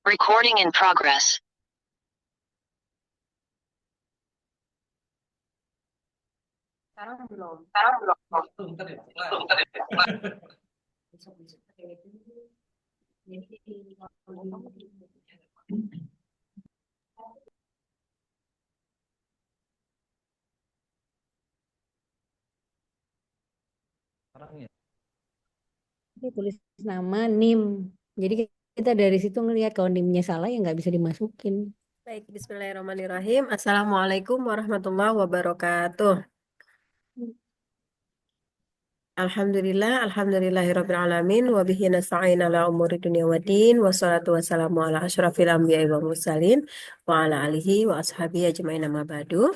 Recording in progress. Sekarang belum. Ini tulis nama NIM. Jadi kita dari situ ngelihat kalau NIM-nya salah ya nggak bisa dimasukin. Baik, bismillahirrahmanirrahim. Assalamualaikum warahmatullahi wabarakatuh. Alhamdulillahirabbil alamin wa bihi nasta'in ala umuri dunya waddin wassalatu wassalamu ala asyrafil anbiya'i wal mursalin wa ala alihi wa ashabihi ajmain amma ba'du.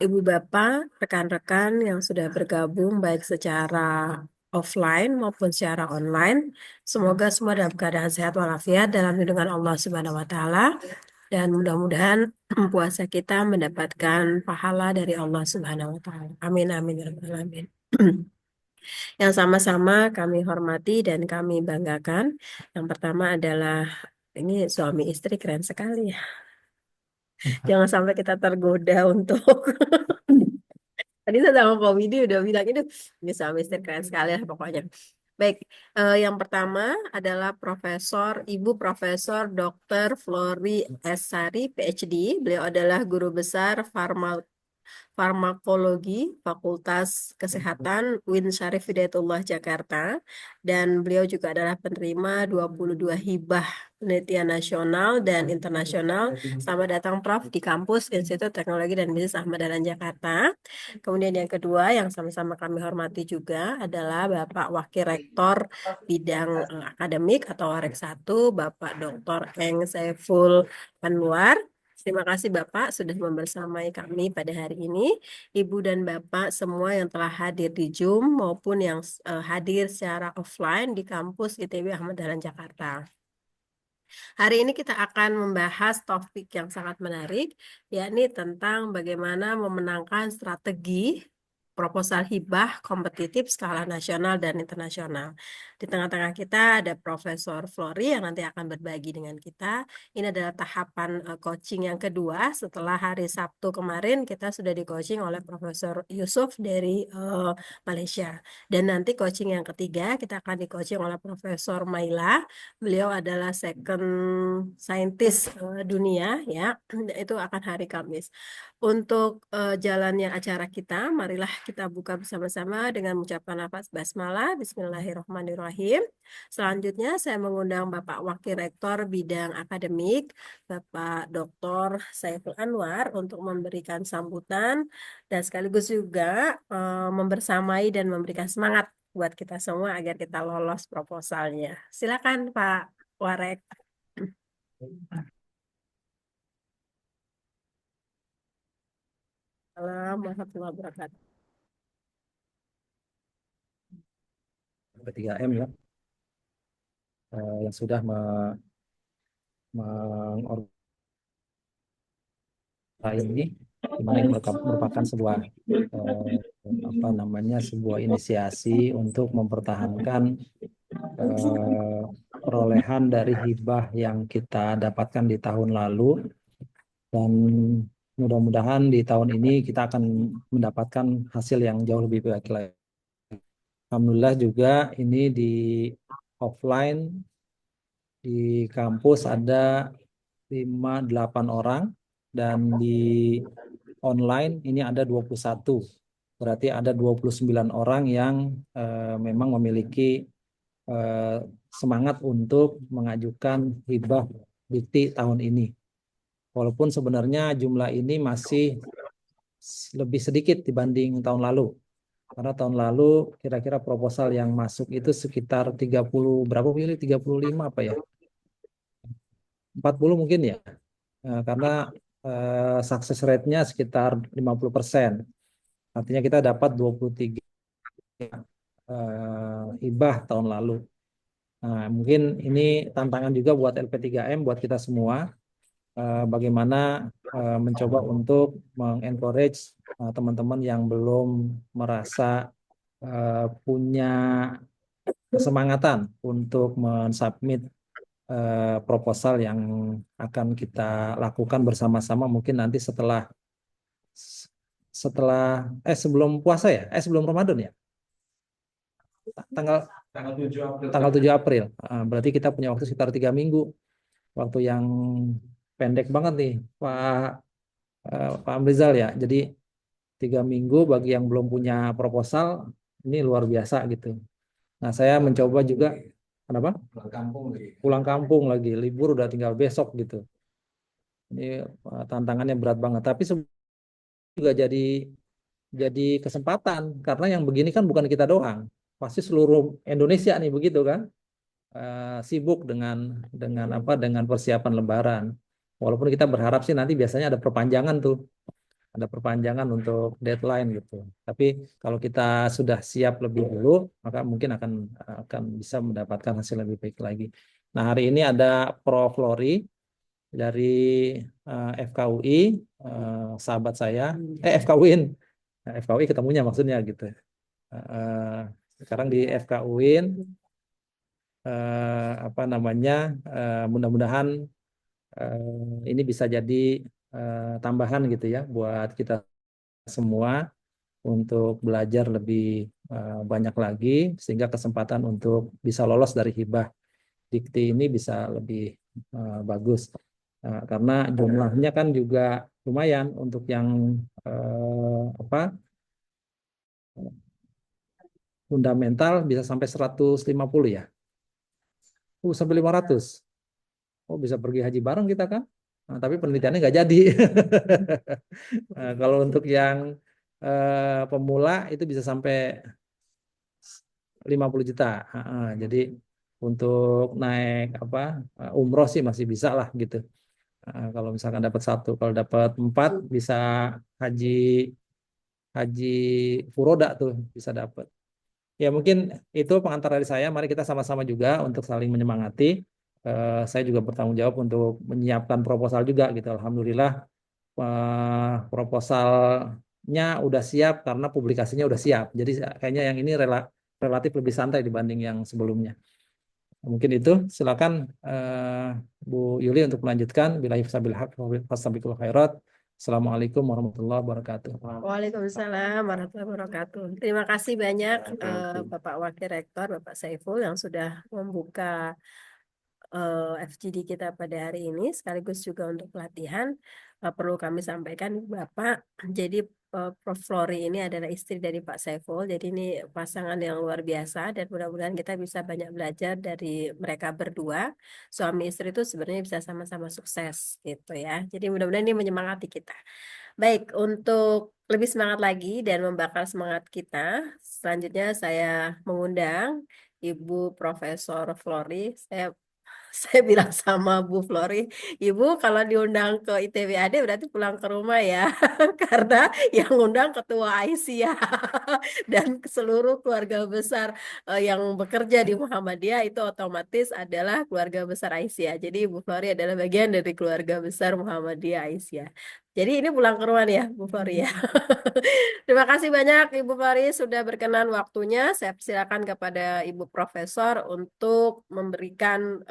Ibu Bapak, rekan-rekan yang sudah bergabung baik secara offline maupun secara online, semoga semua dalam keadaan sehat walafiat dalam lindungan Allah Subhanahu wa taala dan mudah-mudahan puasa kita mendapatkan pahala dari Allah Subhanahu wa taala. Amin amin ya rabbal alamin. Yang sama-sama kami hormati dan kami banggakan. Yang pertama adalah ini suami istri keren sekali ya. Jangan sampai kita tergoda untuk tadi saya sama Pak Widi udah bilang ini suami istri keren sekali lah pokoknya. Baik, yang pertama adalah Ibu Profesor Dr. Flori S. Sari, PhD. Beliau adalah guru besar Farmakologi Fakultas Kesehatan UIN Syarif Hidayatullah Jakarta, dan beliau juga adalah penerima 22 hibah penelitian nasional dan internasional. Selamat datang Prof di kampus Institut Teknologi dan Bisnis Ahmad Dahlan Jakarta. Kemudian yang kedua yang sama-sama kami hormati juga adalah Bapak Wakil Rektor Bidang Akademik atau Warek 1, Bapak Dr. Eng Saiful Anwar. Terima kasih Bapak sudah membersamai kami pada hari ini. Ibu dan Bapak semua yang telah hadir di Zoom maupun yang hadir secara offline di kampus ITB Ahmad Dahlan Jakarta. Hari ini kita akan membahas topik yang sangat menarik, yakni tentang bagaimana memenangkan strategi proposal hibah kompetitif skala nasional dan internasional. Di tengah-tengah kita ada Profesor Flori yang nanti akan berbagi dengan kita. Ini adalah tahapan coaching yang kedua. Setelah hari Sabtu kemarin kita sudah di-coaching oleh Profesor Yusuf dari Malaysia. Dan nanti coaching yang ketiga kita akan di-coaching oleh Profesor Maila. Beliau adalah second scientist dunia ya. Itu akan hari Kamis. Untuk jalannya acara kita, marilah kita buka bersama-sama dengan mengucapkan lafaz basmalah. Bismillahirrahmanirrahim. Selanjutnya saya mengundang Bapak Wakil Rektor Bidang Akademik, Bapak Dr. Saiful Anwar untuk memberikan sambutan dan sekaligus juga membersamai dan memberikan semangat buat kita semua agar kita lolos proposalnya. Silakan Pak Warek. Assalamualaikum warahmatullahi wabarakatuh. P3M ya, yang sudah mengorganisasi ini, di mana ini merupakan sebuah sebuah inisiasi untuk mempertahankan perolehan dari hibah yang kita dapatkan di tahun lalu, dan mudah-mudahan di tahun ini kita akan mendapatkan hasil yang jauh lebih baik lagi. Alhamdulillah juga ini di offline di kampus ada 5-8 orang dan di online ini ada 21. Berarti ada 29 orang yang memang memiliki semangat untuk mengajukan hibah dikti tahun ini. Walaupun sebenarnya jumlah ini masih lebih sedikit dibanding tahun lalu. Karena tahun lalu kira-kira proposal yang masuk itu sekitar 30, berapa pilih? 35 apa ya? 40 mungkin ya. Karena success rate-nya sekitar 50%. Artinya kita dapat 23 hibah tahun lalu. Nah, mungkin ini tantangan juga buat LP3M, buat kita semua. Bagaimana mencoba untuk mengencourage teman-teman yang belum merasa punya kesemangatan untuk mensubmit proposal yang akan kita lakukan bersama-sama mungkin nanti setelah setelah sebelum puasa ya, sebelum Ramadan ya, tanggal tanggal 7 April. Berarti kita punya waktu sekitar 3 minggu, waktu yang pendek banget nih, Pak Amrizal ya. Jadi 3 minggu bagi yang belum punya proposal ini luar biasa gitu. Nah, saya mencoba juga, kenapa? Pulang kampung lagi, libur udah tinggal besok gitu. Ini tantangannya berat banget. Tapi juga jadi kesempatan karena yang begini kan bukan kita doang, pasti seluruh Indonesia nih begitu kan. Sibuk dengan persiapan Lebaran. Walaupun kita berharap sih nanti biasanya ada perpanjangan tuh, ada perpanjangan untuk deadline gitu. Tapi kalau kita sudah siap lebih dulu, maka mungkin akan bisa mendapatkan hasil lebih baik lagi. Nah, hari ini ada Prof. Flori dari FKUI, sahabat saya, FKUIN, FKUI ketemunya maksudnya gitu. Eh, Sekarang di FKUIN, apa namanya, mudah-mudahan ini bisa jadi tambahan gitu ya buat kita semua untuk belajar lebih banyak lagi sehingga kesempatan untuk bisa lolos dari hibah dikti ini bisa lebih bagus. Karena jumlahnya kan juga lumayan untuk yang apa, fundamental bisa sampai 150 ya. Sampai 500. Oh, bisa pergi haji bareng kita kan? Nah, tapi penelitiannya nggak jadi. Nah, kalau untuk yang pemula itu bisa sampai 50 juta. Jadi untuk naik apa, umroh sih masih bisa lah gitu. Kalau misalkan dapat satu, kalau dapat 4 bisa haji haji furoda tuh bisa dapat. Ya mungkin itu pengantar dari saya. Mari kita sama-sama juga untuk saling menyemangati. Saya juga bertanggung jawab untuk menyiapkan proposal juga gitu. Alhamdulillah proposalnya udah siap karena publikasinya udah siap. Jadi kayaknya yang ini relatif lebih santai dibanding yang sebelumnya. Mungkin itu. Silakan Bu Yuli untuk melanjutkan. Billahi fasabil haq fastabiqul khairat. Assalamualaikum warahmatullahi wabarakatuh. Waalaikumsalam warahmatullahi wabarakatuh. Terima kasih banyak Bapak Wakil Rektor, Bapak Saiful yang sudah membuka FGD kita pada hari ini, sekaligus juga untuk pelatihan. Perlu kami sampaikan Bapak, jadi Prof. Flori ini adalah istri dari Pak Saiful, jadi ini pasangan yang luar biasa dan mudah-mudahan kita bisa banyak belajar dari mereka berdua. Suami istri itu sebenarnya bisa sama-sama sukses gitu ya. Jadi mudah-mudahan ini menyemangati kita. Baik, untuk lebih semangat lagi dan membakar semangat kita, selanjutnya saya mengundang Ibu Profesor Flori. Saya bilang sama Bu Flori, Ibu kalau diundang ke ITWAD berarti pulang ke rumah ya, karena yang undang Ketua Aisyah dan seluruh keluarga besar yang bekerja di Muhammadiyah itu otomatis adalah keluarga besar Aisyah. Jadi Bu Flori adalah bagian dari keluarga besar Muhammadiyah Aisyah. Jadi ini pulang ke rumah nih ya, Bu Flori ya. Terima kasih banyak Ibu Flori sudah berkenan waktunya. Saya persilakan kepada Ibu Profesor untuk memberikan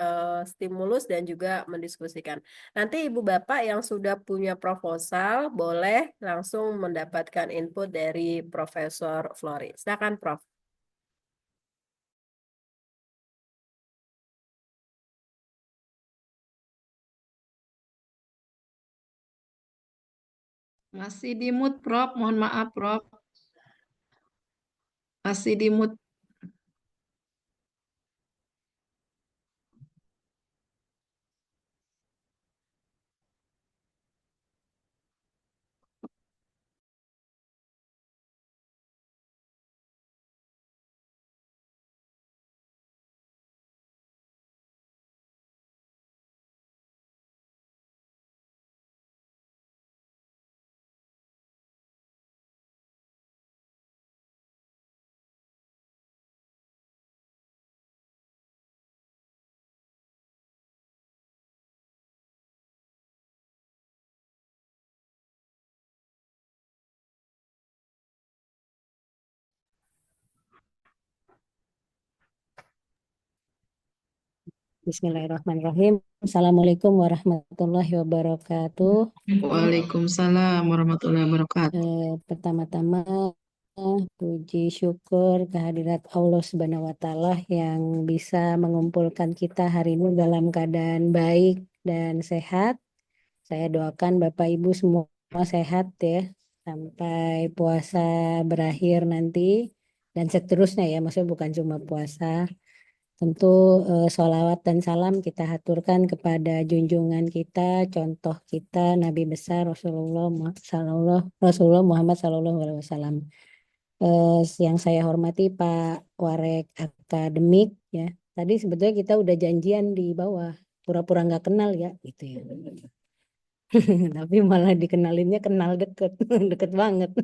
stimulus dan juga mendiskusikan. Nanti Ibu Bapak yang sudah punya proposal boleh langsung mendapatkan input dari Profesor Flori. Silakan Prof. Masih di mute, Prof. Mohon maaf, Prof. Masih di mute. Bismillahirrahmanirrahim. Assalamualaikum warahmatullahi wabarakatuh. Waalaikumsalam warahmatullahi wabarakatuh. Pertama-tama puji syukur kehadirat Allah Subhanahu wa Ta'ala yang bisa mengumpulkan kita hari ini dalam keadaan baik dan sehat. Saya doakan Bapak Ibu semua sehat ya sampai puasa berakhir nanti dan seterusnya ya, maksudnya bukan cuma puasa. Tentu sholawat dan salam kita haturkan kepada junjungan kita, contoh kita Nabi besar Rasulullah Muhammad Sallallahu Alaihi Wasallam. Yang saya hormati Pak Warek Akademik ya. Tadi sebetulnya kita udah janjian di bawah, pura-pura nggak kenal ya, gitu ya. Tapi malah dikenalinnya kenal deket, deket banget.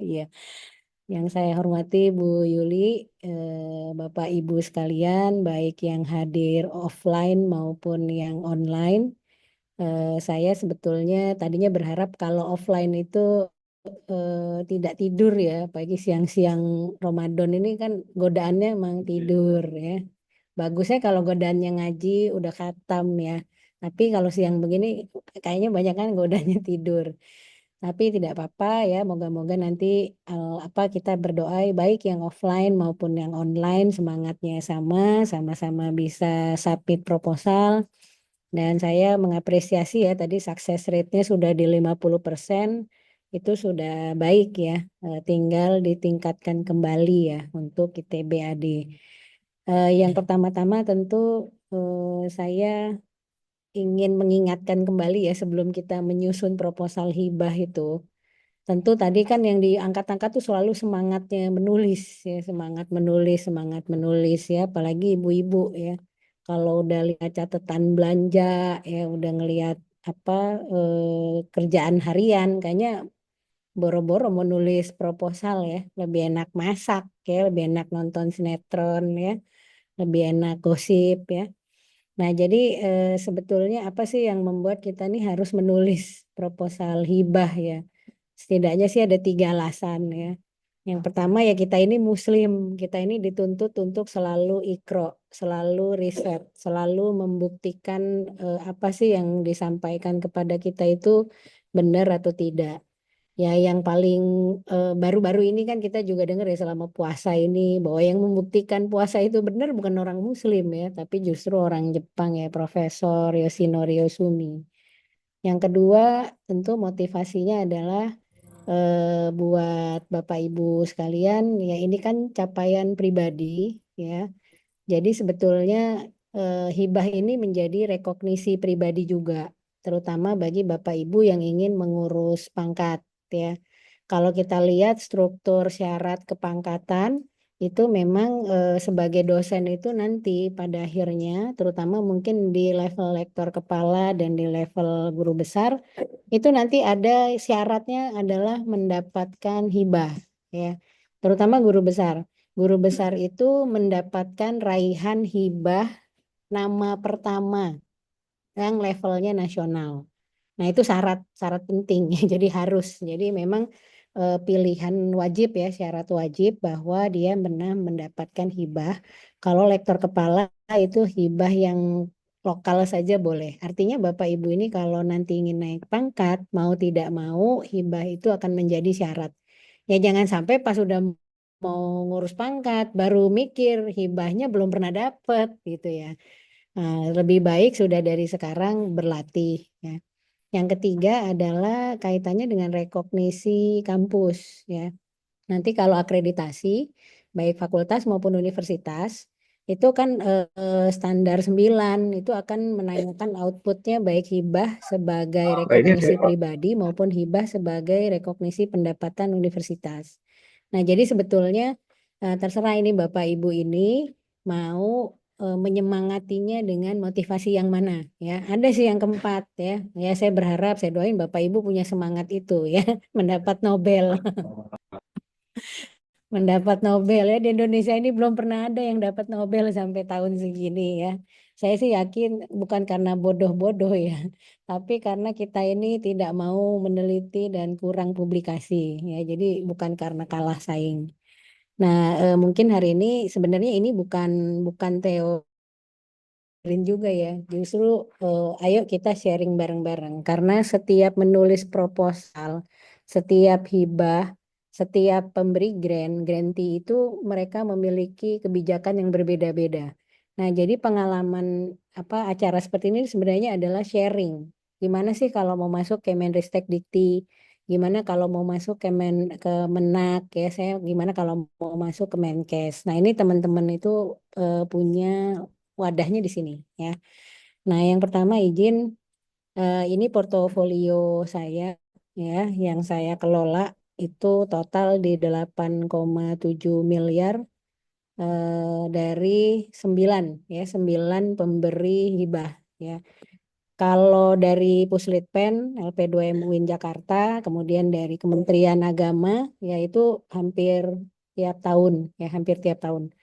Iya. Yang saya hormati Bu Yuli, Bapak Ibu sekalian, baik yang hadir offline maupun yang online. Saya sebetulnya tadinya berharap kalau offline itu tidak tidur ya, pagi siang-siang Ramadan ini kan godaannya emang tidur ya. Bagusnya kalau godaannya ngaji udah khatam ya. Tapi kalau siang begini kayaknya banyak kan godaannya tidur. Tapi tidak apa-apa ya, moga-moga nanti kita berdoa baik yang offline maupun yang online semangatnya sama-sama bisa submit proposal. Dan saya mengapresiasi ya tadi sukses rate-nya sudah di 50%, itu sudah baik ya. Tinggal ditingkatkan kembali ya untuk ITB-AD. Yang pertama-tama tentu saya ingin mengingatkan kembali ya sebelum kita menyusun proposal hibah itu. Tentu tadi kan yang diangkat-angkat tuh selalu semangatnya menulis ya, semangat menulis ya, apalagi ibu-ibu ya. Kalau udah lihat catatan belanja ya, udah ngelihat apa kerjaan harian, kayaknya boro-boro mau nulis proposal ya, lebih enak masak ya, lebih enak nonton sinetron ya, lebih enak gosip ya. Nah, jadi sebetulnya apa sih yang membuat kita nih harus menulis proposal hibah ya? Setidaknya sih ada 3 alasan ya. Yang pertama ya kita ini muslim, kita ini dituntut untuk selalu ikro, selalu riset, selalu membuktikan apa sih yang disampaikan kepada kita itu benar atau tidak. Ya yang paling baru-baru ini kan kita juga dengar ya selama puasa ini bahwa yang membuktikan puasa itu benar bukan orang muslim ya, tapi justru orang Jepang ya, Profesor Yoshinori Yosumi. Yang kedua tentu motivasinya adalah buat Bapak Ibu sekalian ya, ini kan capaian pribadi ya. Jadi sebetulnya hibah ini menjadi rekognisi pribadi juga, terutama bagi Bapak Ibu yang ingin mengurus pangkat ya. Kalau kita lihat struktur syarat kepangkatan itu memang sebagai dosen itu nanti pada akhirnya, terutama mungkin di level lektor kepala dan di level guru besar, itu nanti ada syaratnya adalah mendapatkan hibah ya. Terutama guru besar. Guru besar itu mendapatkan raihan hibah nama pertama yang levelnya nasional. Nah, itu syarat penting ya. Jadi harus. Jadi memang pilihan wajib ya, syarat wajib bahwa dia benar mendapatkan hibah. Kalau lektor kepala itu hibah yang lokal saja boleh. Artinya Bapak Ibu ini kalau nanti ingin naik pangkat, mau tidak mau hibah itu akan menjadi syarat. Ya jangan sampai pas sudah mau ngurus pangkat baru mikir hibahnya belum pernah dapat gitu ya. Nah, lebih baik sudah dari sekarang berlatih ya. Yang ketiga adalah kaitannya dengan rekognisi kampus ya. Nanti kalau akreditasi baik fakultas maupun universitas itu kan standar 9 itu akan menanyakan outputnya baik hibah sebagai rekognisi pribadi maupun hibah sebagai rekognisi pendapatan universitas. Nah, jadi sebetulnya terserah ini Bapak Ibu ini mau menyemangatinya dengan motivasi yang mana ya. Ada sih yang keempat ya. Ya saya berharap, saya doain Bapak Ibu punya semangat itu ya, mendapat Nobel. Mendapat Nobel ya, di Indonesia ini belum pernah ada yang dapat Nobel sampai tahun segini ya. Saya sih yakin bukan karena bodoh-bodoh ya, tapi karena kita ini tidak mau meneliti dan kurang publikasi ya. Jadi bukan karena kalah saing. Nah, mungkin hari ini sebenarnya ini bukan teori juga ya. Justru ayo kita sharing bareng-bareng karena setiap menulis proposal, setiap hibah, setiap pemberi grantee itu mereka memiliki kebijakan yang berbeda-beda. Nah, jadi pengalaman acara seperti ini sebenarnya adalah sharing. Gimana sih kalau mau masuk Kemenristek Dikti? Gimana kalau mau masuk ke Menak ya? Saya gimana kalau mau masuk ke Menkes? Nah, ini teman-teman itu punya wadahnya di sini ya. Nah, yang pertama izin ini portofolio saya ya yang saya kelola itu total di 8,7 miliar dari 9 pemberi hibah ya. Kalau dari Puslitpen, LP2M UIN Jakarta, kemudian dari Kementerian Agama, yaitu hampir tiap tahun, ya hampir tiap tahun.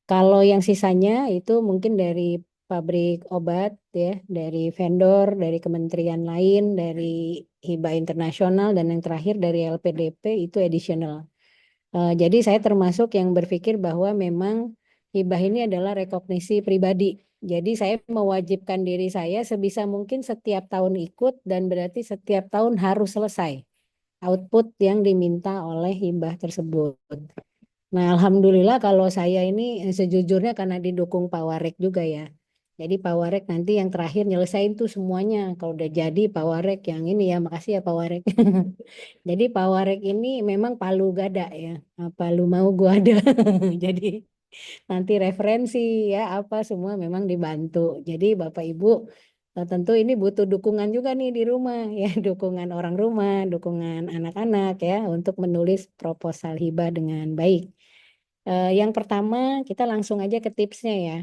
Kalau yang sisanya itu mungkin dari pabrik obat, ya, dari vendor, dari kementerian lain, dari hibah internasional, dan yang terakhir dari LPDP itu additional. Jadi saya termasuk yang berpikir bahwa memang hibah ini adalah rekognisi pribadi. Jadi saya mewajibkan diri saya sebisa mungkin setiap tahun ikut dan berarti setiap tahun harus selesai output yang diminta oleh hibah tersebut. Nah, alhamdulillah kalau saya ini sejujurnya karena didukung Pak Warek juga ya. Jadi Pak Warek nanti yang terakhir nyelesain tuh semuanya. Kalau udah jadi Pak Warek yang ini ya, makasih ya Pak Warek. Jadi Pak Warek ini memang palu gada ya. Palu mau gua ada. Jadi nanti referensi ya apa semua memang dibantu. Jadi Bapak Ibu tentu ini butuh dukungan juga nih di rumah ya, dukungan orang rumah, dukungan anak-anak ya untuk menulis proposal hibah dengan baik. Yang pertama kita langsung aja ke tipsnya ya.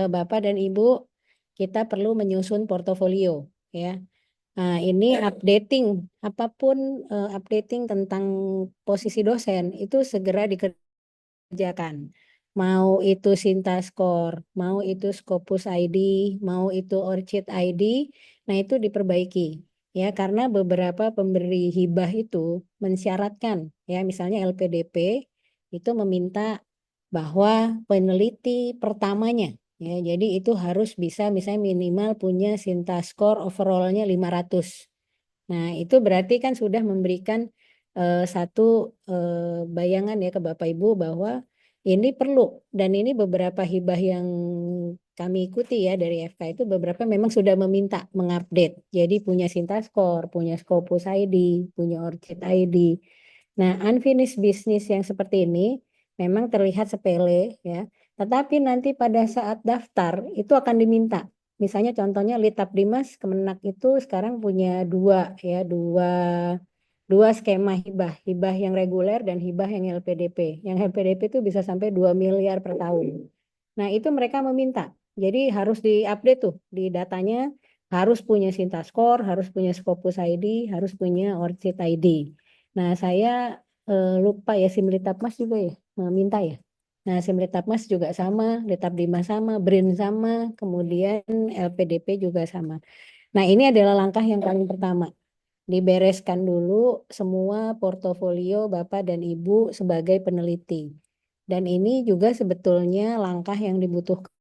Bapak dan Ibu kita perlu menyusun portofolio ya. Nah, ini updating apapun updating tentang posisi dosen itu segera dikerjakan. Mau itu Sintascore, mau itu Scopus ID, mau itu Orchid ID, nah itu diperbaiki ya karena beberapa pemberi hibah itu mensyaratkan ya misalnya LPDP itu meminta bahwa peneliti pertamanya ya jadi itu harus bisa misalnya minimal punya Sintascore overallnya 500. Nah, itu berarti kan sudah memberikan satu bayangan ya ke Bapak Ibu bahwa ini perlu dan ini beberapa hibah yang kami ikuti ya dari FK itu beberapa memang sudah meminta mengupdate. Jadi punya Sintascore, punya Scopus ID, punya Orchid ID. Nah, unfinished business yang seperti ini memang terlihat sepele ya, tetapi nanti pada saat daftar itu akan diminta. Misalnya contohnya Litap Dimas Kemenak itu sekarang punya dua skema hibah yang reguler dan hibah yang LPDP. Yang LPDP itu bisa sampai 2 miliar per tahun. Nah, itu mereka meminta. Jadi harus diupdate tuh di datanya, harus punya Sintascore, harus punya Scopus ID, harus punya Orchid ID. Nah, saya lupa ya Simlitapmas juga ya meminta ya. Nah, Simlitapmas juga sama, Litap Dimas sama, BRIN sama, kemudian LPDP juga sama. Nah, ini adalah langkah yang paling pertama. Dibereskan dulu semua portofolio Bapak dan Ibu sebagai peneliti. Dan ini juga sebetulnya langkah yang dibutuhkan.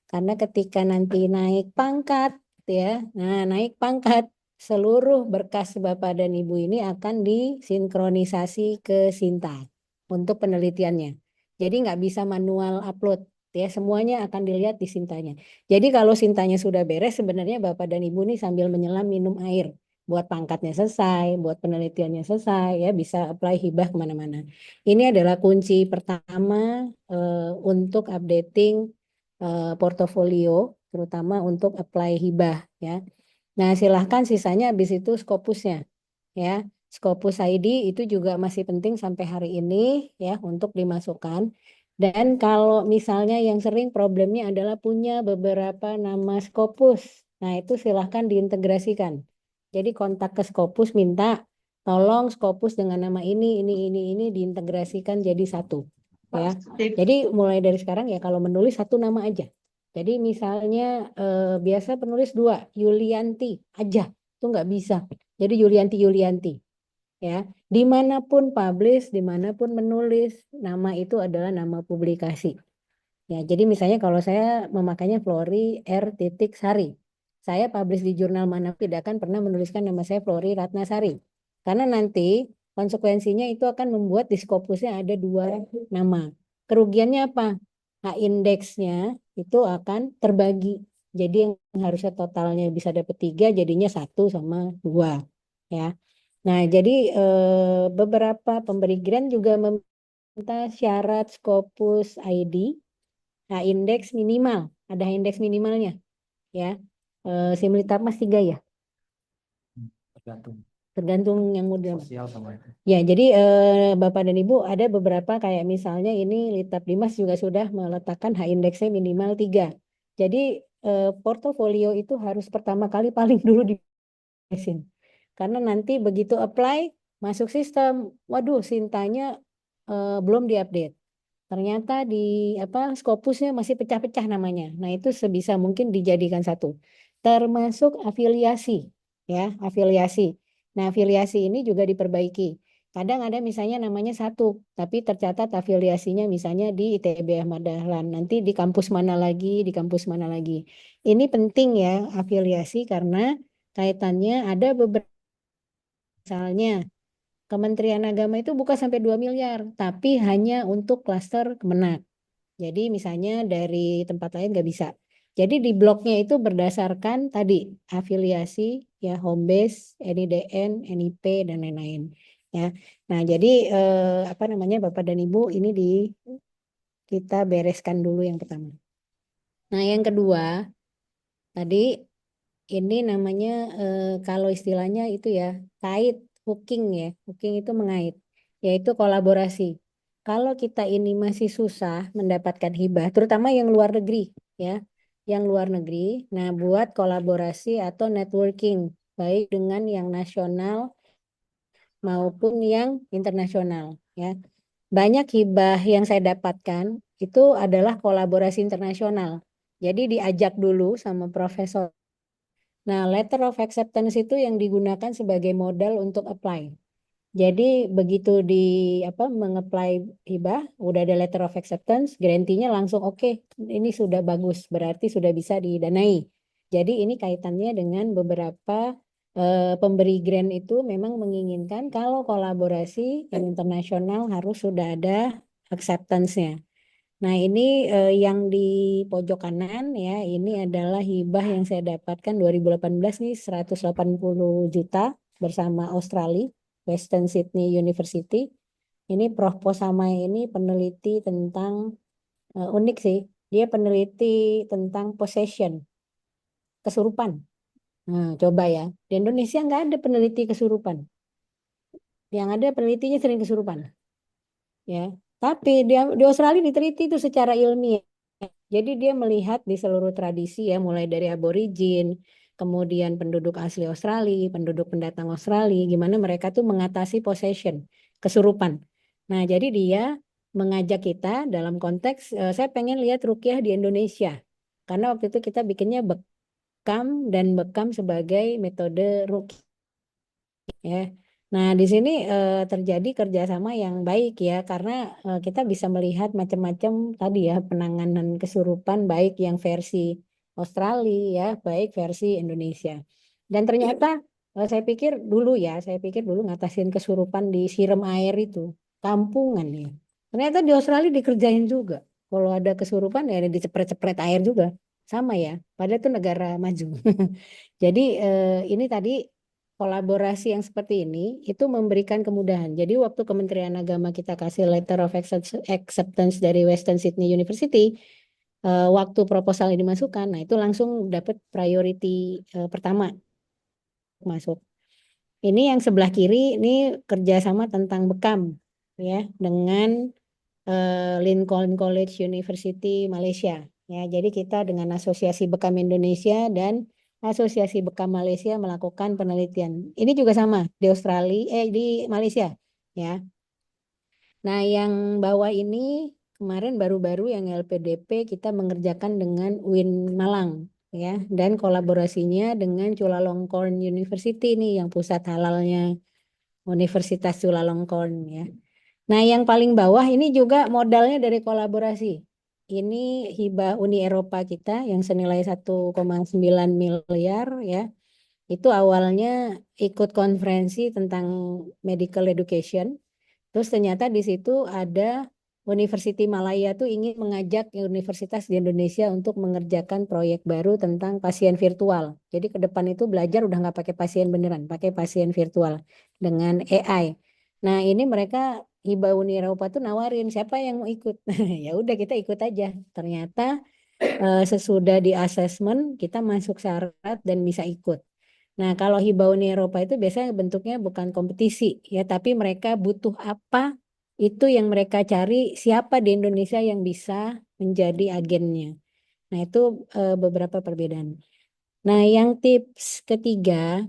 Karena ketika nanti naik pangkat, ya, nah naik pangkat, seluruh berkas Bapak dan Ibu ini akan disinkronisasi ke Sinta untuk penelitiannya. Jadi nggak bisa manual upload, ya semuanya akan dilihat di Sintanya. Jadi kalau Sintanya sudah beres, sebenarnya Bapak dan Ibu ini sambil menyelam minum air, buat pangkatnya selesai, buat penelitiannya selesai, ya bisa apply hibah kemana-mana. Ini adalah kunci pertama untuk updating portofolio, terutama untuk apply hibah ya. Nah, silahkan sisanya habis itu Scopusnya ya. Scopus ID itu juga masih penting sampai hari ini ya untuk dimasukkan. Dan kalau misalnya yang sering problemnya adalah punya beberapa nama Scopus. Nah, itu silahkan diintegrasikan. Jadi kontak ke Scopus minta tolong Scopus dengan nama ini diintegrasikan jadi satu. Ya. Jadi mulai dari sekarang ya kalau menulis satu nama aja. Jadi misalnya biasa penulis 2, Yulianti aja, itu nggak bisa. Jadi Yulianti ya. Dimanapun publish, dimanapun menulis, nama itu adalah nama publikasi. Ya, jadi misalnya kalau saya memakainya Flori R. Sari, saya publish di jurnal mana tidak akan pernah menuliskan nama saya Flori Ratnasari. Karena nanti konsekuensinya itu akan membuat di Scopusnya ada 2 nama. Kerugiannya apa? H-indeksnya itu akan terbagi. Jadi yang harusnya totalnya bisa dapat 3, jadinya 1 sama 2. Ya. Nah, jadi beberapa pemberi grant juga meminta syarat Scopus ID. H-indeks minimal, ada H-indeks minimalnya ya. Simultamas 3 ya, Tergantung tergantung yang model. sosial sama itu. Ya, jadi Bapak dan Ibu ada beberapa kayak misalnya ini Litap Dimas juga sudah meletakkan H-indeksnya minimal 3. Jadi portofolio itu harus pertama kali paling dulu diberesin. Karena nanti begitu apply masuk sistem, waduh Sintanya belum diupdate. Ternyata di Scopusnya masih pecah-pecah namanya. Nah, itu sebisa mungkin dijadikan satu. Termasuk afiliasi ya, afiliasi. Nah, afiliasi ini juga diperbaiki. Kadang ada misalnya namanya satu, tapi tercatat afiliasinya misalnya di ITB Ahmad Dahlan, nanti di kampus mana lagi, di kampus mana lagi. Ini penting ya afiliasi karena kaitannya ada beberapa, misalnya Kementerian Agama itu buka sampai 2 miliar, tapi hanya untuk klaster Kemenak. Jadi misalnya dari tempat lain nggak bisa. Jadi di bloknya itu berdasarkan tadi afiliasi ya, home base, NIDN, NIP dan lain-lain ya. Nah, jadi Bapak dan Ibu ini kita bereskan dulu yang pertama. Nah, yang kedua tadi ini namanya kalau istilahnya itu ya kait, hooking ya. Hooking itu mengait, yaitu kolaborasi. Kalau kita ini masih susah mendapatkan hibah, terutama yang luar negeri ya, yang luar negeri. Nah, buat kolaborasi atau networking baik dengan yang nasional maupun yang internasional ya. Banyak hibah yang saya dapatkan itu adalah kolaborasi internasional. Jadi diajak dulu sama profesor. Nah, letter of acceptance itu yang digunakan sebagai modal untuk apply. Jadi begitu mengapply hibah, udah ada letter of acceptance, grantinya langsung oke, ini sudah bagus, berarti sudah bisa didanai. Jadi ini kaitannya dengan beberapa pemberi grant itu memang menginginkan kalau kolaborasi yang internasional harus sudah ada acceptance-nya. Nah, ini yang di pojok kanan ya, ini adalah hibah yang saya dapatkan 2018 nih 180 juta bersama Australia, Western Sydney University. Ini Prof. Posama ini peneliti tentang unik sih. Dia peneliti tentang possession, kesurupan. Nah, coba ya. Di Indonesia nggak ada peneliti kesurupan. Yang ada penelitinya sering kesurupan. Ya. Tapi di Australia diteliti itu secara ilmiah. Jadi dia melihat di seluruh tradisi ya, mulai dari aborigin, kemudian penduduk asli Australia, penduduk pendatang Australia, gimana mereka tuh mengatasi possession, kesurupan. Nah, jadi dia mengajak kita dalam konteks, saya pengen lihat ruqyah di Indonesia. Karena waktu itu kita bikinnya bekam dan bekam sebagai metode ruqyah. Ya. Nah, di sini terjadi kerjasama yang baik ya, karena kita bisa melihat macam-macam tadi ya penanganan kesurupan baik yang versi Australia ya, baik versi Indonesia. Dan ternyata saya pikir dulu ngatasin kesurupan disiram air itu kampungan ya. Ternyata di Australia dikerjain juga. Kalau ada kesurupan ya dicepret-cepret air juga. Sama ya, padahal itu negara maju. Jadi ini tadi kolaborasi yang seperti ini itu memberikan kemudahan. Jadi waktu Kementerian Agama kita kasih letter of acceptance dari Western Sydney University, waktu proposal ini dimasukkan, nah itu langsung dapat priority pertama masuk. Ini yang sebelah kiri ini kerjasama tentang bekam ya dengan Lincoln College University Malaysia. Ya, jadi kita dengan Asosiasi Bekam Indonesia dan Asosiasi Bekam Malaysia melakukan penelitian. Ini juga sama di Australia, di Malaysia, ya. Nah, yang bawah ini kemarin baru-baru yang LPDP kita mengerjakan dengan UIN Malang, ya, dan kolaborasinya dengan Chulalongkorn University nih yang pusat halalnya Universitas Chulalongkorn, ya. Nah, yang paling bawah ini juga modalnya dari kolaborasi. ini hibah Uni Eropa kita yang senilai 1,9 miliar ya. Itu awalnya ikut konferensi tentang medical education. Terus ternyata di situ ada University Malaya tuh ingin mengajak universitas di Indonesia untuk mengerjakan proyek baru tentang pasien virtual. Jadi ke depan itu belajar udah nggak pakai pasien beneran, pakai pasien virtual dengan AI. Nah ini mereka hibah Uni Eropa tuh nawarin siapa yang mau ikut. Ya udah kita ikut aja. Ternyata sesudah di assessment kita masuk syarat dan bisa ikut. Nah, kalau hibah Uni Eropa itu biasanya bentuknya bukan kompetisi ya, tapi mereka butuh apa itu yang mereka cari, siapa di Indonesia yang bisa menjadi agennya. Nah, itu beberapa perbedaan. Nah, yang tips ketiga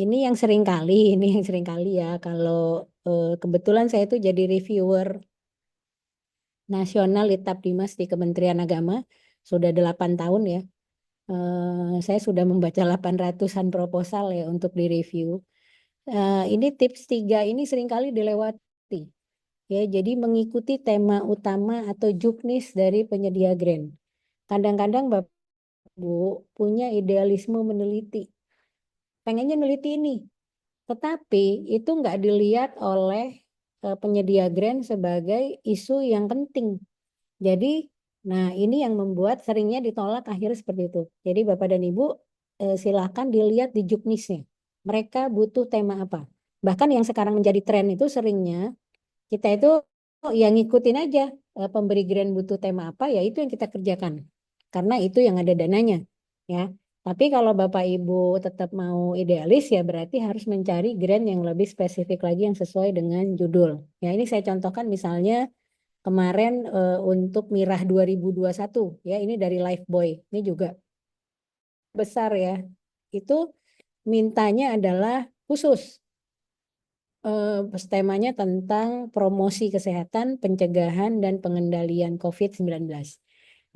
ini yang sering kali, ini yang sering kali ya, kalau kebetulan saya itu jadi reviewer nasional Litap Dimas di Kementerian Agama sudah 8 tahun ya. Saya sudah membaca 800-an proposal ya untuk direview. Ini tips 3 ini seringkali dilewati. Ya, jadi mengikuti tema utama atau juknis dari penyedia grant. Kadang-kadang Bapak Bu punya idealisme meneliti. Pengennya neliti ini. Tetapi itu nggak dilihat oleh penyedia grant sebagai isu yang penting. Jadi, nah ini yang membuat seringnya ditolak akhirnya seperti itu. Jadi Bapak dan Ibu silakan dilihat di juknisnya. Mereka butuh tema apa. Bahkan yang sekarang menjadi tren itu seringnya kita itu yang ngikutin aja pemberi grant butuh tema apa ya itu yang kita kerjakan. Karena itu yang ada dananya. Ya. Tapi kalau Bapak Ibu tetap mau idealis ya berarti harus mencari grant yang lebih spesifik lagi yang sesuai dengan judul. Ya ini saya contohkan misalnya kemarin untuk Mirah 2021 ya ini dari Lifebuoy ini juga besar ya itu mintanya adalah khusus temanya tentang promosi kesehatan, pencegahan dan pengendalian COVID-19.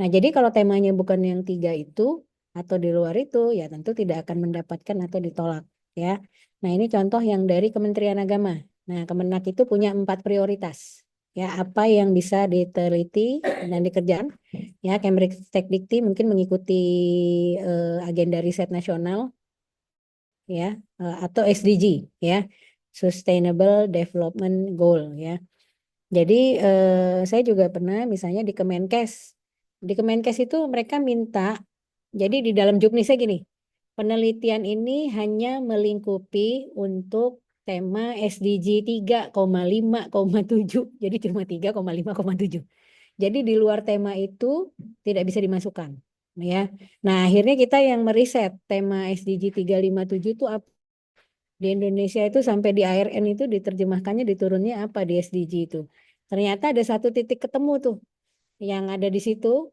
Nah jadi kalau temanya bukan yang 3 itu atau di luar itu ya tentu tidak akan mendapatkan atau ditolak ya. Nah ini contoh yang dari Kementerian Agama. Nah Kemenak itu punya 4 prioritas. Ya, apa yang bisa diteliti dan dikerjakan. Ya, Kemristekdikti mungkin mengikuti agenda riset nasional ya atau SDG ya, Sustainable Development Goal ya. Jadi saya juga pernah misalnya di Kemenkes. Di Kemenkes itu mereka minta jadi di dalam juknisnya gini. Penelitian ini hanya melingkupi untuk tema SDG 3,5,7. Jadi cuma 3,5,7. Jadi di luar tema itu tidak bisa dimasukkan. Ya. Nah, akhirnya kita yang meriset tema SDG 357 itu apa? Di Indonesia itu sampai di ARN itu diterjemahkannya diturunnya apa di SDG itu. Ternyata ada satu titik ketemu tuh yang ada di situ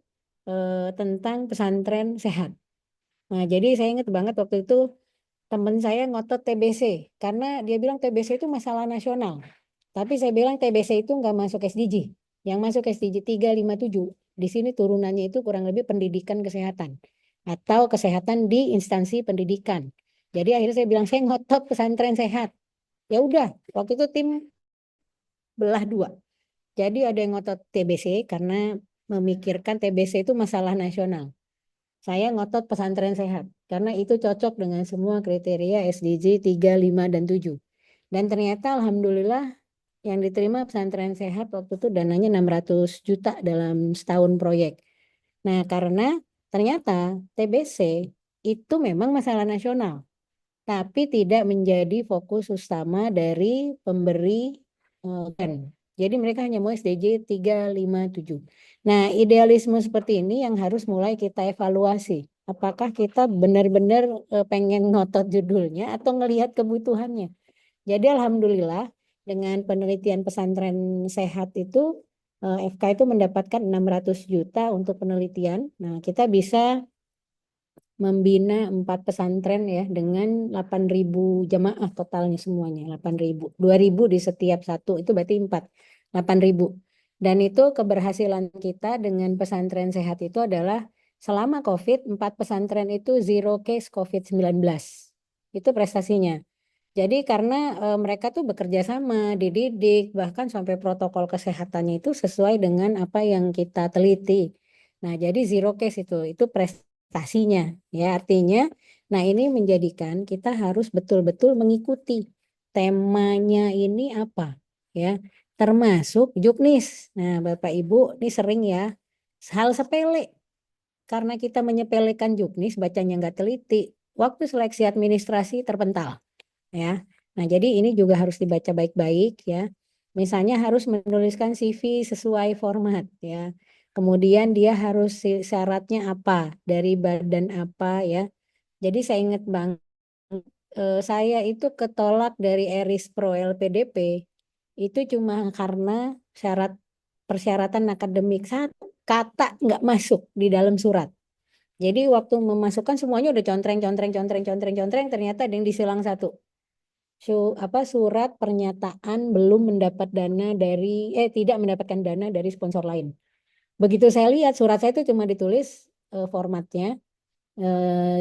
tentang pesantren sehat. Nah, jadi saya ingat banget waktu itu teman saya ngotot TBC karena dia bilang TBC itu masalah nasional. Tapi saya bilang TBC itu nggak masuk SDG. Yang masuk SDG 357. Di sini turunannya itu kurang lebih pendidikan kesehatan atau kesehatan di instansi pendidikan. Jadi akhirnya saya bilang saya ngotot pesantren sehat. Ya udah, waktu itu tim belah 2. Jadi ada yang ngotot TBC karena memikirkan TBC itu masalah nasional. Saya ngotot pesantren sehat karena itu cocok dengan semua kriteria SDG 3, 5, dan 7. Dan ternyata alhamdulillah yang diterima pesantren sehat waktu itu dananya 600 juta dalam setahun proyek. Nah karena ternyata TBC itu memang masalah nasional. Tapi tidak menjadi fokus utama dari pemberi grant. Jadi mereka hanya mau SDG 357. Nah, idealisme seperti ini yang harus mulai kita evaluasi. Apakah kita benar-benar pengen ngotot judulnya atau ngelihat kebutuhannya. Jadi alhamdulillah dengan penelitian pesantren sehat itu FK itu mendapatkan 600 juta untuk penelitian. Nah, kita bisa membina 4 pesantren ya dengan 8.000 jamaah totalnya semuanya 8.000 2.000 di setiap satu itu berarti 8.000 dan itu keberhasilan kita dengan pesantren sehat itu adalah selama COVID 4 pesantren itu zero case COVID-19 itu prestasinya. Jadi karena mereka tuh bekerja sama, dididik, bahkan sampai protokol kesehatannya itu sesuai dengan apa yang kita teliti. Nah, jadi zero case itu prestasinya ya. Artinya, nah ini menjadikan kita harus betul-betul mengikuti temanya ini apa ya. Termasuk juknis. Nah, Bapak Ibu ini sering ya hal sepele karena kita menyepelekan juknis, bacanya nggak teliti, waktu seleksi administrasi terpental ya. Nah, jadi ini juga harus dibaca baik-baik ya. Misalnya harus menuliskan CV sesuai format ya. Kemudian dia harus syaratnya apa, dari badan apa ya. Jadi saya ingat Bang, saya itu ketolak dari ERIS Pro LPDP itu cuma karena persyaratan akademik, satu kata nggak masuk di dalam surat. Jadi waktu memasukkan semuanya udah contreng, ternyata ada yang disilang satu. Surat pernyataan belum mendapat dana dari tidak mendapatkan dana dari sponsor lain. Begitu saya lihat surat saya itu cuma ditulis formatnya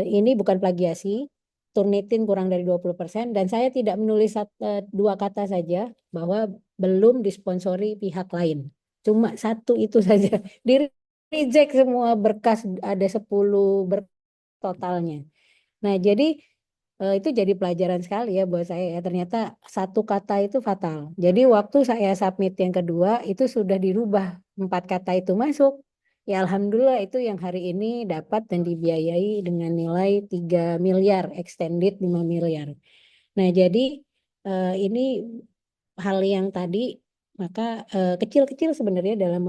ini bukan plagiasi, Turnitin kurang dari 20% dan saya tidak menulis 2 kata saja bahwa belum disponsori pihak lain. Cuma satu itu saja. Di reject semua berkas, ada 10 berkas totalnya. Nah, jadi itu jadi pelajaran sekali ya buat saya ya. Ternyata satu kata itu fatal. Jadi waktu saya submit yang kedua itu sudah dirubah 4 kata itu masuk. Ya alhamdulillah itu yang hari ini dapat dan dibiayai dengan nilai 3 miliar, extended 5 miliar. Nah, jadi ini hal yang tadi maka kecil-kecil sebenarnya dalam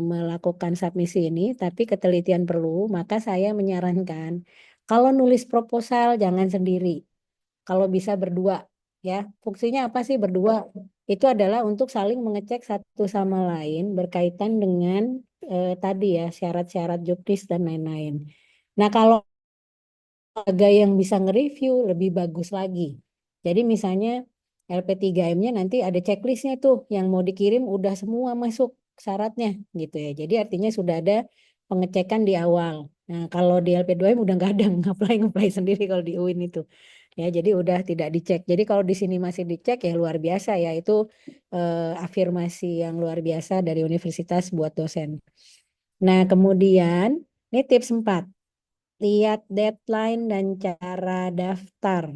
melakukan submisi ini, tapi ketelitian perlu, maka saya menyarankan kalau nulis proposal jangan sendiri. Kalau bisa berdua ya. Fungsinya apa sih berdua? Itu adalah untuk saling mengecek satu sama lain berkaitan dengan tadi ya syarat-syarat juknis dan lain-lain. Nah, kalau lembaga yang bisa nge-review lebih bagus lagi. Jadi misalnya LP3M-nya nanti ada checklistnya tuh yang mau dikirim udah semua masuk syaratnya gitu ya. Jadi artinya sudah ada pengecekan di awal. Nah, kalau di LP2M udah nggak ada ngapply sendiri kalau di UIN itu. Ya, jadi udah tidak dicek. Jadi kalau di sini masih dicek ya luar biasa ya. Itu afirmasi yang luar biasa dari universitas buat dosen. Nah, kemudian ini tips 4. Lihat deadline dan cara daftar.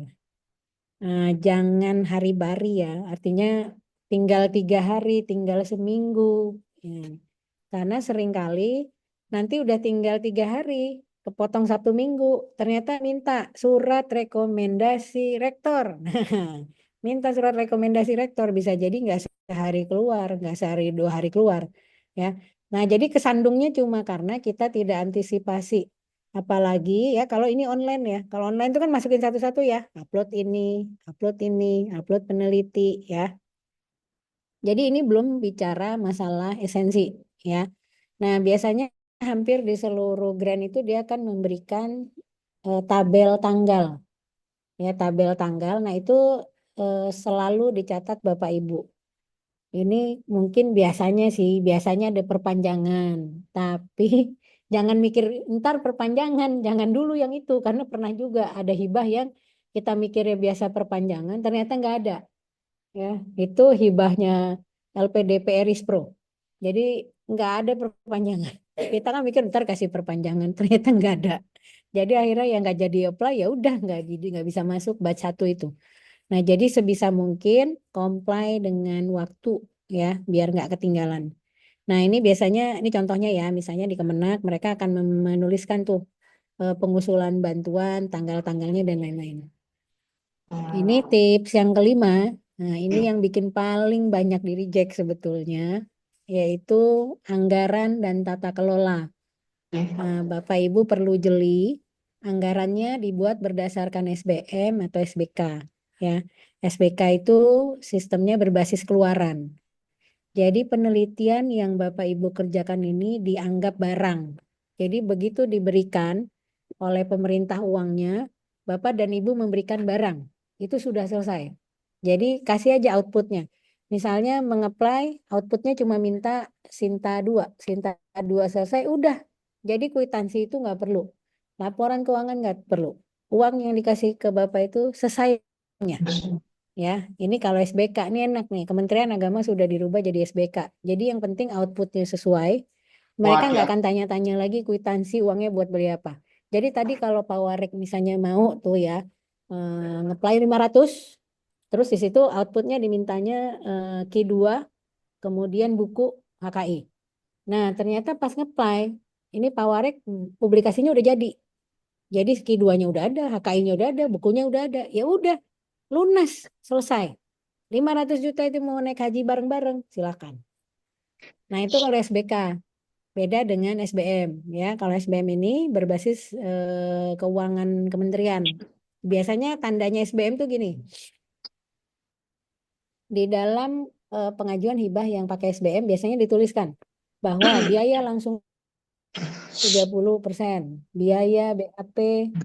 Nah, jangan hari bari ya, artinya tinggal 3 hari, tinggal seminggu. Ya. Karena seringkali nanti udah tinggal 3 hari, kepotong Sabtu Minggu, ternyata minta surat rekomendasi rektor. Minta surat rekomendasi rektor bisa jadi nggak sehari keluar, nggak sehari 2 hari keluar. Ya. Nah, jadi kesandungnya cuma karena kita tidak antisipasi. Apalagi ya kalau ini online ya. Kalau online itu kan masukin satu-satu ya. Upload ini, upload ini, upload peneliti ya. Jadi ini belum bicara masalah esensi ya. Nah, biasanya hampir di seluruh grant itu dia akan memberikan tabel tanggal. Ya, tabel tanggal. Nah, itu selalu dicatat Bapak Ibu. Ini mungkin biasanya ada perpanjangan, tapi jangan mikir ntar perpanjangan, jangan dulu yang itu karena pernah juga ada hibah yang kita mikirnya biasa perpanjangan, ternyata nggak ada, ya itu hibahnya LPDP Eris Pro, jadi nggak ada perpanjangan. Kita kan mikir ntar kasih perpanjangan, ternyata nggak ada. Jadi akhirnya yang nggak jadi apply ya udah nggak bisa masuk batch 1 itu. Nah, jadi sebisa mungkin comply dengan waktu ya, biar nggak ketinggalan. Nah, ini biasanya, ini contohnya ya, misalnya di Kemenak mereka akan menuliskan tuh pengusulan bantuan, tanggal-tanggalnya dan lain-lain. Ini tips yang kelima. Nah, ini yang bikin paling banyak di reject sebetulnya, yaitu anggaran dan tata kelola. Nah, Bapak Ibu perlu jeli, anggarannya dibuat berdasarkan SBM atau SBK. Ya, SBK itu sistemnya berbasis keluaran. Jadi penelitian yang Bapak Ibu kerjakan ini dianggap barang. Jadi begitu diberikan oleh pemerintah uangnya, Bapak dan Ibu memberikan barang. Itu sudah selesai. Jadi kasih aja outputnya. Misalnya mengapply, outputnya cuma minta Sinta 2. Sinta 2 selesai, udah. Jadi kwitansi itu nggak perlu. Laporan keuangan nggak perlu. Uang yang dikasih ke Bapak itu selesainya. Ya, ini kalau SBK ini enak nih. Kementerian Agama sudah dirubah jadi SBK. Jadi yang penting outputnya sesuai. mereka nggak akan tanya-tanya lagi kwitansi uangnya buat beli apa. Jadi tadi kalau Pak Warek misalnya mau tuh ya ngeplay 500, terus di situ outputnya dimintanya Q2, kemudian buku HKI. Nah ternyata pas ngeplay, ini Pak Warek publikasinya udah jadi. Jadi Q2-nya udah ada, HKI-nya udah ada, bukunya udah ada. Ya udah, lunas, selesai. 500 juta itu mau naik haji bareng-bareng, silakan. Nah itu kalau SBK. Beda dengan SBM ya. Kalau SBM ini berbasis keuangan kementerian. Biasanya tandanya SBM tuh gini. Di dalam pengajuan hibah yang pakai SBM biasanya dituliskan bahwa biaya langsung 30%, biaya BAP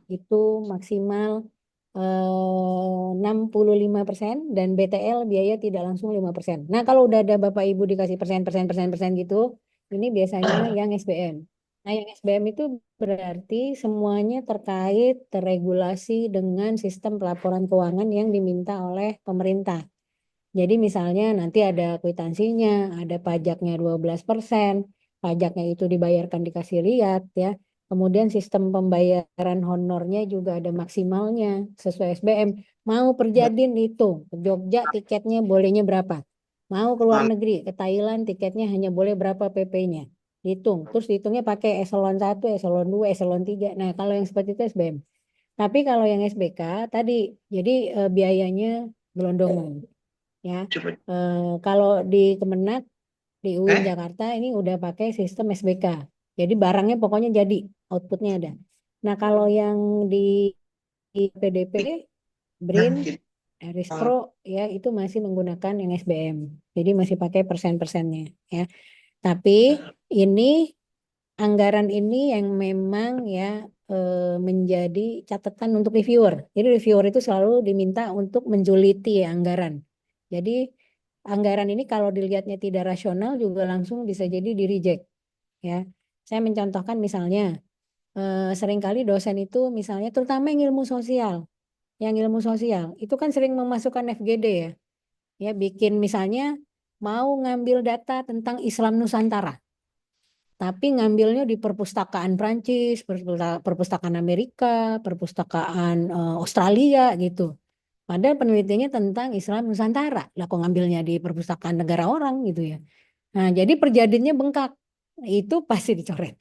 itu maksimal 65% dan BTL biaya tidak langsung 5%. Nah, kalau udah ada Bapak Ibu dikasih persen gitu, ini biasanya yang SBM. Nah, yang SBM itu berarti semuanya terkait terregulasi dengan sistem pelaporan keuangan yang diminta oleh pemerintah. Jadi misalnya nanti ada kwitansinya, ada pajaknya 12%, pajaknya itu dibayarkan di kasiriat ya. Kemudian sistem pembayaran honornya juga ada maksimalnya sesuai SBM. Mau perjadin itu, ke Jogja tiketnya bolehnya berapa? Mau ke luar negeri, ke Thailand tiketnya hanya boleh berapa PP-nya? Hitung, terus hitungnya pakai eselon 1, eselon 2, eselon 3. Nah kalau yang seperti itu SBM. Tapi kalau yang SBK tadi, jadi biayanya gelondongan. Ya, kalau di Kemenak di UIN Jakarta ini udah pakai sistem SBK. Jadi barangnya pokoknya jadi, outputnya ada. Nah kalau yang di PDP, BRIN, Eris Pro ya itu masih menggunakan yang SBM. Jadi masih pakai persen-persennya ya. Tapi ini anggaran ini yang memang ya menjadi catatan untuk reviewer. Jadi reviewer itu selalu diminta untuk menjuliti anggaran. Jadi anggaran ini kalau dilihatnya tidak rasional juga langsung bisa jadi di reject ya. Saya mencontohkan misalnya seringkali dosen itu misalnya terutama yang ilmu sosial itu kan sering memasukkan FGD ya. Ya bikin misalnya mau ngambil data tentang Islam Nusantara. Tapi ngambilnya di perpustakaan Prancis, perpustakaan Amerika, perpustakaan Australia gitu. Padahal penelitiannya tentang Islam Nusantara. Lah kok ngambilnya di perpustakaan negara orang gitu ya. Nah, jadi perjadiannya bengkak. Itu pasti dicoret.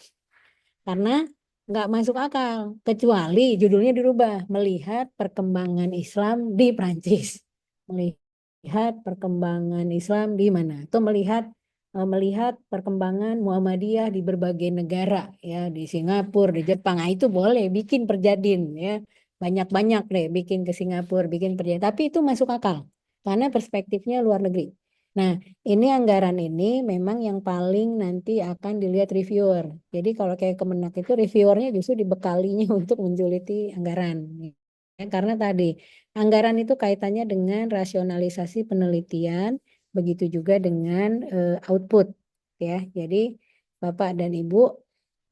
Karena nggak masuk akal. Kecuali judulnya dirubah. Melihat perkembangan Islam di Prancis. Melihat perkembangan Islam di mana. Atau melihat perkembangan Muhammadiyah di berbagai negara. Ya, di Singapura, di Jepang. Nah, itu boleh bikin perjadin ya. Banyak-banyak deh bikin ke Singapura, bikin perjalanan. Tapi itu masuk akal karena perspektifnya luar negeri. Nah, ini anggaran ini memang yang paling nanti akan dilihat reviewer. Jadi kalau kayak Kemenak itu reviewernya justru dibekalinya untuk menjuliti anggaran. Ya, karena tadi anggaran itu kaitannya dengan rasionalisasi penelitian, begitu juga dengan output. Ya, jadi Bapak dan Ibu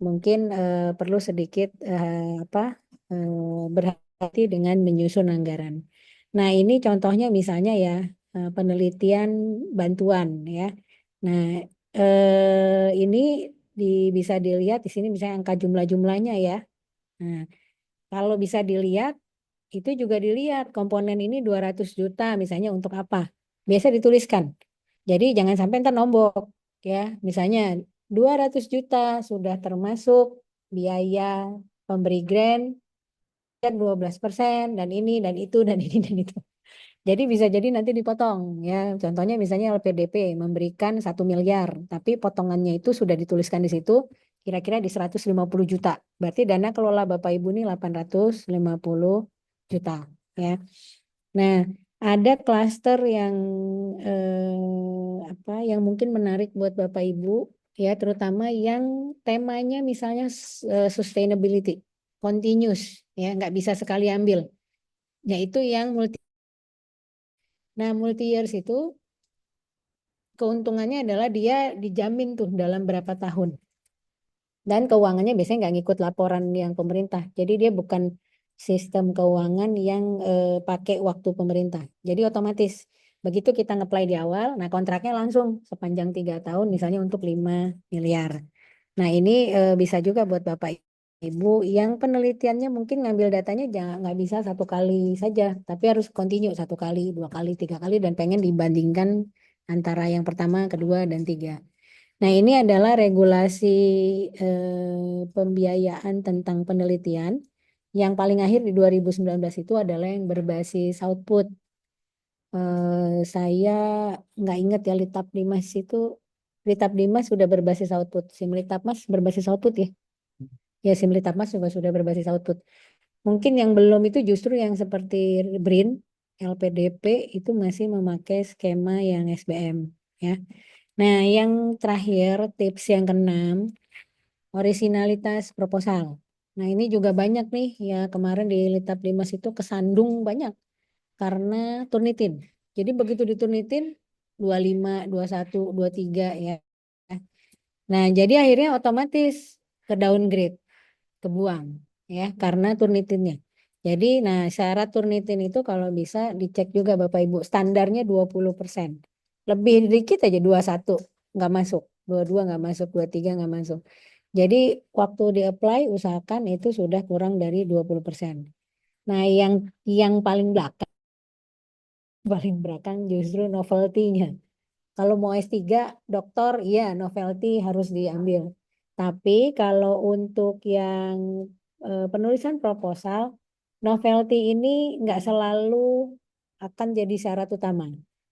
mungkin perlu sedikit berhati dengan menyusun anggaran. Nah, ini contohnya misalnya ya penelitian bantuan ya. Nah, ini bisa dilihat di sini misalnya angka jumlahnya ya. Nah, kalau bisa dilihat itu juga dilihat komponen ini 200 juta misalnya untuk apa? Biasa dituliskan. Jadi jangan sampai ntar nombok ya. Misalnya 200 juta sudah termasuk biaya pemberi grant 12% dan ini dan itu dan ini dan itu. Jadi bisa jadi nanti dipotong ya. Contohnya misalnya LPDP memberikan 1 miliar, tapi potongannya itu sudah dituliskan di situ kira-kira di 150 juta. Berarti dana kelola Bapak Ibu ini 850 juta ya. Nah, ada klaster yang yang mungkin menarik buat Bapak Ibu ya, terutama yang temanya misalnya sustainability, continuous ya, nggak bisa sekali ambil. Yaitu yang multi. Nah, multi years itu keuntungannya adalah dia dijamin tuh dalam berapa tahun. Dan keuangannya biasanya nggak ngikut laporan yang pemerintah. Jadi dia bukan sistem keuangan yang pakai waktu pemerintah. Jadi otomatis begitu kita ngeplay di awal, nah kontraknya langsung sepanjang 3 tahun misalnya untuk 5 miliar. Nah, ini bisa juga buat Bapak Ibu yang penelitiannya mungkin ngambil datanya jangan nggak bisa satu kali saja, tapi harus continue 1 kali, 2 kali, 3 kali dan pengen dibandingkan antara yang pertama, kedua, dan tiga. Nah, ini adalah regulasi pembiayaan tentang penelitian yang paling akhir di 2019 itu adalah yang berbasis output. Saya nggak ingat ya Litap Dimas itu. Litap Dimas sudah berbasis output. Simlitap Mas berbasis output ya. Ya, Simlitap Mas juga sudah berbasis output. Mungkin yang belum itu justru yang seperti BRIN, LPDP itu masih memakai skema yang SBM ya. Nah, yang terakhir tips yang keenam, orisinalitas proposal. Nah, ini juga banyak nih ya, kemarin di Litap Dimas itu kesandung banyak karena Turnitin. Jadi begitu diturnitin 25, 21, 23 ya. Nah, jadi akhirnya otomatis ke downgrade, kebuang ya karena Turnitinnya. Jadi, nah syarat Turnitin itu kalau bisa dicek juga Bapak Ibu, standarnya 20%. Lebih dikit aja 21 nggak masuk, 22 nggak masuk, 23 nggak masuk. Jadi waktu di-apply usahakan itu sudah kurang dari 20%. Nah, yang paling belakang justru novelty-nya. Kalau mau S3 doktor, iya novelty harus diambil. Tapi kalau untuk yang penulisan proposal, novelty ini nggak selalu akan jadi syarat utama.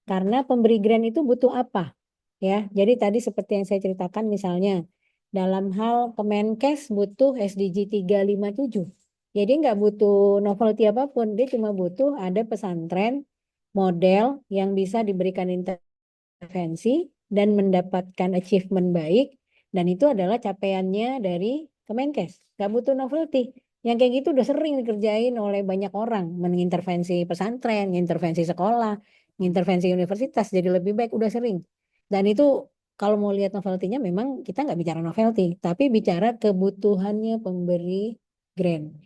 Karena pemberi grant itu butuh apa? Ya, jadi tadi seperti yang saya ceritakan misalnya, dalam hal Kemenkes butuh SDG 357. Jadi nggak butuh novelty apapun, dia cuma butuh ada pesantren model yang bisa diberikan intervensi dan mendapatkan achievement baik, dan itu adalah capaiannya dari Kemenkes. Gak butuh novelty. Yang kayak gitu udah sering dikerjain oleh banyak orang, mengintervensi pesantren, mengintervensi sekolah, mengintervensi universitas, jadi lebih baik udah sering. Dan itu kalau mau lihat novelty-nya memang kita nggak bicara novelty, tapi bicara kebutuhannya pemberi grant.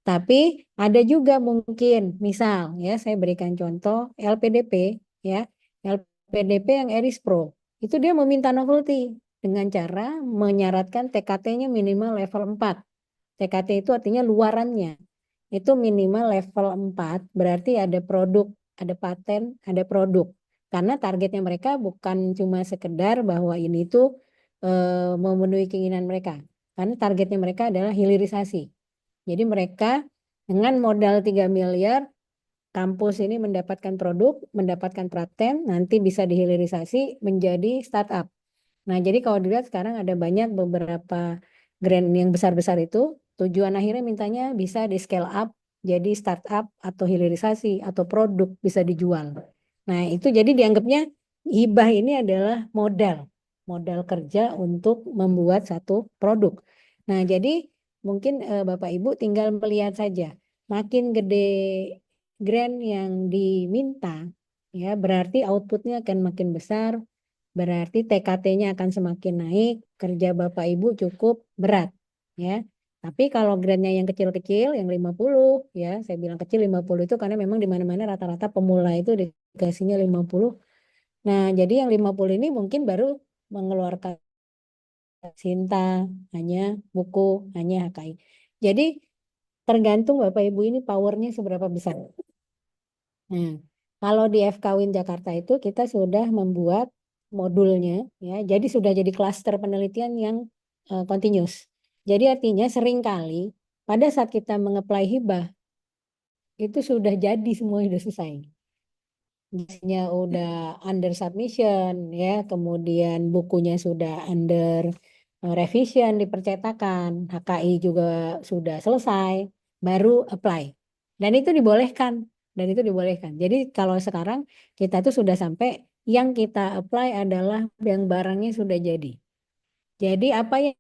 Tapi ada juga mungkin, misal ya saya berikan contoh LPDP ya, LPDP yang Eris Pro itu dia meminta novelty dengan cara menyaratkan TKT-nya minimal level 4. TKT itu artinya luarannya. Itu minimal level 4, berarti ada produk, ada paten, ada produk. Karena targetnya mereka bukan cuma sekedar bahwa ini tuh memenuhi keinginan mereka. Karena targetnya mereka adalah hilirisasi. Jadi mereka dengan modal 3 miliar, kampus ini mendapatkan produk, mendapatkan paten, nanti bisa dihilirisasi menjadi startup. Nah, jadi kalau dilihat sekarang ada banyak beberapa grant yang besar-besar itu, tujuan akhirnya mintanya bisa di scale up, jadi startup atau hilirisasi atau produk bisa dijual. Nah, itu jadi dianggapnya hibah ini adalah modal kerja untuk membuat satu produk. Nah, jadi mungkin Bapak Ibu tinggal melihat saja, makin gede grant yang diminta, ya berarti outputnya akan makin besar, berarti TKT-nya akan semakin naik, kerja Bapak Ibu cukup berat, ya. Tapi kalau grantnya yang kecil-kecil, yang 50, ya, saya bilang kecil 50 itu karena memang di mana-mana rata-rata pemula itu dikasihnya 50. Nah, jadi yang 50 ini mungkin baru mengeluarkan Sinta, hanya buku, hanya HKI. Jadi tergantung Bapak Ibu ini powernya seberapa besar. Nah, kalau di FK Win Jakarta itu kita sudah membuat modulnya, ya, jadi sudah jadi klaster penelitian yang continuous. Jadi artinya seringkali pada saat kita mengapply hibah itu sudah jadi semua sudah selesai. Biasanya udah under submission, ya, kemudian bukunya sudah under revision dipercetakan, HKI juga sudah selesai, baru apply. Dan itu dibolehkan, Jadi kalau sekarang kita tuh sudah sampai yang kita apply adalah yang barangnya sudah jadi. Jadi apa yang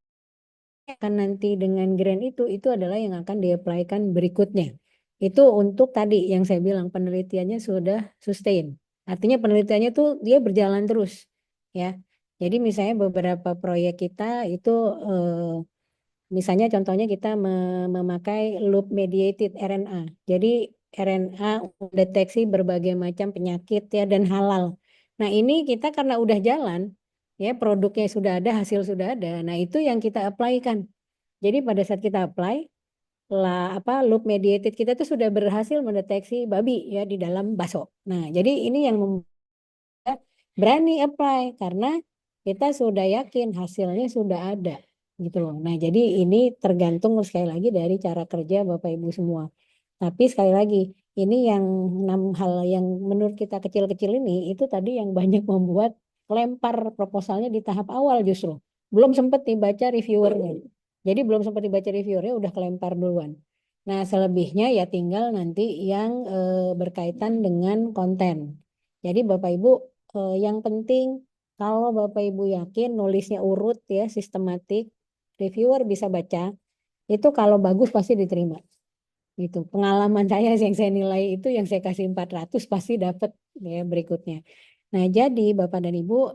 akan nanti dengan grant itu adalah yang akan di-apply-kan berikutnya. Itu untuk tadi yang saya bilang penelitiannya sudah sustain. Artinya penelitiannya tuh dia berjalan terus, ya. Jadi misalnya beberapa proyek kita itu misalnya contohnya kita memakai loop mediated RNA. Jadi RNA mendeteksi berbagai macam penyakit ya dan halal. Nah, ini kita karena udah jalan, ya produknya sudah ada, hasil sudah ada. Nah itu yang kita apply-kan. Jadi pada saat kita apply, loop mediated kita tuh sudah berhasil mendeteksi babi ya di dalam bakso. Nah jadi ini yang berani apply karena kita sudah yakin hasilnya sudah ada gitu loh. Nah, jadi ini tergantung sekali lagi dari cara kerja Bapak Ibu semua. Tapi sekali lagi, ini yang 6 hal yang menurut kita kecil-kecil ini itu tadi yang banyak membuat lempar proposalnya di tahap awal justru. Belum sempat dibaca reviewernya. Jadi belum sempat dibaca reviewernya udah kelempar duluan. Nah, selebihnya ya tinggal nanti yang berkaitan dengan konten. Jadi Bapak Ibu yang penting kalau Bapak Ibu yakin nulisnya urut ya, sistematik, reviewer bisa baca, itu kalau bagus pasti diterima. Gitu. Pengalaman saya yang saya nilai itu yang saya kasih 400 pasti dapat ya berikutnya. Nah, jadi Bapak dan Ibu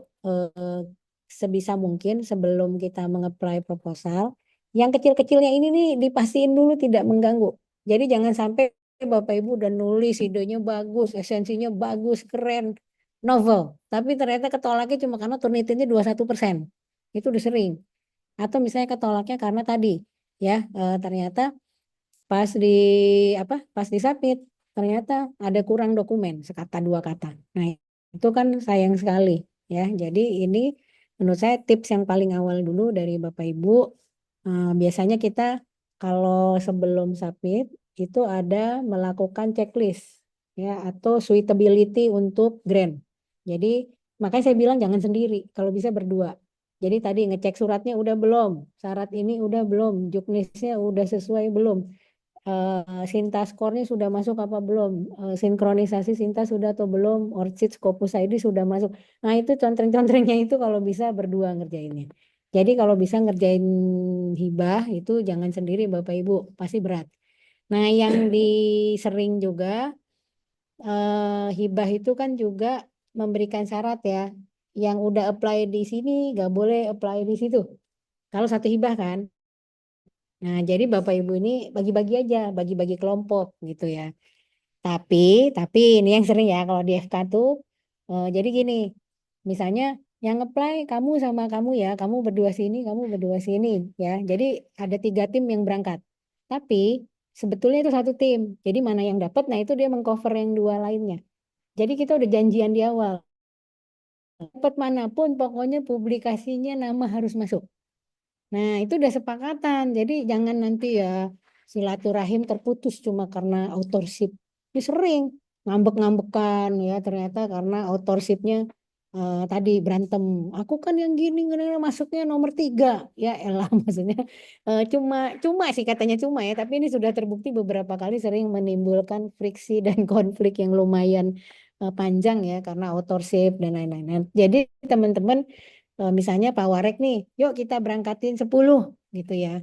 sebisa mungkin sebelum kita mengapply proposal, yang kecil-kecilnya ini nih dipastiin dulu tidak mengganggu. Jadi jangan sampai Bapak Ibu udah nulis idenya bagus, esensinya bagus, keren, novel. Tapi ternyata ketolaknya cuma karena Turnitinnya 21%. Itu udah sering. Atau misalnya ketolaknya karena tadi ya ternyata pas di pas disubmit ternyata ada kurang dokumen sekata dua kata. Nah, itu kan sayang sekali ya. Jadi ini menurut saya tips yang paling awal dulu dari Bapak Ibu. Biasanya kita kalau sebelum submit itu ada melakukan checklist ya atau suitability untuk grant. Jadi makanya saya bilang jangan sendiri, kalau bisa berdua. Jadi tadi ngecek suratnya udah belum, syarat ini udah belum, juknisnya udah sesuai belum, Sinta skornya sudah masuk apa belum, sinkronisasi Sinta sudah atau belum, ORCID Scopus ID sudah masuk. Nah itu contreng-contrengnya itu kalau bisa berdua ngerjainnya. Jadi kalau bisa ngerjain hibah itu jangan sendiri Bapak Ibu, pasti berat. Nah yang sering juga hibah itu kan juga memberikan syarat ya, yang udah apply di sini gak boleh apply di situ. Kalau satu hibah kan. Nah, jadi Bapak Ibu ini bagi-bagi aja, bagi-bagi kelompok gitu ya. Tapi, ini yang sering ya kalau di FK tuh, jadi gini, misalnya yang apply kamu sama kamu ya, kamu berdua sini, kamu berdua sini ya. Jadi ada 3 tim yang berangkat. Tapi sebetulnya itu satu tim. Jadi mana yang dapat, nah itu dia mengcover yang 2 lainnya. Jadi kita udah janjian di awal. Dapat manapun, pokoknya publikasinya nama harus masuk. Nah, itu udah sepakatan. Jadi jangan nanti ya silaturahim terputus cuma karena authorship. Ini sering ngambek-ngambekan ya ternyata karena authorshipnya tadi berantem. Aku kan yang gini masuknya nomor 3. Ya elah maksudnya cuma sih katanya cuma ya. Tapi ini sudah terbukti beberapa kali sering menimbulkan friksi dan konflik yang lumayan panjang ya karena authorship dan lain-lain. Nah, jadi teman-teman misalnya Pak Warek nih, yuk kita berangkatin 10 gitu ya.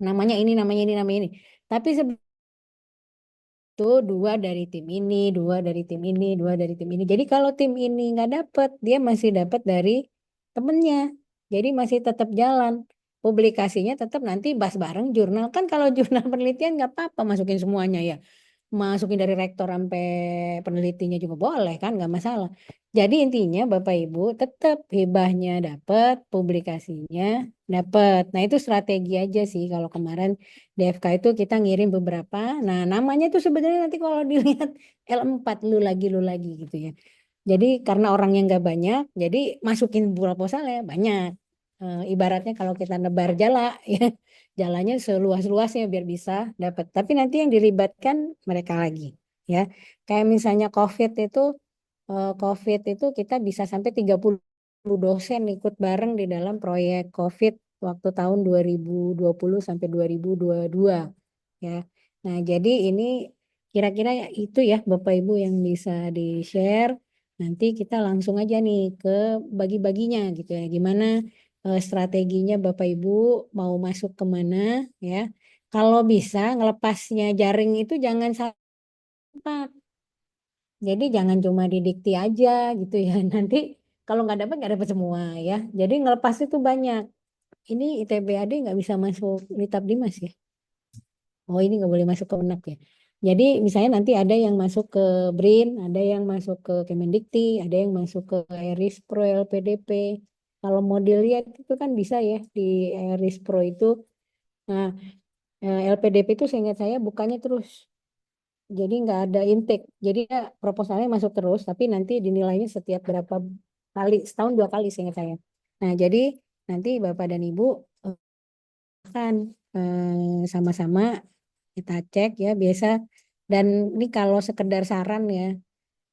Namanya ini, namanya ini, namanya ini. Tapi itu 2 dari tim ini, 2 dari tim ini, 2 dari tim ini. Jadi kalau tim ini nggak dapet, dia masih dapat dari temennya. Jadi masih tetap jalan. Publikasinya tetap nanti bahas bareng jurnal. Kan kalau jurnal penelitian nggak apa-apa masukin semuanya ya. Masukin dari rektor sampai penelitinya juga boleh kan, nggak masalah. Jadi intinya Bapak Ibu tetap hibahnya dapat, publikasinya dapat. Nah itu strategi aja sih kalau kemarin DFK itu kita ngirim beberapa. Nah namanya tuh sebenarnya nanti kalau dilihat L4 lu lagi gitu ya. Jadi karena orangnya nggak banyak, jadi masukin proposalnya banyak. Ibaratnya kalau kita nebar jala ya jalannya seluas-luasnya biar bisa dapat. Tapi nanti yang dilibatkan mereka lagi ya. Kayak misalnya COVID itu kita bisa sampai 30 dosen ikut bareng di dalam proyek COVID waktu tahun 2020 sampai 2022 ya. Nah, jadi ini kira-kira itu ya Bapak Ibu yang bisa di-share. Nanti kita langsung aja nih ke bagi-baginya gitu ya. Gimana strateginya Bapak Ibu mau masuk kemana ya. Kalau bisa ngelepasnya jaring itu jangan sampai. Jadi jangan cuma didikti aja gitu ya. Nanti kalau nggak dapat semua ya. Jadi ngelepas itu banyak. Ini ITB-AD nggak bisa masuk Litab Dimas ya. Oh ini nggak boleh masuk ke UNAP ya. Jadi misalnya nanti ada yang masuk ke BRIN, ada yang masuk ke Kemendikti, ada yang masuk ke Erisprel, PDP. kalau mau dilihat itu kan bisa ya di Eris Pro itu. Nah, LPDP itu seingat saya bukannya terus. Jadi nggak ada intake. Jadi ya proposalnya masuk terus, tapi nanti dinilainya setiap berapa kali, setahun 2 kali seingat saya. Nah, jadi nanti Bapak dan Ibu akan sama-sama kita cek ya biasa. Dan ini kalau sekedar saran ya,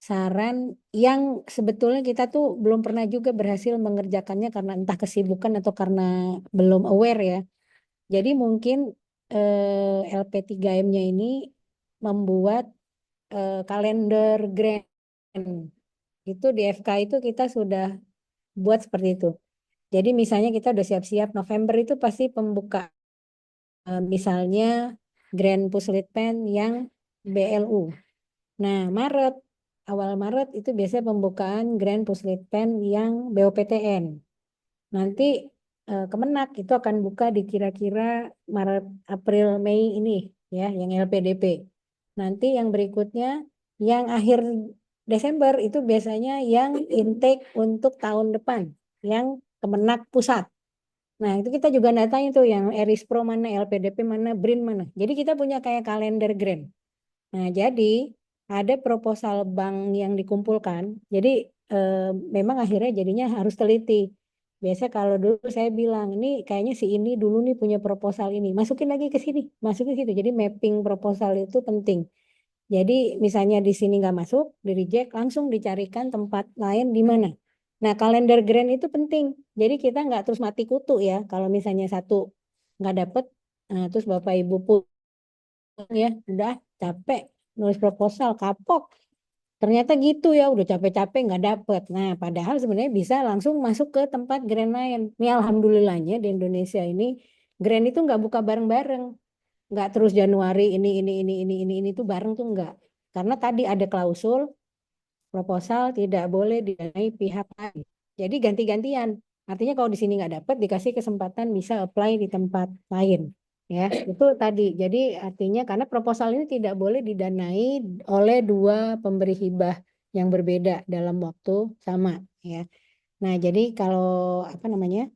saran yang sebetulnya kita tuh belum pernah juga berhasil mengerjakannya karena entah kesibukan atau karena belum aware ya. Jadi mungkin LP3M-nya ini membuat kalender grand. Itu di FK itu kita sudah buat seperti itu. Jadi misalnya kita udah siap-siap November itu pasti pembuka misalnya Grand Puslitpen yang BLU. Nah, awal Maret itu biasanya pembukaan Grand Puslitpen yang BOPTN. Nanti Kemenak itu akan buka di kira-kira Maret, April, Mei ini ya, yang LPDP. Nanti yang berikutnya yang akhir Desember itu biasanya yang intake untuk tahun depan, yang Kemenak pusat. Nah, itu kita juga datanya tuh yang Eris Pro mana, LPDP mana, BRIN mana. Jadi kita punya kayak kalender grand. Nah, jadi ada proposal bank yang dikumpulkan. Jadi memang akhirnya jadinya harus teliti. Biasa kalau dulu saya bilang, ini kayaknya si ini dulu nih punya proposal ini. Masukin lagi ke sini, masukin ke situ. Jadi mapping proposal itu penting. Jadi misalnya di sini nggak masuk, di reject, langsung dicarikan tempat lain di mana. Nah, kalender grand itu penting. Jadi kita nggak terus mati kutu ya. Kalau misalnya satu nggak dapet, terus Bapak Ibu pun ya udah capek nulis proposal kapok. Ternyata gitu ya, udah capek-capek nggak dapet. Nah, padahal sebenarnya bisa langsung masuk ke tempat grand lain. Ini alhamdulillahnya di Indonesia ini grand itu nggak buka bareng-bareng, nggak terus Januari ini tuh bareng tuh nggak. Karena tadi ada klausul proposal tidak boleh didanai pihak lain. Jadi ganti-gantian. Artinya kalau di sini nggak dapat dikasih kesempatan bisa apply di tempat lain. Ya, itu tadi. Jadi artinya karena proposal ini tidak boleh didanai oleh dua pemberi hibah yang berbeda dalam waktu sama. Ya. Nah, jadi kalau apa namanya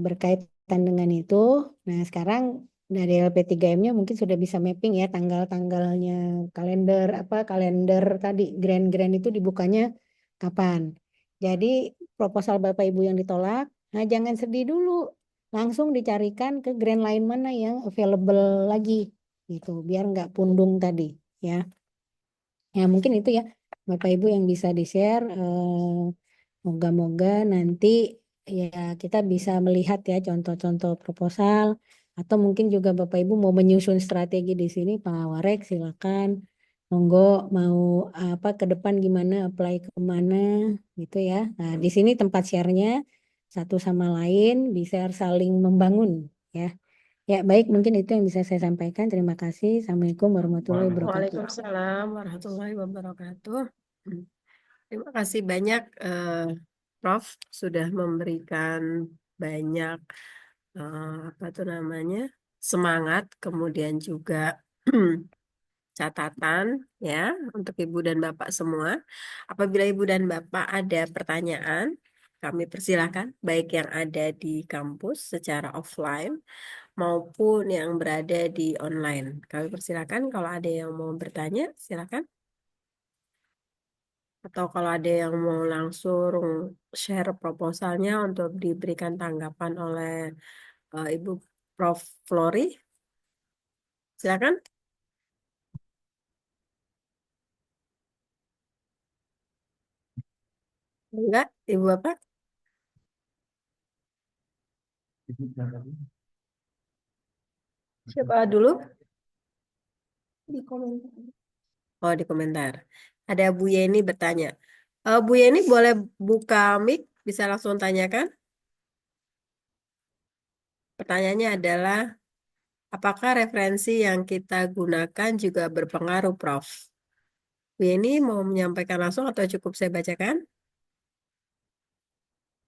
berkaitan dengan itu, nah sekarang dari LP3M-nya mungkin sudah bisa mapping ya tanggal-tanggalnya kalender tadi grand itu dibukanya kapan. Jadi proposal Bapak Ibu yang ditolak, nah jangan sedih dulu, langsung dicarikan ke grand lain mana yang available lagi gitu, biar nggak pundung tadi ya. Ya mungkin itu ya Bapak Ibu yang bisa di-share. Moga-moga nanti ya kita bisa melihat ya contoh-contoh proposal atau mungkin juga Bapak Ibu mau menyusun strategi di sini Pak Warek silakan. Monggo mau apa ke depan gimana apply ke mana gitu ya. Nah, di sini tempat share-nya satu sama lain bisa saling membangun ya. Ya, baik mungkin itu yang bisa saya sampaikan. Terima kasih. Assalamualaikum warahmatullahi wabarakatuh. Waalaikumsalam warahmatullahi wabarakatuh. Terima kasih banyak Prof sudah memberikan banyak apa tuh namanya semangat, kemudian juga catatan ya untuk Ibu dan Bapak semua. Apabila Ibu dan Bapak ada pertanyaan, kami persilahkan baik yang ada di kampus secara offline maupun yang berada di online. Kami persilahkan kalau ada yang mau bertanya, silakan. Atau kalau ada yang mau langsung share proposalnya untuk diberikan tanggapan oleh Ibu Prof. Flori, silakan. Enggak, Ibu apa? Siapa dulu? Di komentar. Oh, di komentar. Ada Bu Yeni bertanya. Bu Yeni boleh buka mic, bisa langsung tanyakan. Pertanyaannya adalah, apakah referensi yang kita gunakan juga berpengaruh, Prof? Bu Yeni mau menyampaikan langsung atau cukup saya bacakan?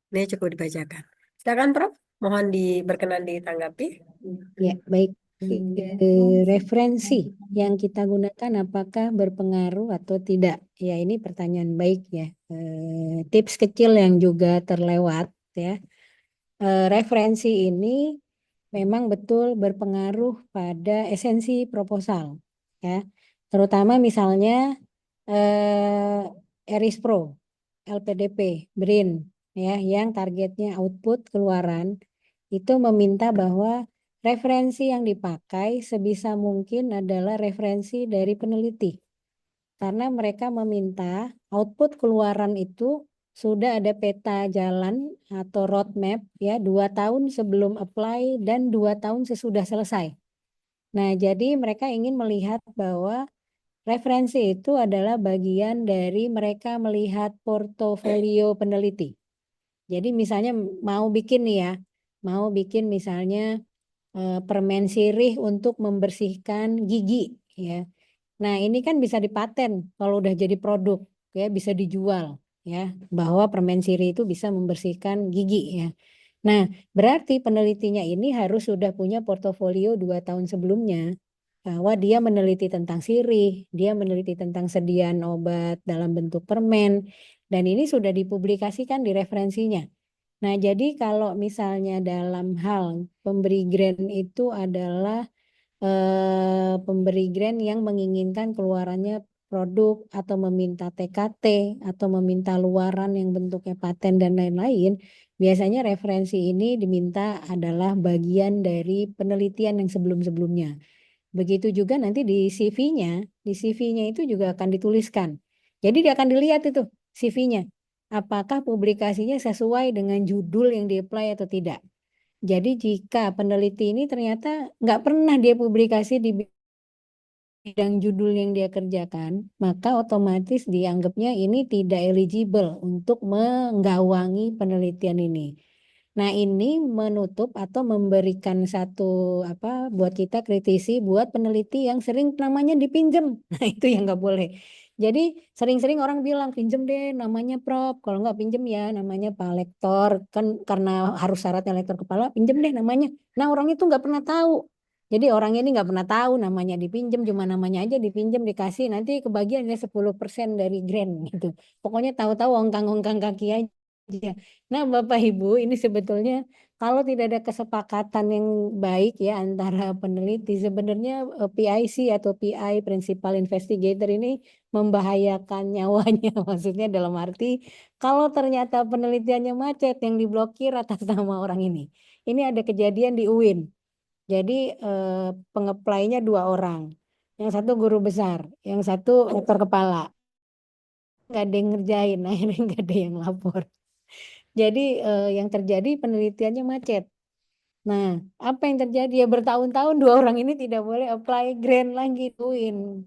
Ini cukup dibacakan. Silakan, Prof. Mohon berkenan ditanggapi. Ya, baik. Referensi yang kita gunakan apakah berpengaruh atau tidak? Ya, ini pertanyaan baik ya. Tips kecil yang juga terlewat ya. Referensi ini memang betul berpengaruh pada esensi proposal, ya. Terutama misalnya ERIS Pro, LPDP, BRIN, ya, yang targetnya output keluaran itu meminta bahwa referensi yang dipakai sebisa mungkin adalah referensi dari peneliti. Karena mereka meminta output keluaran itu sudah ada peta jalan atau roadmap ya 2 tahun sebelum apply dan 2 tahun sesudah selesai. Nah, jadi mereka ingin melihat bahwa referensi itu adalah bagian dari mereka melihat portofolio peneliti. Jadi misalnya mau bikin nih ya, mau bikin misalnya permen sirih untuk membersihkan gigi ya. Nah, ini kan bisa dipaten kalau udah jadi produk ya, bisa dijual ya, bahwa permen sirih itu bisa membersihkan gigi ya. Nah, berarti penelitinya ini harus sudah punya portofolio 2 tahun sebelumnya bahwa dia meneliti tentang sirih, dia meneliti tentang sediaan obat dalam bentuk permen, dan ini sudah dipublikasikan di referensinya. Nah, jadi kalau misalnya dalam hal pemberi grant itu adalah pemberi grant yang menginginkan keluarannya produk atau meminta TKT atau meminta luaran yang bentuknya paten dan lain-lain, biasanya referensi ini diminta adalah bagian dari penelitian yang sebelum-sebelumnya. Begitu juga nanti di CV-nya itu juga akan dituliskan. Jadi dia akan dilihat itu CV-nya. Apakah publikasinya sesuai dengan judul yang di-apply atau tidak. Jadi jika peneliti ini ternyata nggak pernah dia publikasi di bidang judul yang dia kerjakan, maka otomatis dianggapnya ini tidak eligible untuk menggawangi penelitian ini. Nah, ini menutup atau memberikan satu buat kita kritisi buat peneliti yang sering namanya dipinjem. Nah, itu yang nggak boleh. Jadi sering-sering orang bilang pinjem deh namanya Prof. Kalau nggak pinjem ya namanya Pak Lektor. Kan karena harus syaratnya lektor kepala, pinjem deh namanya. Nah, orang itu nggak pernah tahu. Jadi orang ini nggak pernah tahu namanya dipinjem, cuma namanya aja dipinjem dikasih nanti kebagiannya 10% dari grant gitu. Pokoknya tahu-tahu ongkang-ongkang kaki aja. Nah, Bapak Ibu, ini sebetulnya kalau tidak ada kesepakatan yang baik ya antara peneliti, sebenarnya PIC atau PI Principal Investigator ini membahayakan nyawanya. Maksudnya dalam arti kalau ternyata penelitiannya macet yang diblokir atas nama orang ini. Ini ada kejadian di UIN. Jadi pengeplainya 2 orang. Yang satu guru besar, yang satu rektor kepala. Nggak ada yang ngerjain, akhirnya nggak ada yang lapor. Jadi yang terjadi penelitiannya macet. Nah, apa yang terjadi? Ya bertahun-tahun 2 orang ini tidak boleh apply grant lagi UIN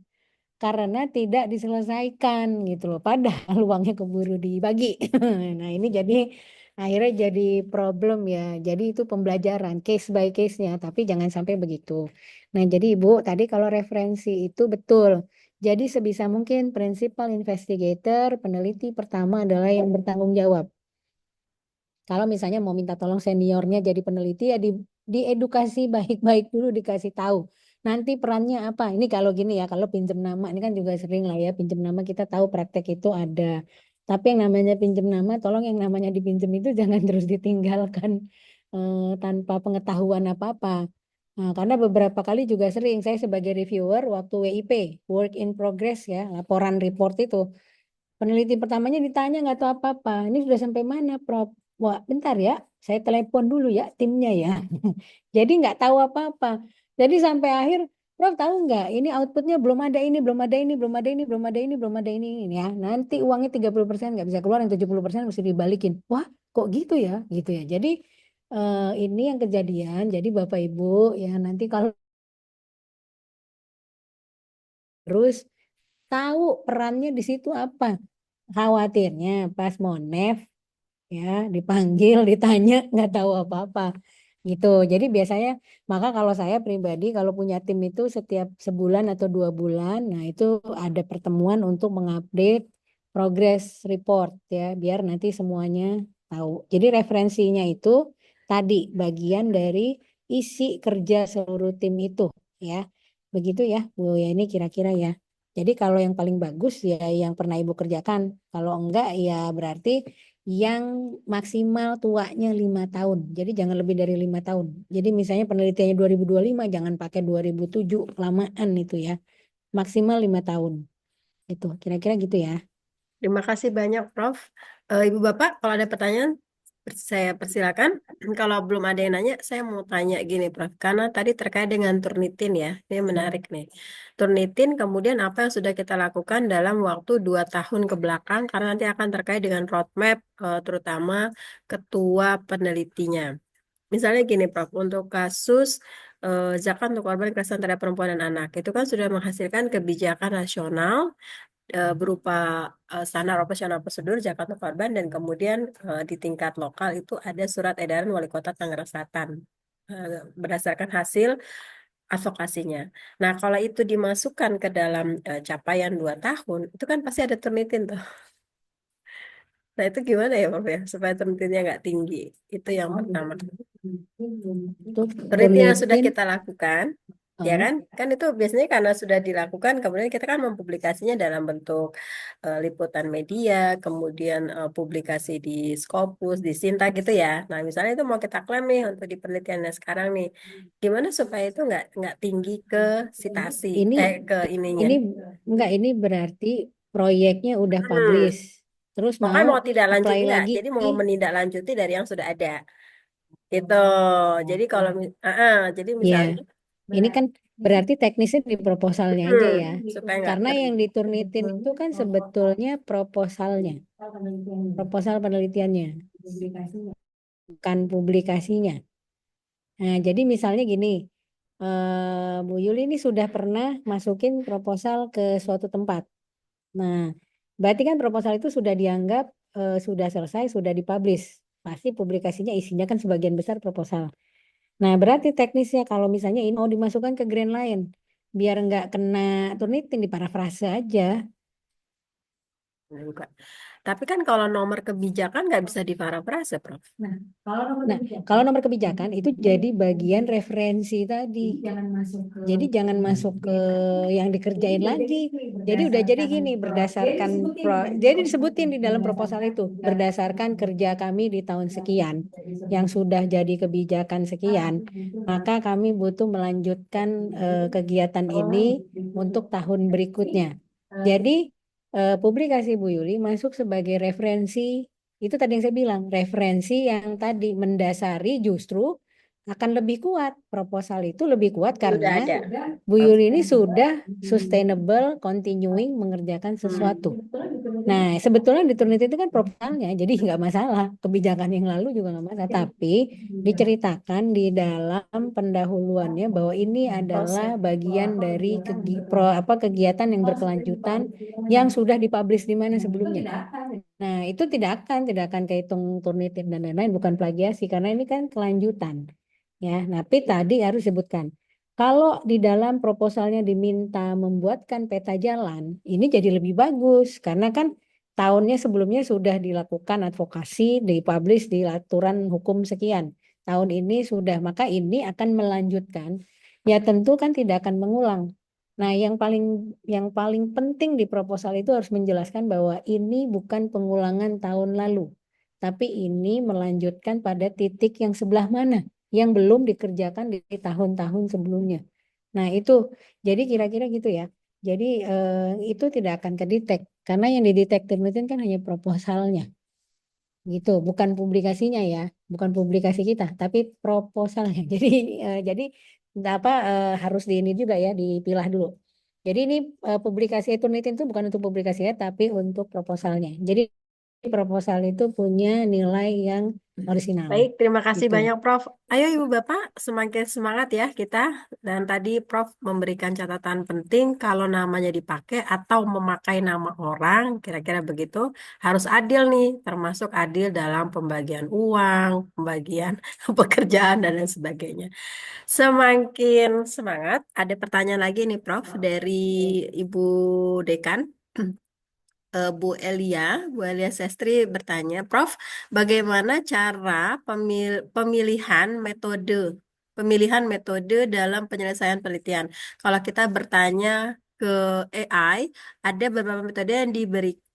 karena tidak diselesaikan gitu loh. Padahal uangnya keburu dibagi. Nah, ini jadi akhirnya jadi problem ya. Jadi itu pembelajaran case by case-nya, tapi jangan sampai begitu. Nah, jadi Ibu, tadi kalau referensi itu betul. Jadi sebisa mungkin principal investigator, peneliti pertama adalah yang bertanggung jawab. Kalau misalnya mau minta tolong seniornya jadi peneliti ya diedukasi baik-baik dulu, dikasih tahu. Nanti perannya apa? Ini kalau gini ya, kalau pinjam nama ini kan juga sering lah ya, pinjam nama kita tahu praktek itu ada. Tapi yang namanya pinjam nama, tolong yang namanya dipinjam itu jangan terus ditinggalkan tanpa pengetahuan apa-apa. Nah, karena beberapa kali juga sering saya sebagai reviewer waktu WIP, work in progress ya, laporan report itu. Peneliti pertamanya ditanya nggak tahu apa-apa. Ini sudah sampai mana, Prof? Wah, bentar ya, saya telepon dulu ya timnya ya. Jadi nggak tahu apa-apa. Jadi sampai akhir, Prof tahu nggak? Ini outputnya belum ada ini, belum ada ini, belum ada ini, belum ada ini, belum ada ini ya. Nanti uangnya 30% nggak bisa keluar, yang 70% mesti dibalikin. Wah, kok gitu ya? Gitu ya. Jadi ini yang kejadian. Jadi Bapak Ibu ya nanti kalau terus tahu perannya di situ apa. Khawatirnya pas Monef ya dipanggil ditanya nggak tahu apa-apa gitu. Jadi biasanya maka kalau saya pribadi kalau punya tim itu setiap sebulan atau 2 bulan, nah itu ada pertemuan untuk mengupdate progress report ya biar nanti semuanya tahu. Jadi referensinya itu tadi bagian dari isi kerja seluruh tim itu ya. Begitu ya Bu ya, ini kira-kira ya. Jadi kalau yang paling bagus ya yang pernah Ibu kerjakan. Kalau enggak ya berarti yang maksimal tuanya 5 tahun. Jadi jangan lebih dari 5 tahun. Jadi misalnya penelitiannya 2025, jangan pakai 2007, lamaan itu ya. Maksimal 5 tahun. Itu kira-kira gitu ya. Terima kasih banyak, Prof. Ibu Bapak, kalau ada pertanyaan, saya persilakan. Kalau belum ada yang nanya, saya mau tanya gini, Prof. Karena tadi terkait dengan Turnitin ya, ini menarik nih. Turnitin, kemudian apa yang sudah kita lakukan dalam waktu 2 tahun ke belakang, karena nanti akan terkait dengan roadmap, terutama ketua penelitinya. Misalnya gini, Prof, untuk kasus zakat untuk korban kekerasan terhadap perempuan dan anak, itu kan sudah menghasilkan kebijakan nasional berupa standar operasional prosedur zakat untuk korban dan kemudian di tingkat lokal itu ada surat edaran Wali Kota Tangerang Selatan berdasarkan hasil advokasinya. Nah, kalau itu dimasukkan ke dalam capaian 2 tahun, itu kan pasti ada turnitin tuh. Nah, itu gimana ya, Prof ya, supaya turnitinnya nggak tinggi? Itu yang pertama. Itu Penelitian yang sudah Turnitin, kita lakukan, ya oh, kan? Kan itu biasanya karena sudah dilakukan, kemudian kita kan mempublikasinya dalam bentuk liputan media, kemudian publikasi di Scopus, di Sinta gitu ya. Nah, misalnya itu mau kita klaim nih untuk di penelitiannya sekarang nih, gimana supaya itu nggak tinggi ke citasi, ini ke ininya. ini enggak, ini berarti proyeknya udah Hmm. publish. Terus Makanya mau mau tidak lanjut apply enggak? lagi. Jadi mau menindaklanjuti dari yang sudah ada. Gitu. Jadi kalau jadi Ya, misalnya ini kan berarti teknisnya di proposalnya aja ya. supaya nggak Karena yang kering. diturnitin itu kan sebetulnya proposalnya, proposal penelitiannya, bukan publikasinya. Nah, jadi misalnya gini, Bu Yuli ini sudah pernah masukin proposal ke suatu tempat. Nah, berarti kan proposal itu sudah dianggap sudah selesai, sudah dipublish. Pasti publikasinya isinya kan sebagian besar proposal. Nah, berarti teknisnya kalau misalnya ini mau dimasukkan ke Grand Line, biar nggak kena Turnitin, diparafrase aja. Bukan. Tapi kan kalau nomor kebijakan nggak bisa diparafrase, Prof. Nah, kalau nomor kebijakan itu jadi bagian referensi tadi. Jadi jangan masuk ke yang dikerjain lagi. Jadi udah jadi gini, berdasarkan jadi disebutin di dalam proposal itu berdasarkan kerja kami di tahun sekian yang sudah jadi kebijakan sekian, maka kami butuh melanjutkan kegiatan ini untuk tahun berikutnya. Jadi publikasi Bu Yuli masuk sebagai referensi, itu tadi yang saya bilang, referensi yang tadi mendasari justru akan lebih kuat. Proposal itu lebih kuat Sudah karena ada. Bu Yuli ini sudah sustainable, continuing mengerjakan sesuatu. Nah, sebetulnya di Turnit itu kan proposalnya, jadi nggak masalah. Kebijakan yang lalu juga nggak masalah. Tapi diceritakan di dalam pendahuluannya bahwa ini adalah bagian dari kegiatan yang berkelanjutan yang sudah dipublish di mana sebelumnya. Nah, itu tidak akan kehitung Turnitin dan lain-lain, bukan plagiasi karena ini kan kelanjutan. Ya, tapi tadi harus sebutkan. Kalau di dalam proposalnya diminta membuatkan peta jalan, ini jadi lebih bagus karena kan tahunnya sebelumnya sudah dilakukan advokasi, dipublish di aturan hukum sekian. Tahun ini sudah, maka ini akan melanjutkan. Ya tentu kan tidak akan mengulang. Nah, yang paling penting di proposal itu harus menjelaskan bahwa ini bukan pengulangan tahun lalu, tapi ini melanjutkan pada titik yang sebelah mana yang belum dikerjakan di tahun-tahun sebelumnya. Nah, itu jadi kira-kira gitu ya. Jadi itu tidak akan kedetek karena yang didetek itu kan hanya proposalnya. Gitu, bukan publikasinya ya, bukan publikasi kita, tapi proposalnya. Jadi apa harus di ini juga ya, dipilah dulu. Jadi ini publikasi Turnitin itu bukan untuk publikasinya, tapi untuk proposalnya. Jadi proposal itu punya nilai yang orisinal. Baik, terima kasih Gitu. banyak, Prof. Ayo, Ibu Bapak, semakin semangat ya kita. Dan tadi Prof memberikan catatan penting kalau namanya dipakai atau memakai nama orang, kira-kira begitu, harus adil nih, termasuk adil dalam pembagian uang, pembagian pekerjaan, dan lain sebagainya. Semakin semangat, ada pertanyaan lagi nih, Prof, dari Ibu Dekan. Bu Elia Sestri bertanya, Prof, bagaimana cara pemilihan metode dalam penyelesaian penelitian? Kalau kita bertanya ke AI, ada beberapa metode yang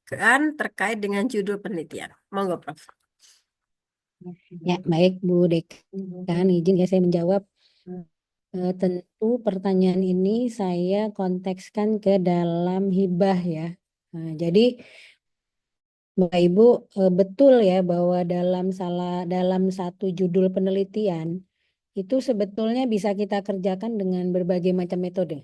terkait dengan judul penelitian. Monggo, Prof. Ya, baik Bu Dekan, izin ya saya menjawab. Tentu pertanyaan ini saya kontekskan ke dalam hibah ya. Jadi Bapak Ibu betul ya bahwa dalam satu judul penelitian itu sebetulnya bisa kita kerjakan dengan berbagai macam metode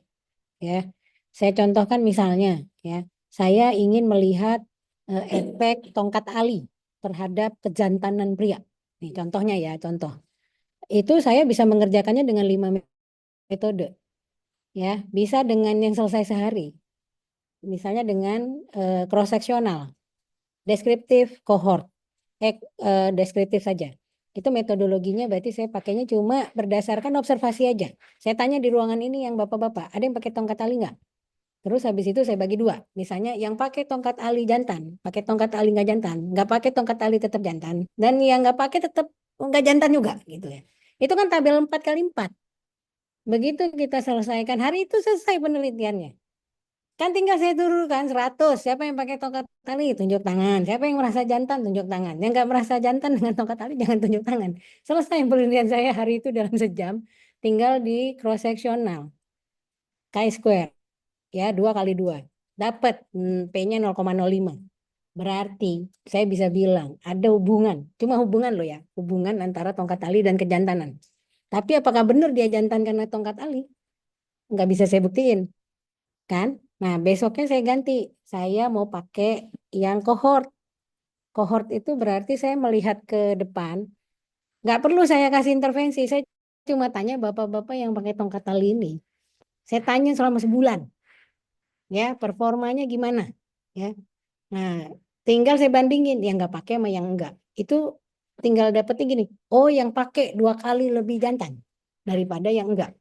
ya. Saya contohkan misalnya ya, saya ingin melihat efek tongkat ali terhadap kejantanan pria. Nih contohnya ya, contoh. Itu saya bisa mengerjakannya dengan 5 metode. Ya, bisa dengan yang selesai sehari. Misalnya dengan cross seksional, deskriptif, kohort. Deskriptif saja. Itu metodologinya berarti saya pakainya cuma berdasarkan observasi aja. Saya tanya di ruangan ini yang bapak-bapak, ada yang pakai tongkat tali nggak? Terus habis itu saya bagi 2. Misalnya yang pakai tongkat tali jantan, pakai tongkat tali nggak jantan, nggak pakai tongkat tali tetap jantan, dan yang nggak pakai tetap nggak jantan juga gitu ya. Itu kan tabel 4x4. Begitu kita selesaikan, hari itu selesai penelitiannya. Kan tinggal saya turunkan 100. Siapa yang pakai tongkat tali, tunjuk tangan. Siapa yang merasa jantan, tunjuk tangan. Yang nggak merasa jantan dengan tongkat tali, jangan tunjuk tangan. Selesai penelitian saya hari itu dalam sejam. Tinggal di cross sectional. Chi-square. Ya, 2x2. Dapat P-nya 0,05. Berarti saya bisa bilang ada hubungan. Cuma hubungan loh ya. Hubungan antara tongkat tali dan kejantanan. Tapi apakah benar dia jantan karena tongkat tali? Nggak bisa saya buktiin. Kan? Nah, besoknya saya ganti. Saya mau pakai yang kohort. Kohort itu berarti saya melihat ke depan. Nggak perlu saya kasih intervensi. Saya cuma tanya bapak-bapak yang pakai tongkat tali ini. Saya tanya selama sebulan. Ya, performanya gimana? Ya. Nah, tinggal saya bandingin yang nggak pakai sama yang enggak. Itu tinggal dapetin gini. Oh, yang pakai 2 kali lebih jantan daripada yang enggak.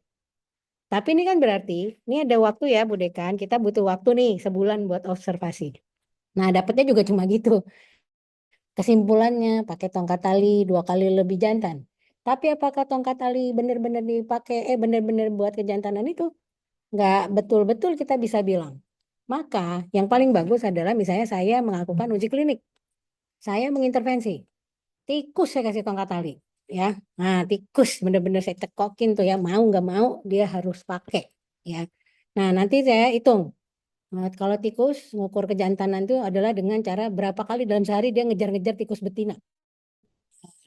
Tapi ini kan berarti, ini ada waktu ya Bu Dekan, kita butuh waktu nih sebulan buat observasi. Nah dapetnya juga cuma gitu. Kesimpulannya pakai tongkat tali 2 kali lebih jantan. Tapi apakah tongkat tali benar-benar dipakai, benar-benar buat kejantanan itu? Nggak betul-betul kita bisa bilang. Maka yang paling bagus adalah misalnya saya melakukan uji klinik. Saya mengintervensi. Tikus saya kasih tongkat tali. Ya, nah tikus benar-benar saya cekokin tuh ya, mau nggak mau dia harus pakai. Ya, nah nanti saya hitung. Nah, kalau tikus mengukur kejantanan itu adalah dengan cara berapa kali dalam sehari dia ngejar-ngejar tikus betina.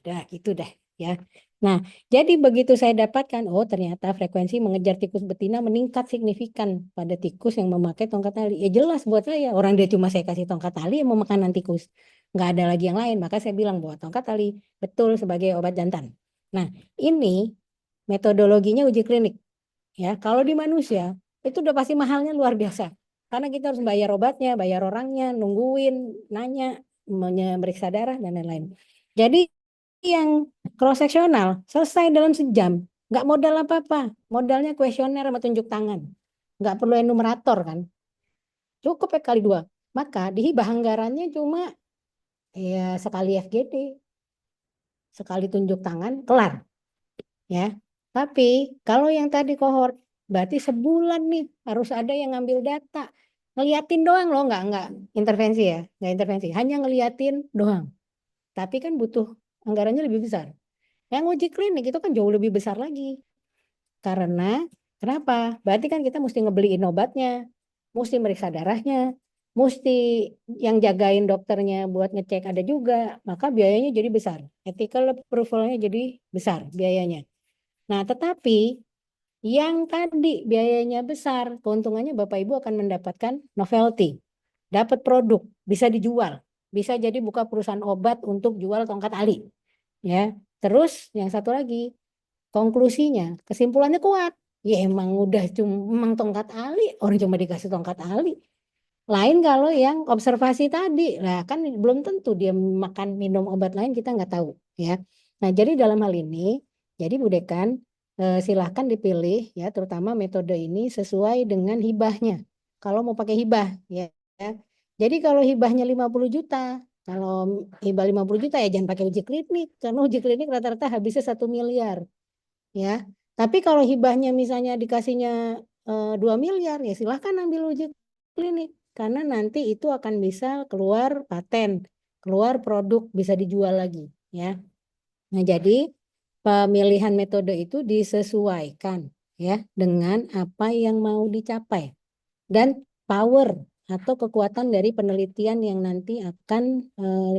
Udah gitu deh ya. Nah, jadi begitu saya dapatkan, oh ternyata frekuensi mengejar tikus betina meningkat signifikan pada tikus yang memakai tongkat tali. Ya jelas buat saya, orang dia cuma saya kasih tongkat tali yang mau makanan tikus. Nggak ada lagi yang lain, maka saya bilang bahwa tongkat tali betul sebagai obat jantan. Nah, ini metodologinya uji klinik. Ya, kalau di manusia itu udah pasti mahalnya luar biasa. Karena kita harus bayar obatnya, bayar orangnya, nungguin, nanya, memeriksa darah dan lain-lain. Jadi yang cross seksional selesai dalam sejam, nggak modal apa-apa, modalnya kuesioner sama tunjuk tangan, nggak perlu enumerator kan, cukup ya kali 2. Maka di hibah anggarannya cuma ya sekali FGD, sekali tunjuk tangan, kelar ya. Tapi kalau yang tadi kohort, berarti sebulan nih harus ada yang ngambil data, ngeliatin doang loh, nggak intervensi ya, nggak intervensi, hanya ngeliatin doang. Tapi kan butuh anggarannya lebih besar. Yang uji klinik itu kan jauh lebih besar lagi. Karena kenapa? Berarti kan kita mesti ngebeliin obatnya, mesti meriksa darahnya, mesti yang jagain dokternya buat ngecek ada juga, maka biayanya jadi besar. Ethical approval-nya jadi besar biayanya. Nah, tetapi yang tadi biayanya besar, keuntungannya Bapak Ibu akan mendapatkan novelty, dapat produk, bisa dijual, bisa jadi buka perusahaan obat untuk jual tongkat tali. Ya, terus yang satu lagi, konklusinya, kesimpulannya kuat. Ya emang udah emang tongkat tali, orang cuma dikasih tongkat tali. Lain kalau yang observasi tadi, lah kan belum tentu dia makan minum obat lain kita nggak tahu ya. Nah jadi dalam hal ini, jadi Bu Dekan silahkan dipilih ya, terutama metode ini sesuai dengan hibahnya. Kalau mau pakai hibah ya. Jadi kalau hibahnya 50 juta, kalau hibah 50 juta ya jangan pakai uji klinik, karena uji klinik rata-rata habisnya 1 miliar ya. Tapi kalau hibahnya misalnya dikasihnya 2 miliar ya silahkan ambil uji klinik. karena nanti itu akan bisa keluar paten, keluar produk, bisa dijual lagi ya. Nah, jadi pemilihan metode itu disesuaikan ya dengan apa yang mau dicapai dan power atau kekuatan dari penelitian yang nanti akan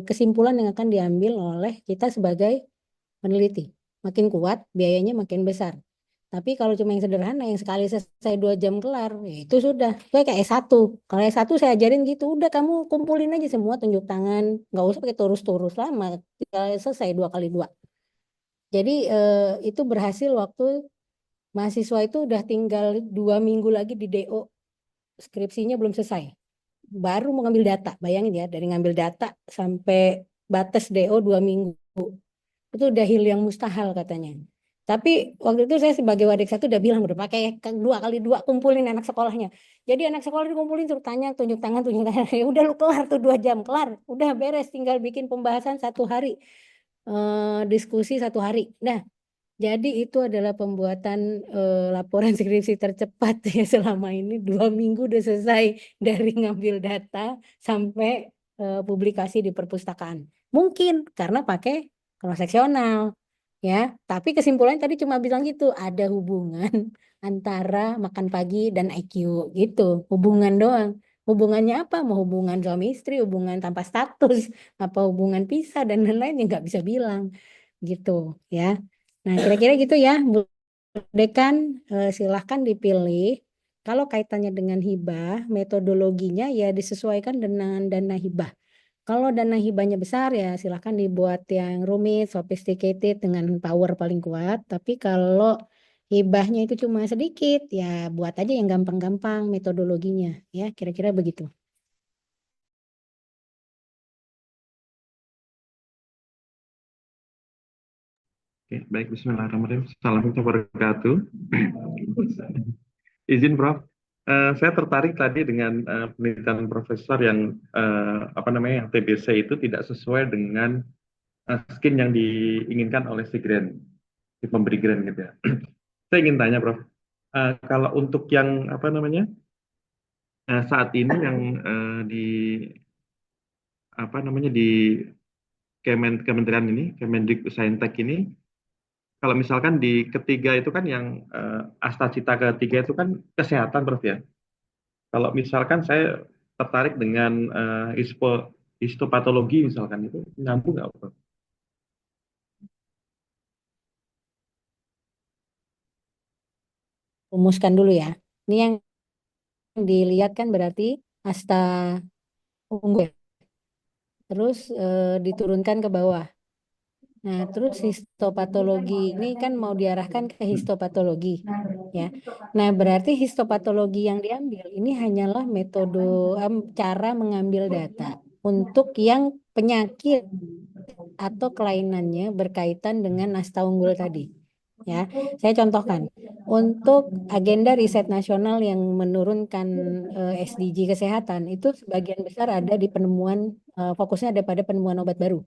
kesimpulan yang akan diambil oleh kita sebagai peneliti. Makin kuat, biayanya makin besar. Tapi kalau cuma yang sederhana, yang sekali selesai 2 jam kelar, ya itu sudah. Kayak S1. Kalau S1 saya ajarin gitu, udah kamu kumpulin aja semua tunjuk tangan. Nggak usah pakai turus-turus lama. Tinggal selesai 2 kali 2. Jadi itu berhasil waktu mahasiswa itu udah tinggal 2 minggu lagi di DO. Skripsinya belum selesai. Baru mau ngambil data. Bayangin ya, dari ngambil data sampai batas DO 2 minggu. Itu udah hal yang mustahil katanya. Tapi waktu itu saya sebagai wadik satu udah bilang udah pakai 2 kali 2 kumpulin anak sekolahnya. Jadi anak sekolah dikumpulin suruh tanya tunjuk tangan. Ya udah lu kelar tuh 2 jam kelar. Udah beres tinggal bikin pembahasan 1 hari. Diskusi 1 hari. Nah, jadi itu adalah pembuatan laporan skripsi tercepat ya selama ini 2 minggu udah selesai dari ngambil data sampai publikasi di perpustakaan. Mungkin karena pakai cross-seksional ya, tapi kesimpulannya tadi cuma bilang gitu, ada hubungan antara makan pagi dan IQ gitu, hubungan doang. Hubungannya apa? Mau hubungan suami istri, hubungan tanpa status, apa hubungan pisah dan lain-lain yang nggak bisa bilang gitu ya. Nah, kira-kira gitu ya, Bu Dekan, silahkan dipilih. Kalau kaitannya dengan hibah, metodologinya ya disesuaikan dengan dana hibah. Kalau dana hibahnya besar ya silahkan dibuat yang rumit, sophisticated dengan power paling kuat. Tapi kalau hibahnya itu cuma sedikit, ya buat aja yang gampang-gampang metodologinya. Ya, kira-kira begitu. Oke, baik. Bismillahirrahmanirrahim. Assalamualaikum warahmatullahi wabarakatuh. Izin, Prof. Saya tertarik tadi dengan penelitian Profesor yang apa namanya yang TBC itu tidak sesuai dengan skin yang diinginkan oleh si grant, si pemberi grant gitu ya. Saya ingin tanya, Prof. Kalau untuk yang apa namanya saat ini yang di apa namanya di Kementerian ini, Kemendikbudristek ini, kalau misalkan di ketiga itu kan yang Astacita ketiga itu kan kesehatan, Prof ya. Kalau misalkan saya tertarik dengan histopatologi misalkan itu nyambung nggak, Prof? Rumuskan dulu ya. Ini yang dilihat kan berarti asta unggul. Terus diturunkan ke bawah. Nah, terus histopatologi ini kan mau diarahkan ke histopatologi, ya. Nah, berarti histopatologi yang diambil ini hanyalah metode cara mengambil data untuk yang penyakit atau kelainannya berkaitan dengan asta unggul tadi. Ya, saya contohkan untuk agenda riset nasional yang menurunkan SDG kesehatan itu sebagian besar ada di penemuan fokusnya ada pada penemuan obat baru.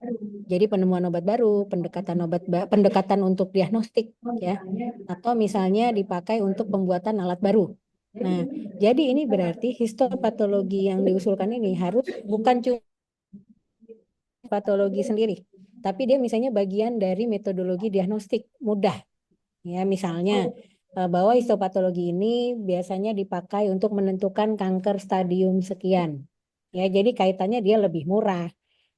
Jadi penemuan obat baru, pendekatan untuk diagnostik ya, atau misalnya dipakai untuk pembuatan alat baru. Nah, jadi ini berarti histopatologi yang diusulkan ini harus bukan cuma patologi sendiri, tapi dia misalnya bagian dari metodologi diagnostik mudah. Ya, misalnya bahwa histopatologi ini biasanya dipakai untuk menentukan kanker stadium sekian. Ya, jadi kaitannya dia lebih murah,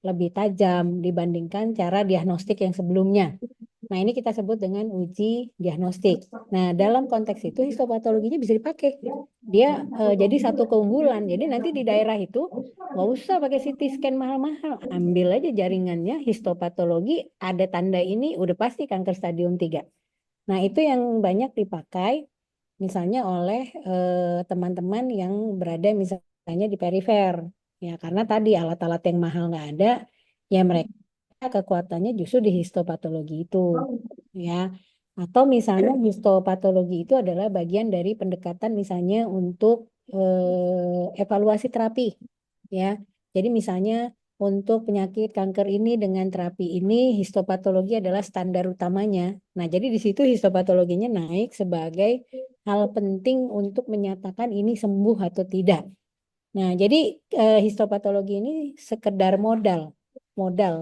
lebih tajam dibandingkan cara diagnostik yang sebelumnya. Nah, ini kita sebut dengan uji diagnostik. Nah, dalam konteks itu histopatologinya bisa dipakai. Dia jadi satu keunggulan. Jadi nanti di daerah itu nggak usah pakai CT scan mahal-mahal. Ambil aja jaringannya histopatologi, ada tanda ini udah pasti kanker stadium 3. Nah, itu yang banyak dipakai misalnya oleh teman-teman yang berada misalnya di perifer. Ya, karena tadi alat-alat yang mahal nggak ada, ya mereka kekuatannya justru di histopatologi itu. Ya, atau misalnya histopatologi itu adalah bagian dari pendekatan misalnya untuk evaluasi terapi. Ya, jadi misalnya untuk penyakit kanker ini dengan terapi ini histopatologi adalah standar utamanya. Nah, jadi di situ histopatologinya naik sebagai hal penting untuk menyatakan ini sembuh atau tidak. Nah, jadi histopatologi ini sekedar modal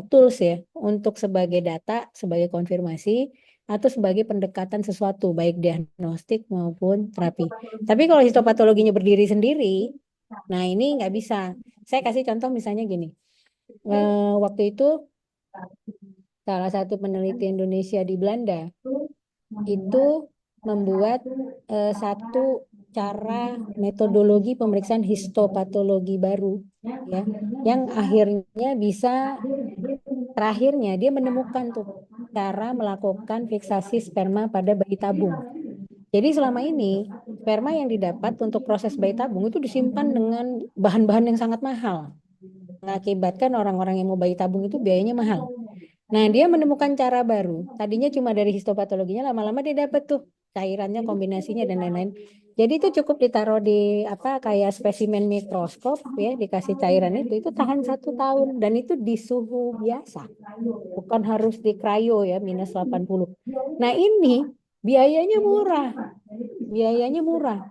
tools ya untuk sebagai data, sebagai konfirmasi atau sebagai pendekatan sesuatu baik diagnostik maupun terapi. Tapi kalau histopatologinya berdiri sendiri, nah ini nggak bisa. Saya kasih contoh misalnya gini. Waktu itu salah satu peneliti Indonesia di Belanda itu membuat satu cara metodologi pemeriksaan histopatologi baru ya yang akhirnya bisa terakhirnya dia menemukan tuh cara melakukan fiksasi sperma pada bayi tabung. Jadi selama ini sperma yang didapat untuk proses bayi tabung itu disimpan dengan bahan-bahan yang sangat mahal. Mengakibatkan orang-orang yang mau bayi tabung itu biayanya mahal. Nah, dia menemukan cara baru. Tadinya cuma dari histopatologinya, lama-lama dia dapat tuh cairannya, kombinasinya dan lain-lain. Jadi itu cukup ditaruh di apa kayak spesimen mikroskop ya, dikasih cairan itu tahan 1 tahun dan itu di suhu biasa, bukan harus di cryo ya minus 80. Nah ini biayanya murah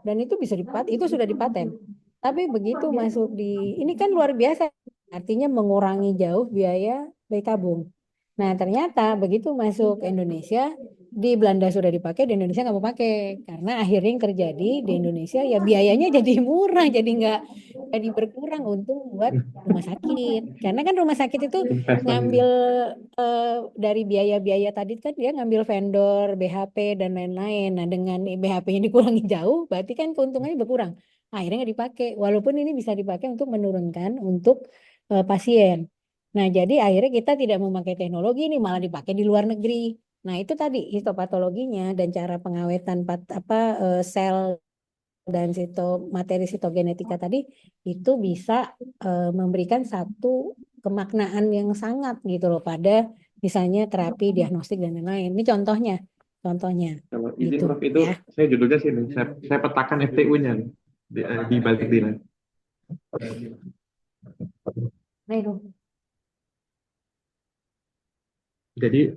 dan itu bisa itu sudah dipaten. Tapi begitu masuk ini kan luar biasa, artinya mengurangi jauh biaya bayi tabung. Nah, ternyata begitu masuk ke Indonesia, di Belanda sudah dipakai, di Indonesia nggak mau pakai. Karena akhirnya yang terjadi di Indonesia ya biayanya jadi murah, jadi nggak jadi berkurang untung buat rumah sakit. Karena kan rumah sakit itu Investasinya. ngambil dari biaya-biaya tadi kan dia ngambil vendor, BHP, dan lain-lain. Nah, dengan BHP-nya dikurangi jauh, berarti kan keuntungannya berkurang. Akhirnya nggak dipakai, walaupun ini bisa dipakai untuk menurunkan untuk pasien. Nah, jadi akhirnya kita tidak memakai teknologi ini malah dipakai di luar negeri. Nah, itu tadi histopatologinya dan cara pengawetan sel dan materi sitogenetika tadi itu bisa memberikan satu kemaknaan yang sangat gitu loh pada misalnya terapi, diagnostik dan lain-lain. Ini contohnya Kalau izin gitu Prof itu ya. saya judulnya sini, saya petakan FTU-nya di balik ini. Nah, itu. Jadi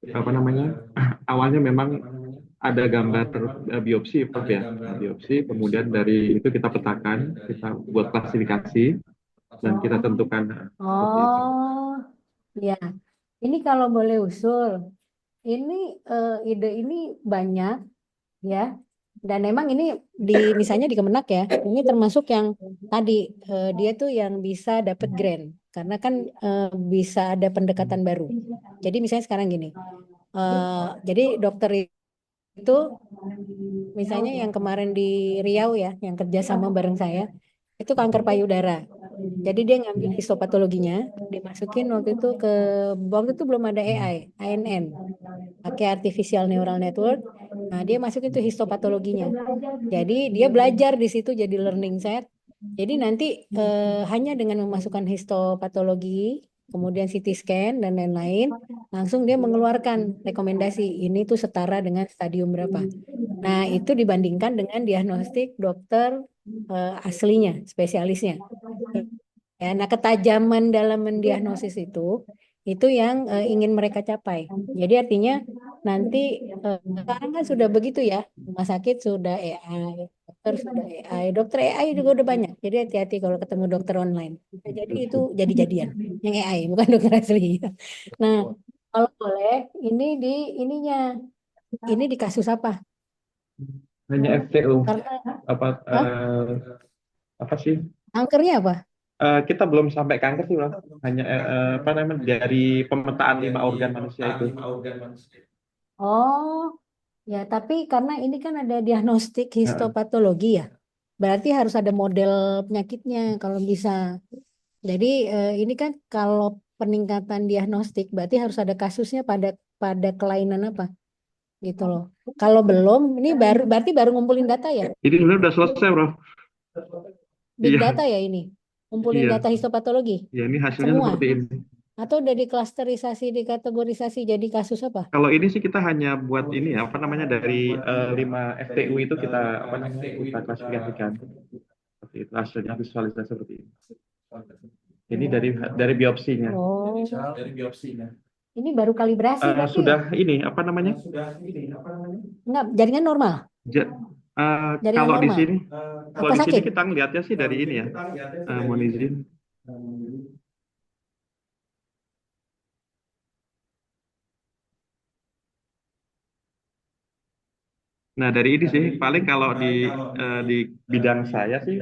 apa namanya? Awalnya memang ada gambar biopsi, Prof ya. Nah, biopsi, kemudian dari itu kita petakan, kita buat klasifikasi dan kita tentukan seperti itu. Oh, ya. Ini kalau boleh usul, ini ide ini banyak ya. Dan memang ini misalnya di Kemenak ya, ini termasuk yang tadi dia tuh yang bisa dapat grant karena kan bisa ada pendekatan baru. Jadi misalnya sekarang gini, jadi dokter itu misalnya yang kemarin di Riau ya, yang kerja sama bareng saya, itu kanker payudara. Jadi dia ngambil histopatologinya, dimasukin waktu itu belum ada AI, ANN, pakai artificial neural network. Nah, dia masukin tuh histopatologinya. Jadi dia belajar di situ jadi learning set. Jadi nanti hanya dengan memasukkan histopatologi, kemudian CT scan dan lain-lain, langsung dia mengeluarkan rekomendasi ini tuh setara dengan stadium berapa. Nah, itu dibandingkan dengan diagnostik dokter aslinya, spesialisnya. Ya, nah ketajaman dalam mendiagnosis itu yang ingin mereka capai. Jadi artinya nanti sekarang kan sudah begitu ya, rumah sakit sudah AI, dokter sudah AI, dokter AI juga udah banyak. Jadi hati-hati kalau ketemu dokter online. Jadi itu jadi-jadian yang AI bukan dokter asli. Nah, kalau boleh ininya ini di kasus apa? Hanya FTU. Karena Apa Hah? Apa sih? Kankernya apa? Kita belum sampai kanker sih, Prof. Hanya apa namanya dari pemetaan 5 organ manusia itu. Oh, ya, tapi karena ini kan ada diagnostik histopatologi ya, berarti harus ada model penyakitnya kalau bisa. Jadi ini kan kalau peningkatan diagnostik berarti harus ada kasusnya pada kelainan apa gitu loh. Kalau belum, ini berarti baru ngumpulin data ya, Ini sebenarnya udah selesai, Prof. big Iya, data ya ini, ngumpulin iya. data histopatologi Ya, ini hasilnya semua, seperti ini. atau udah diklasterisasi, dikategorisasi jadi kasus apa? Kalau ini sih kita hanya buat ini ya, apa namanya dari 5 FTU itu kita apa namanya kita klasifikasikan seperti itu hasilnya visualisasi seperti ini. Ini dari biopsinya. Oh, ini baru kalibrasi berarti ya? Sudah ini apa namanya? Enggak, jaringan normal. Ja- Jaringan Kalau di normal. sini, kalau Apa di sini sakit? kita ngelihatnya sih dari ini ya, mohon izin. Nah, dari ini sih paling kalau di bidang saya sih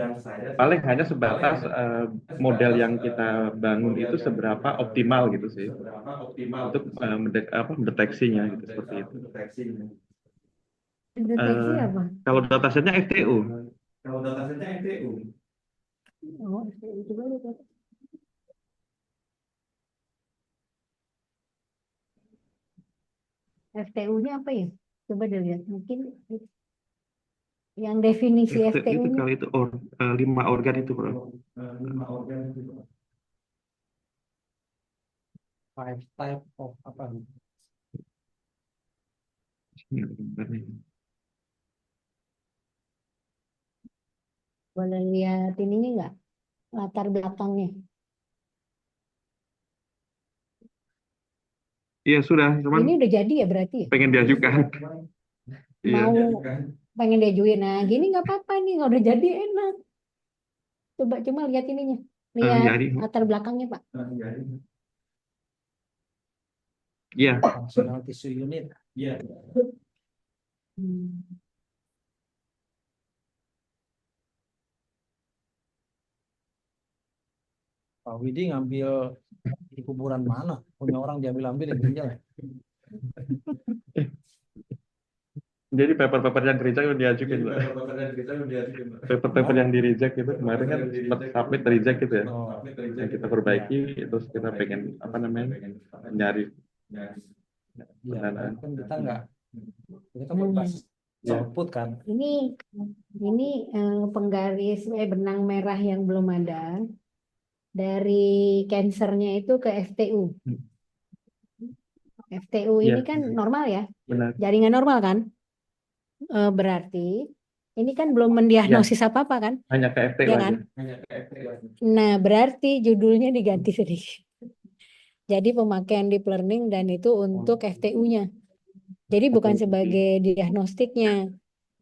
paling hanya sebatas model yang kita bangun itu seberapa optimal gitu sih untuk mendeteksinya gitu seperti itu. Deteksi Eh, apa? Kalau datasetnya FTU, Oh, itu baru tuh. FTU-nya apa ya? Coba dilihat. Mungkin yang definisi FTU itu FTU-nya. kali itu 5 organ itu bro. Five type of apa? Ini ada gambarnya. Boleh lihat ininya nggak? Latar belakangnya. Iya sudah, cuman Ini udah jadi ya berarti ya? pengen diajukan. Iya. Mau pengen diajuin. Nah, gini nggak apa-apa nih. Kalau udah jadi enak. Coba cuma lihat ininya. Lihat Ya ini, latar belakangnya, Pak. iya. Functional tissue unit. Hmm. Pak Widi ngambil di kuburan mana? Punya orang diambil-ambil yang ginjal. Jadi paper-paper yang reject udah diajukin, Pak. Paper-paper yang di reject itu kemarin kan sempat submit reject gitu ya. Oh, Yang kita perbaiki, terus kita pengen apa namanya nyari iya, pendanaan. kan kita nggak, kita kan Hmm. berbasis Ya. output kan. Ini penggaris benang merah yang belum ada dari cancernya itu ke FTU. FTU Iya, ini kan normal ya, benar. jaringan normal kan? Berarti ini kan belum mendiagnosis apa-apa kan? Hanya ke FTU Ya aja. kan? Nah, berarti judulnya diganti sedikit. Jadi pemakaian deep learning dan itu untuk FTU-nya. Jadi bukan sebagai diagnostiknya.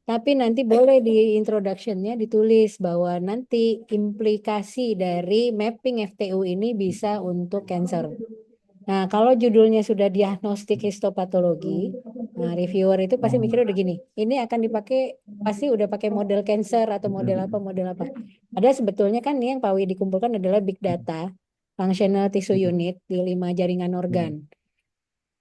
Tapi nanti boleh di introduction-nya ditulis bahwa nanti implikasi dari mapping FTU ini bisa untuk cancer. Nah, kalau judulnya sudah diagnostik histopatologi, nah reviewer itu pasti mikirnya udah gini, ini akan dipakai, pasti udah pakai model cancer atau model apa. Padahal sebetulnya kan ini yang Pak Wi dikumpulkan adalah big data, functional tissue unit di 5 jaringan organ.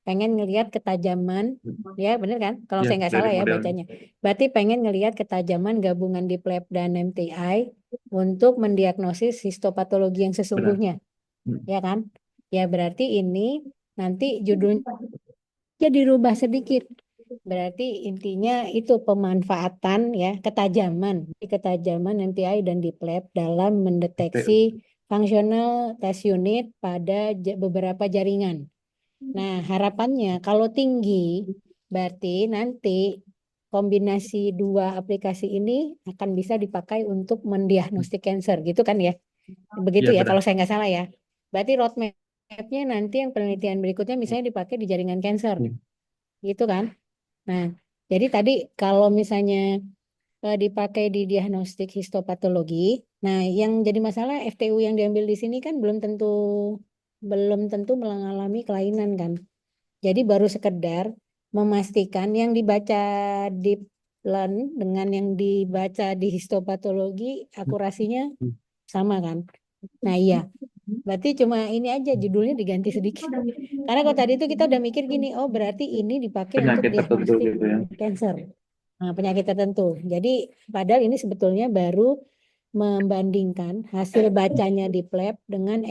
Pengen ngelihat ketajaman, ya bener kan? Kalau Ya, saya nggak dari salah ya model. bacanya. Berarti pengen ngelihat ketajaman gabungan deep lab dan MTI untuk mendiagnosis histopatologi yang sesungguhnya, ya kan? Ya berarti ini nanti judulnya dirubah sedikit. Berarti intinya itu pemanfaatan ya ketajaman MTI dan deep lab dalam mendeteksi functional test unit pada beberapa jaringan. Nah, harapannya kalau tinggi, berarti nanti kombinasi dua aplikasi ini akan bisa dipakai untuk mendiagnostik cancer, gitu kan ya? Begitu Iya, ya, benar. kalau saya nggak salah ya. Berarti roadmap-nya nanti yang penelitian berikutnya misalnya dipakai di jaringan cancer, gitu kan? Nah, jadi tadi kalau misalnya dipakai di diagnostik histopatologi, nah yang jadi masalah FTU yang diambil di sini kan belum tentu mengalami kelainan kan. Jadi baru sekedar memastikan yang dibaca di learn dengan yang dibaca di histopatologi akurasinya sama kan. Nah iya, berarti cuma ini aja judulnya diganti sedikit. Karena kalau tadi itu kita udah mikir gini, oh berarti ini dipakai untuk Penyakit tertentu diagnostik gitu ya. cancer. Nah, penyakit tertentu. Jadi padahal ini sebetulnya baru membandingkan hasil bacanya di lab dengan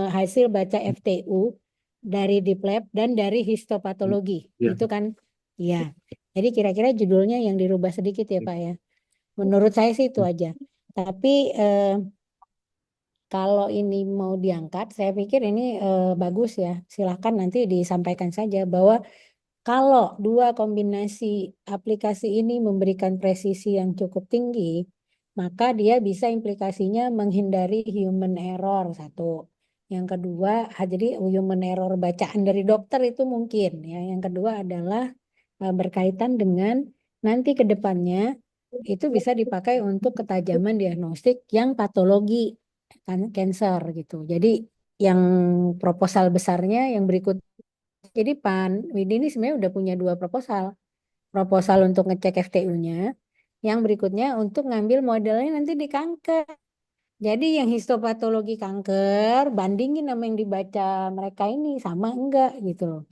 hasil baca FTU dari deep lab dan dari histopatologi. Iya. Itu kan, iya. Jadi kira-kira judulnya yang dirubah sedikit ya Pak ya. Menurut saya sih itu aja. Tapi kalau ini mau diangkat, saya pikir ini bagus ya. Silahkan nanti disampaikan saja bahwa kalau dua kombinasi aplikasi ini memberikan presisi yang cukup tinggi, maka dia bisa implikasinya menghindari human error satu. Yang kedua, jadi human error bacaan dari dokter itu mungkin ya. Yang kedua adalah berkaitan dengan nanti ke depannya itu bisa dipakai untuk ketajaman diagnostik yang patologi cancer gitu. Jadi yang proposal besarnya yang berikut. Jadi Pak Widi ini sebenarnya udah punya 2 proposal. Proposal untuk ngecek FTU-nya, yang berikutnya untuk ngambil modelnya nanti di kanker. Jadi yang histopatologi kanker bandingin sama yang dibaca mereka ini sama enggak gitu loh.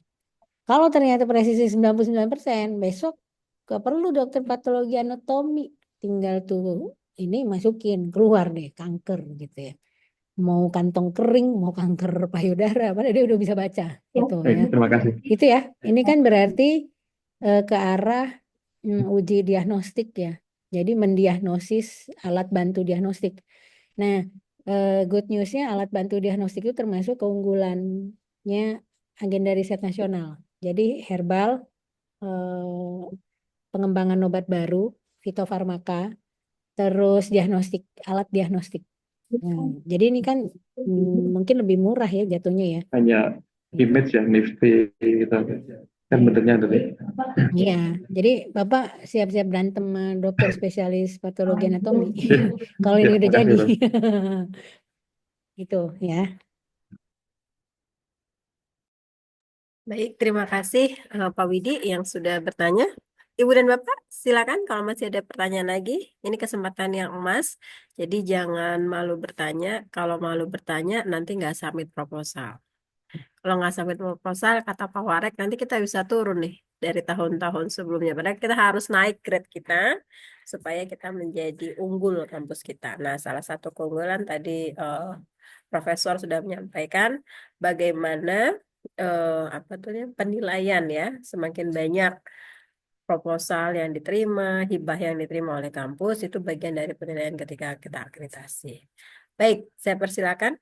Kalau ternyata presisi 99%, besok gak perlu dokter patologi anatomi, tinggal tuh ini masukin keluar deh kanker gitu ya. Mau kantong kering, mau kanker payudara, padahal dia udah bisa baca gitu Baik, ya. terima kasih. Itu ya. Ini kan berarti ke arah uji diagnostik ya. Jadi mendiagnosis alat bantu diagnostik. Nah, good newsnya alat bantu diagnostik itu termasuk keunggulannya agenda riset nasional. Jadi herbal, pengembangan obat baru, fitofarmaka, terus diagnostik, alat diagnostik. Nah, jadi ini kan mungkin lebih murah ya jatuhnya ya. Hanya Gitu. image ya, nifty gitu. Kan benernya dari. Iya, jadi Bapak siap-siap berantem sama dokter spesialis patologi anatomi. Kalau Ya, ini udah makasih, jadi. Prof. Gitu ya. Baik, terima kasih Pak Widi yang sudah bertanya. Ibu dan Bapak, silakan kalau masih ada pertanyaan lagi. Ini kesempatan yang emas, jadi jangan malu bertanya. Kalau malu bertanya, nanti nggak submit proposal. Kalau nggak submit proposal, kata Pak Warek, nanti kita bisa turun nih dari tahun-tahun sebelumnya. Padahal kita harus naik grade kita supaya kita menjadi unggul kampus kita. Nah, salah satu keunggulan tadi Profesor sudah menyampaikan bagaimana apa tuh ya, penilaian ya, semakin banyak proposal yang diterima, hibah yang diterima oleh kampus itu bagian dari penilaian ketika kita akreditasi. Baik, saya persilakan.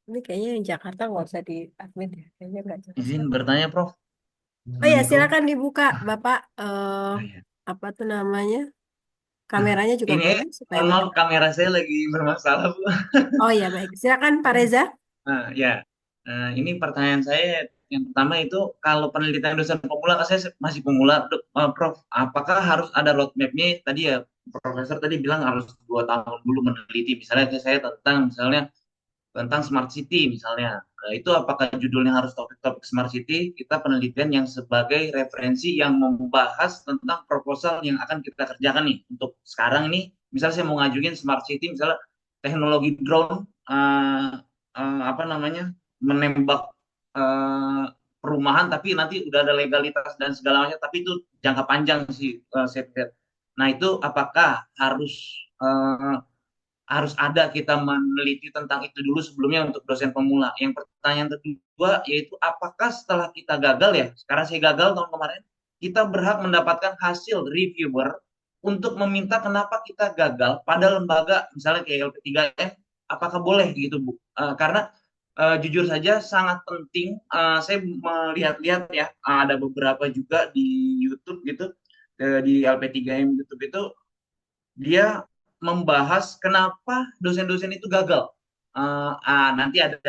Ini kayaknya yang Jakarta nggak usah di-admit ya, kayaknya nggak jelas. Izin bertanya, Prof. Oh ya, Assalamualaikum. silakan dibuka, Bapak. Ah, ya. Apa tuh namanya? Kameranya juga Ini boleh supaya mohon maaf makin. kamera saya lagi bermasalah, Bu. Oh ya, baik. Silakan Pak Reza. Ya. Ini pertanyaan saya yang pertama itu kalau penelitian dosen pemula, kan saya masih pemula, Prof. Apakah harus ada roadmap-nya? Tadi ya Profesor tadi bilang harus 2 tahun dulu meneliti. Misalnya saya tentang smart city misalnya. Nah, itu apakah judulnya harus topik-topik smart city? Kita penelitian yang sebagai referensi yang membahas tentang proposal yang akan kita kerjakan nih. Untuk sekarang ini, misalnya saya mau ngajuin smart city, misalnya teknologi drone, apa namanya, menembak perumahan, tapi nanti udah ada legalitas dan segala macam, tapi itu jangka panjang sih, saya pikir. Nah itu apakah harus ada kita meneliti tentang itu dulu sebelumnya untuk dosen pemula. Yang pertanyaan kedua yaitu apakah setelah kita gagal ya, sekarang saya gagal tahun kemarin, kita berhak mendapatkan hasil reviewer untuk meminta kenapa kita gagal pada lembaga misalnya kayak LP3M, apakah boleh gitu Bu? Karena jujur saja sangat penting, saya melihat-lihat ya, ada beberapa juga di YouTube gitu, di LP3M YouTube itu dia membahas kenapa dosen-dosen itu gagal. Nanti ada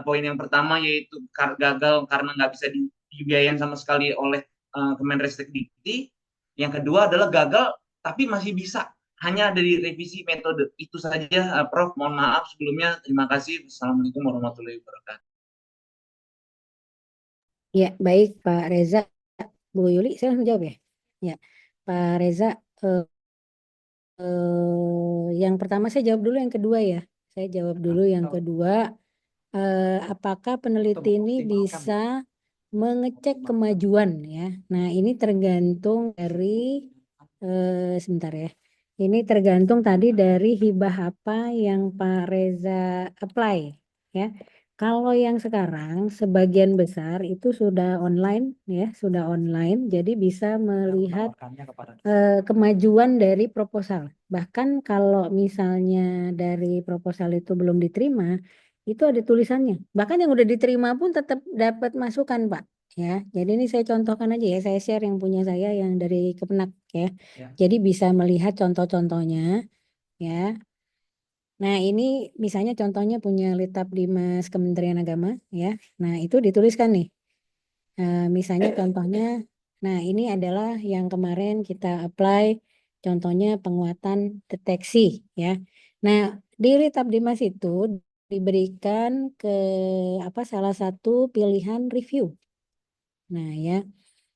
poin yang pertama yaitu gagal karena nggak bisa dibiayain sama sekali oleh Kemenristek-Dikti. Yang kedua adalah gagal tapi masih bisa, hanya ada di revisi metode. Itu saja, Prof. Mohon maaf sebelumnya. Terima kasih. Assalamualaikum warahmatullahi wabarakatuh. Ya, baik Pak Reza. Bu Yuli, saya langsung jawab ya. Ya, Pak Reza, yang pertama saya jawab dulu yang kedua ya. Saya jawab dulu yang kedua. Apakah peneliti ini bisa mengecek kemajuan ya? Nah, ini tergantung dari sebentar ya. Ini tergantung tadi dari hibah apa yang Pak Reza apply ya. Kalau yang sekarang sebagian besar itu sudah online ya, sudah online, jadi bisa melihat kemajuan dari proposal. Bahkan kalau misalnya dari proposal itu belum diterima, itu ada tulisannya. Bahkan yang udah diterima pun tetap dapat masukan, Pak. Ya, jadi ini saya contohkan aja ya, saya share yang punya saya yang dari Kemenak ya. Jadi bisa melihat contoh-contohnya ya. Nah, ini misalnya contohnya punya Litap Dimas Kementerian Agama ya. Nah, itu dituliskan nih. Misalnya contohnya Nah, ini adalah yang kemarin kita apply, contohnya penguatan deteksi ya. Nah, di Retab Dimas itu diberikan ke salah satu pilihan review. Nah, ya.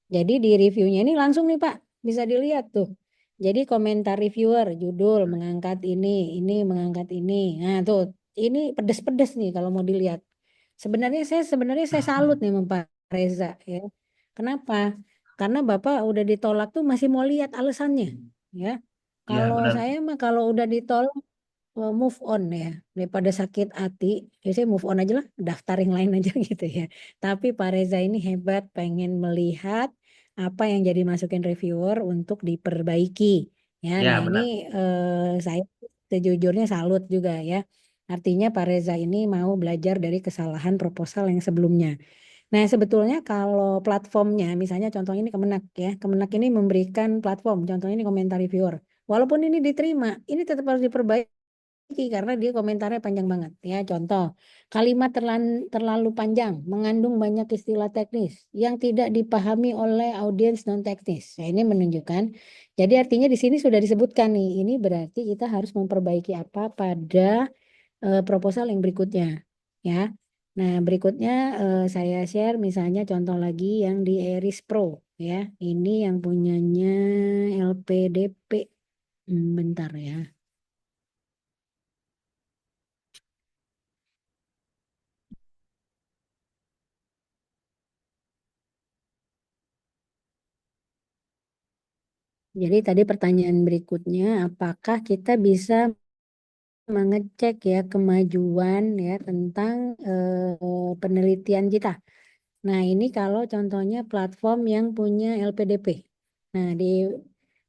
Jadi di reviewnya ini langsung nih Pak, bisa dilihat tuh. Jadi komentar reviewer, judul mengangkat ini mengangkat ini. Nah, tuh ini pedes-pedes nih kalau mau dilihat. Sebenarnya saya salut nih sama Pak Reza ya. Kenapa? Karena Bapak udah ditolak tuh masih mau lihat alasannya ya. Ya, Kalau benar. saya mah kalau udah ditolak move on ya, daripada sakit hati biasanya move on aja lah, daftar yang lain aja gitu ya. Tapi Pak Reza ini hebat, pengen melihat apa yang jadi masukin reviewer untuk diperbaiki ya. Ya, Nah ini benar. saya sejujurnya salut juga ya, artinya Pak Reza ini mau belajar dari kesalahan proposal yang sebelumnya. Nah sebetulnya kalau platformnya misalnya contohnya ini Kemenak ya, Kemenak ini memberikan platform, contohnya ini komentar reviewer, walaupun ini diterima ini tetap harus diperbaiki karena dia komentarnya panjang banget ya. Contoh, kalimat terlalu panjang, mengandung banyak istilah teknis yang tidak dipahami oleh audiens non teknis. Nah, ini menunjukkan, jadi artinya di sini sudah disebutkan nih, ini berarti kita harus memperbaiki apa pada proposal yang berikutnya ya. Nah, berikutnya saya share misalnya contoh lagi yang di Eris Pro ya. Ini yang punyanya LPDP. Bentar ya. Jadi tadi pertanyaan berikutnya, apakah kita bisa mengecek ya kemajuan ya tentang penelitian kita. Nah, ini kalau contohnya platform yang punya LPDP. Nah, di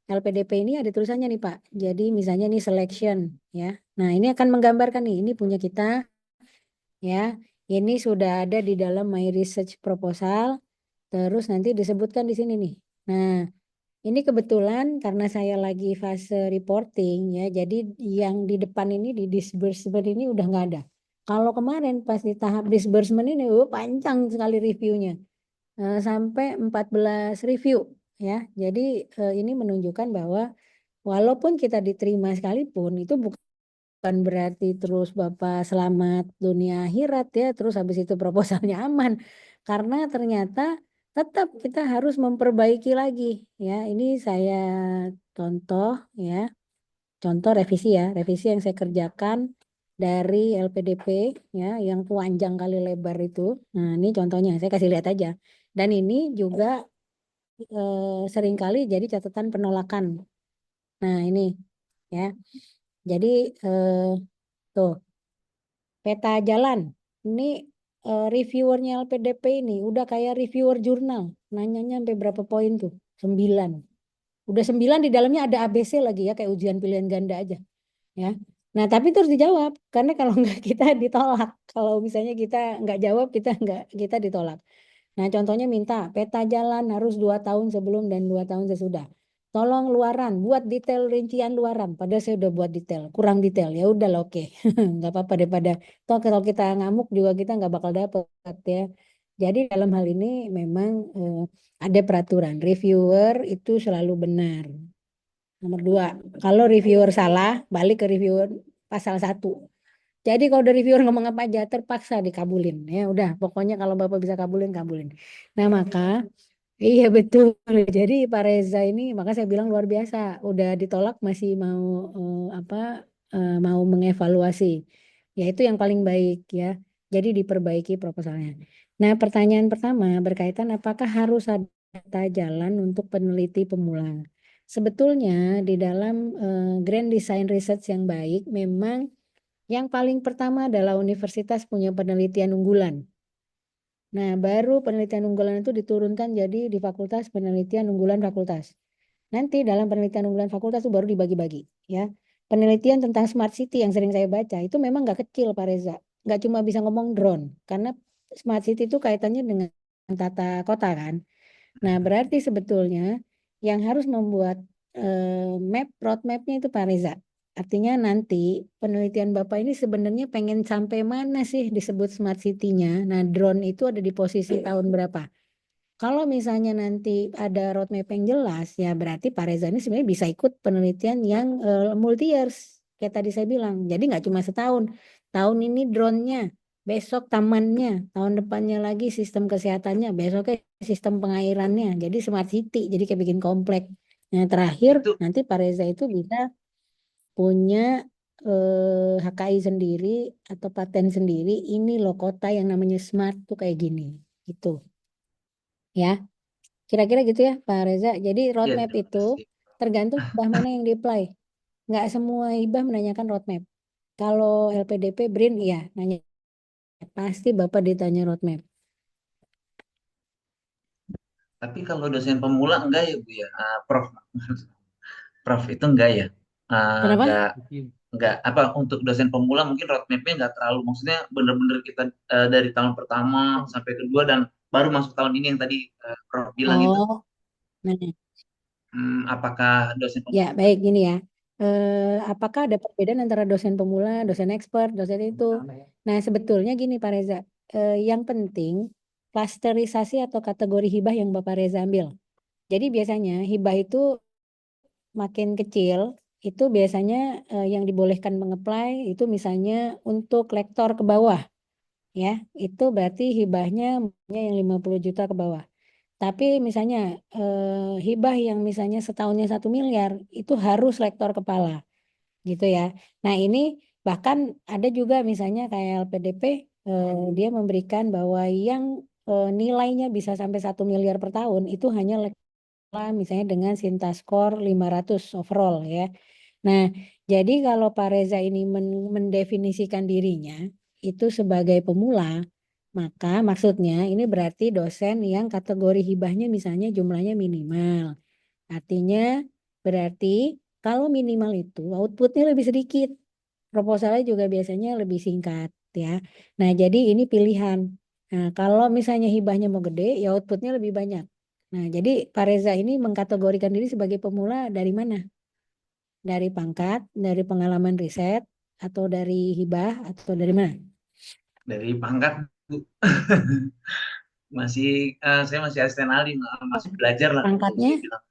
LPDP ini ada tulisannya nih Pak. Jadi misalnya nih selection ya. Nah, ini akan menggambarkan nih, ini punya kita ya. Ini sudah ada di dalam My Research Proposal. Terus nanti disebutkan di sini nih. Nah, ini kebetulan karena saya lagi fase reporting ya, jadi yang di depan ini di disbursement ini udah nggak ada. Kalau kemarin pas di tahap disbursement ini, panjang sekali reviewnya, sampai 14 review ya. Jadi ini menunjukkan bahwa walaupun kita diterima sekalipun, itu bukan berarti terus Bapak selamat dunia akhirat ya, terus habis itu proposalnya aman. Karena ternyata tetap kita harus memperbaiki lagi ya. Ini saya contoh ya, contoh revisi ya, revisi yang saya kerjakan dari LPDP ya, yang panjang kali lebar itu. Nah, ini contohnya, saya kasih lihat aja. Dan ini juga seringkali jadi catatan penolakan. Nah, ini ya. Jadi tuh peta jalan. Ini reviewernya LPDP ini udah kayak reviewer jurnal. Nanyanya sampai berapa poin tuh? 9. Udah 9 di dalamnya ada ABC lagi ya, kayak ujian pilihan ganda aja. Ya. Nah, tapi terus dijawab. Karena kalau enggak kita ditolak. Kalau misalnya kita enggak jawab, kita ditolak. Nah, contohnya minta peta jalan harus 2 tahun sebelum dan 2 tahun sesudah. Tolong luaran, buat detail rincian luaran. Padahal saya udah buat detail, kurang detail. Ya udah lah, oke. Nggak apa-apa daripada toh kalau kita ngamuk juga kita nggak bakal dapet ya. Jadi dalam hal ini memang ada peraturan. Reviewer itu selalu benar. Nomor 2, kalau reviewer salah, balik ke reviewer pasal 1. Jadi kalau dari reviewer ngomong apa aja terpaksa dikabulin ya udah pokoknya kalau Bapak bisa kabulin kabulin. Nah maka iya betul. Jadi Pak Reza ini maka saya bilang luar biasa. Udah ditolak masih mau mau mengevaluasi. Ya itu yang paling baik ya. Jadi diperbaiki proposalnya. Nah pertanyaan pertama berkaitan apakah harus ada jalan untuk peneliti pemula. Sebetulnya di dalam Grand Design Research yang baik memang yang paling pertama adalah universitas punya penelitian unggulan. Nah, baru penelitian unggulan itu diturunkan jadi di fakultas penelitian unggulan fakultas. Nanti dalam penelitian unggulan fakultas itu baru dibagi-bagi, ya. Penelitian tentang smart city yang sering saya baca itu memang nggak kecil, Pak Reza. Nggak cuma bisa ngomong drone, karena smart city itu kaitannya dengan tata kota kan. Nah, berarti sebetulnya yang harus membuat roadmapnya itu Pak Reza. Artinya nanti penelitian Bapak ini sebenarnya pengen sampai mana sih disebut smart city-nya. Nah, drone itu ada di posisi tahun berapa? Kalau misalnya nanti ada roadmap yang jelas, ya berarti Pak Reza ini sebenarnya bisa ikut penelitian yang multi years. Kayak tadi saya bilang, jadi nggak cuma setahun. Tahun ini drone-nya, besok tamannya, tahun depannya lagi sistem kesehatannya, besoknya sistem pengairannya. Jadi smart city, jadi kayak bikin komplek. Nah terakhir, Itu nanti Pak Reza itu bisa punya HKI sendiri atau paten sendiri. Ini loh kota yang namanya smart tuh kayak gini, gitu. Ya. Kira-kira gitu ya Pak Reza. Jadi ya roadmap terima itu kasih. tergantung hibah mana yang di-apply. Nggak semua hibah menanyakan roadmap. Kalau LPDP, BRIN, iya nanya. Pasti Bapak ditanya roadmap. Tapi kalau dosen pemula enggak ya Bu ya, Prof. Prof itu enggak ya, Kenapa? enggak apa untuk dosen pemula mungkin roadmapnya enggak terlalu, maksudnya bener-bener kita dari tahun pertama sampai kedua dan baru masuk tahun ini yang tadi Prof bilang itu, Oh, nah, apakah dosen ya pemula baik gini ya. Apakah ada perbedaan antara dosen pemula, dosen expert, dosen itu? Nah sebetulnya gini Pak Reza. Yang penting klasterisasi atau kategori hibah yang Bapak Reza ambil. Jadi biasanya hibah itu makin kecil itu biasanya yang dibolehkan mengapply itu misalnya untuk lektor ke bawah ya itu berarti hibahnya yang 50 juta ke bawah. Tapi misalnya hibah yang misalnya setahunnya 1 miliar itu harus lektor kepala gitu ya. Nah ini bahkan ada juga misalnya kayak LPDP dia memberikan bahwa yang nilainya bisa sampai 1 miliar per tahun itu hanya misalnya dengan Sinta skor 500 overall ya. Nah, jadi kalau Pak Reza ini mendefinisikan dirinya itu sebagai pemula, maka maksudnya ini berarti dosen yang kategori hibahnya misalnya jumlahnya minimal. Artinya berarti kalau minimal itu outputnya lebih sedikit. Proposalnya juga biasanya lebih singkat ya. Nah, jadi ini pilihan. Nah, kalau misalnya hibahnya mau gede, ya outputnya lebih banyak. Nah, jadi Pak Reza ini mengkategorikan diri sebagai pemula dari mana? Dari pangkat, dari pengalaman riset, atau dari hibah, atau dari mana? dari pangkat Bu? Masih saya masih asisten ahli, masih belajar lah kalau Pangkatnya? saya bilang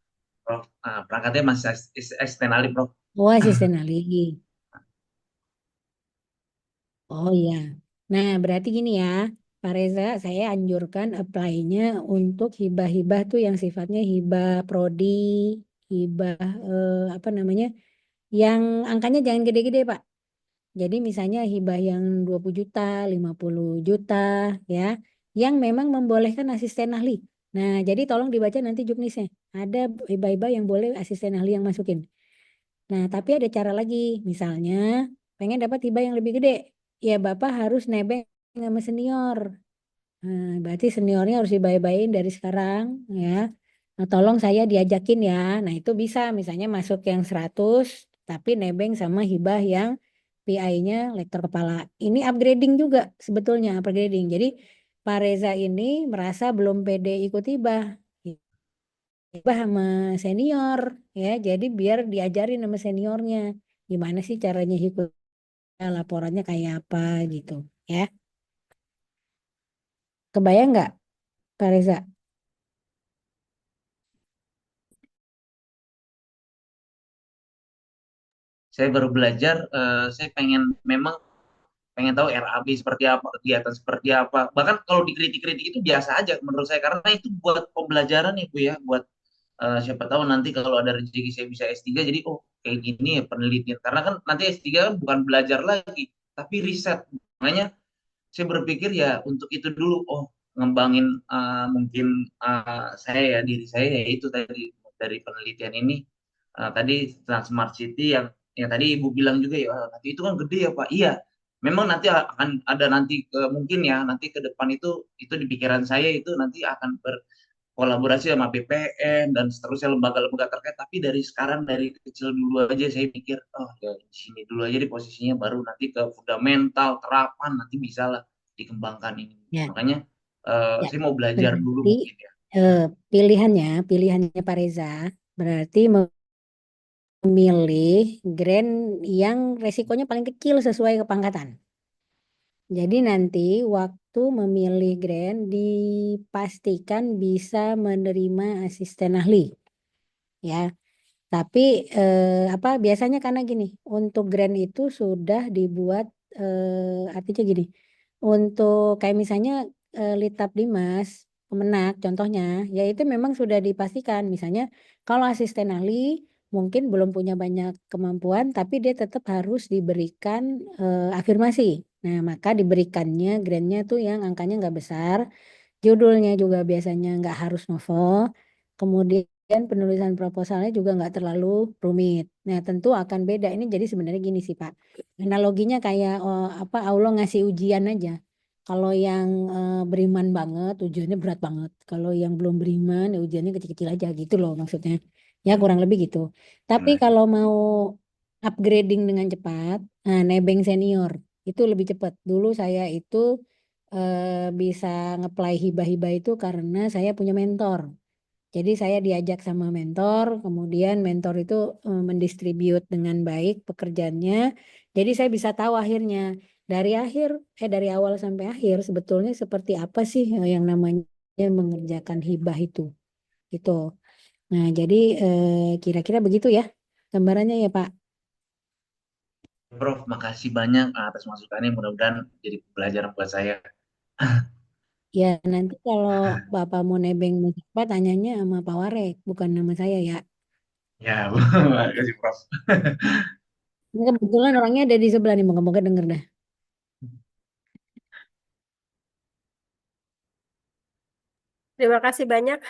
Prof. Perangkatnya masih asisten ahli Prof. Oh, asisten ahli. Oh iya. Nah, berarti gini ya, Pak Reza, saya anjurkan apply-nya untuk hibah-hibah tuh yang sifatnya hibah prodi, hibah apa namanya, yang angkanya jangan gede-gede, Pak. Jadi misalnya hibah yang 20 juta, 50 juta, ya, yang memang membolehkan asisten ahli. Nah, jadi tolong dibaca nanti juknisnya. Ada hibah-hibah yang boleh asisten ahli yang masukin. Nah, tapi ada cara lagi. Misalnya, pengen dapat hibah yang lebih gede. Ya, Bapak harus nebeng sama senior. Nah, berarti seniornya harus dibayar-bayarin dari sekarang, ya. Nah, tolong saya diajakin ya. Nah, itu bisa misalnya masuk yang 100, tapi nebeng sama hibah yang PI-nya lektor kepala. Ini upgrading juga sebetulnya, upgrading. Jadi, Pak Reza ini merasa belum pede ikut hibah. Hibah sama senior, ya. Jadi, biar diajarin sama seniornya. Gimana sih caranya ikut laporannya kayak apa gitu, ya. Kebayang nggak, Pak Reza? Saya baru belajar, saya memang pengen tahu RAB seperti apa, kegiatan seperti apa. Bahkan kalau dikritik-kritik itu biasa aja menurut saya, karena itu buat pembelajaran ya Bu ya, buat siapa tahu nanti kalau ada rezeki saya bisa S3, jadi oh kayak gini ya penelitian. Karena kan nanti S3 kan bukan belajar lagi, tapi riset. Makanya saya berpikir ya untuk itu dulu, oh ngembangin mungkin saya ya, diri saya ya itu tadi dari penelitian ini. Tadi tentang smart city yang tadi Ibu bilang juga ya, "Wah, nanti itu kan gede ya Pak." Iya, memang nanti akan ada nanti mungkin ya nanti ke depan itu di pikiran saya itu nanti akan berkolaborasi sama BPN dan seterusnya lembaga-lembaga terkait. Tapi dari sekarang dari kecil dulu aja saya pikir, oh ya di sini dulu aja di posisinya, baru nanti ke fundamental terapan nanti bisa lah dikembangkan ini. Ya, Makanya ya. saya mau belajar dulu Berarti mungkin ya. pilihannya Pak Reza berarti memilih grant yang resikonya paling kecil sesuai kepangkatan. Jadi nanti waktu itu memilih grant dipastikan bisa menerima asisten ahli, ya. Tapi biasanya karena gini, untuk grant itu sudah dibuat artinya gini, untuk kayak misalnya Litap Dimas Kemenak contohnya, ya itu memang sudah dipastikan. Misalnya kalau asisten ahli mungkin belum punya banyak kemampuan, tapi dia tetap harus diberikan afirmasi. Nah, maka diberikannya grantnya tuh yang angkanya nggak besar, judulnya juga biasanya nggak harus novel, kemudian penulisan proposalnya juga nggak terlalu rumit. Nah, tentu akan beda. Ini jadi sebenarnya gini sih Pak, analoginya kayak Allah ngasih ujian aja. Kalau yang beriman banget, ujiannya berat banget. Kalau yang belum beriman, ya ujiannya kecil-kecil aja gitu loh maksudnya. Ya kurang lebih gitu. Tapi kalau mau upgrading dengan cepat, nah nebeng senior itu lebih cepat. Dulu saya itu bisa ngeplay hibah-hibah itu karena saya punya mentor. Jadi saya diajak sama mentor, kemudian mentor itu mendistribute dengan baik pekerjaannya. Jadi saya bisa tahu akhirnya dari awal sampai akhir sebetulnya seperti apa sih yang namanya mengerjakan hibah itu. Gitu. Nah, jadi kira-kira begitu ya gambarannya ya Pak. Prof, makasih banyak atas masukannya. Mudah-mudahan jadi pelajaran buat saya. Ya, nanti kalau Bapak mau nebeng siapa tanyanya sama Pak Warek, bukan nama saya ya. Ya, makasih Prof. Ini kebetulan orangnya ada di sebelah nih, moga-moga denger dah. Terima kasih banyak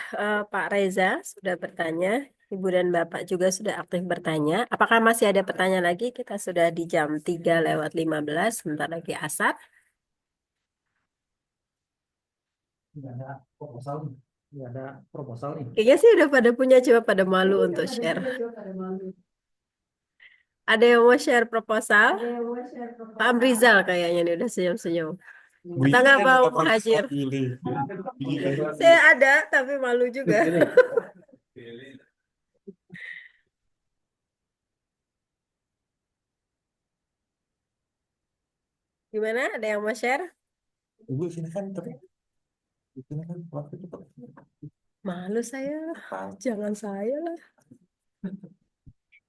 Pak Reza sudah bertanya. Ibu dan Bapak juga sudah aktif bertanya. Apakah masih ada pertanyaan lagi? Kita sudah di jam 3:15, sebentar lagi asar. Nggak ada proposal nih. Nggak ada proposal nih. Kayaknya sih udah pada punya, coba pada malu untuk share. Ada yang mau share proposal? Pak Amrizal kayaknya nih udah senyum-senyum. Atau nggak mau Muhajir? Saya ada, tapi malu juga. Gimana? Ada yang mau share? Ibu silakan tapi silakan waktu cepat. Malu saya. Jangan saya lah.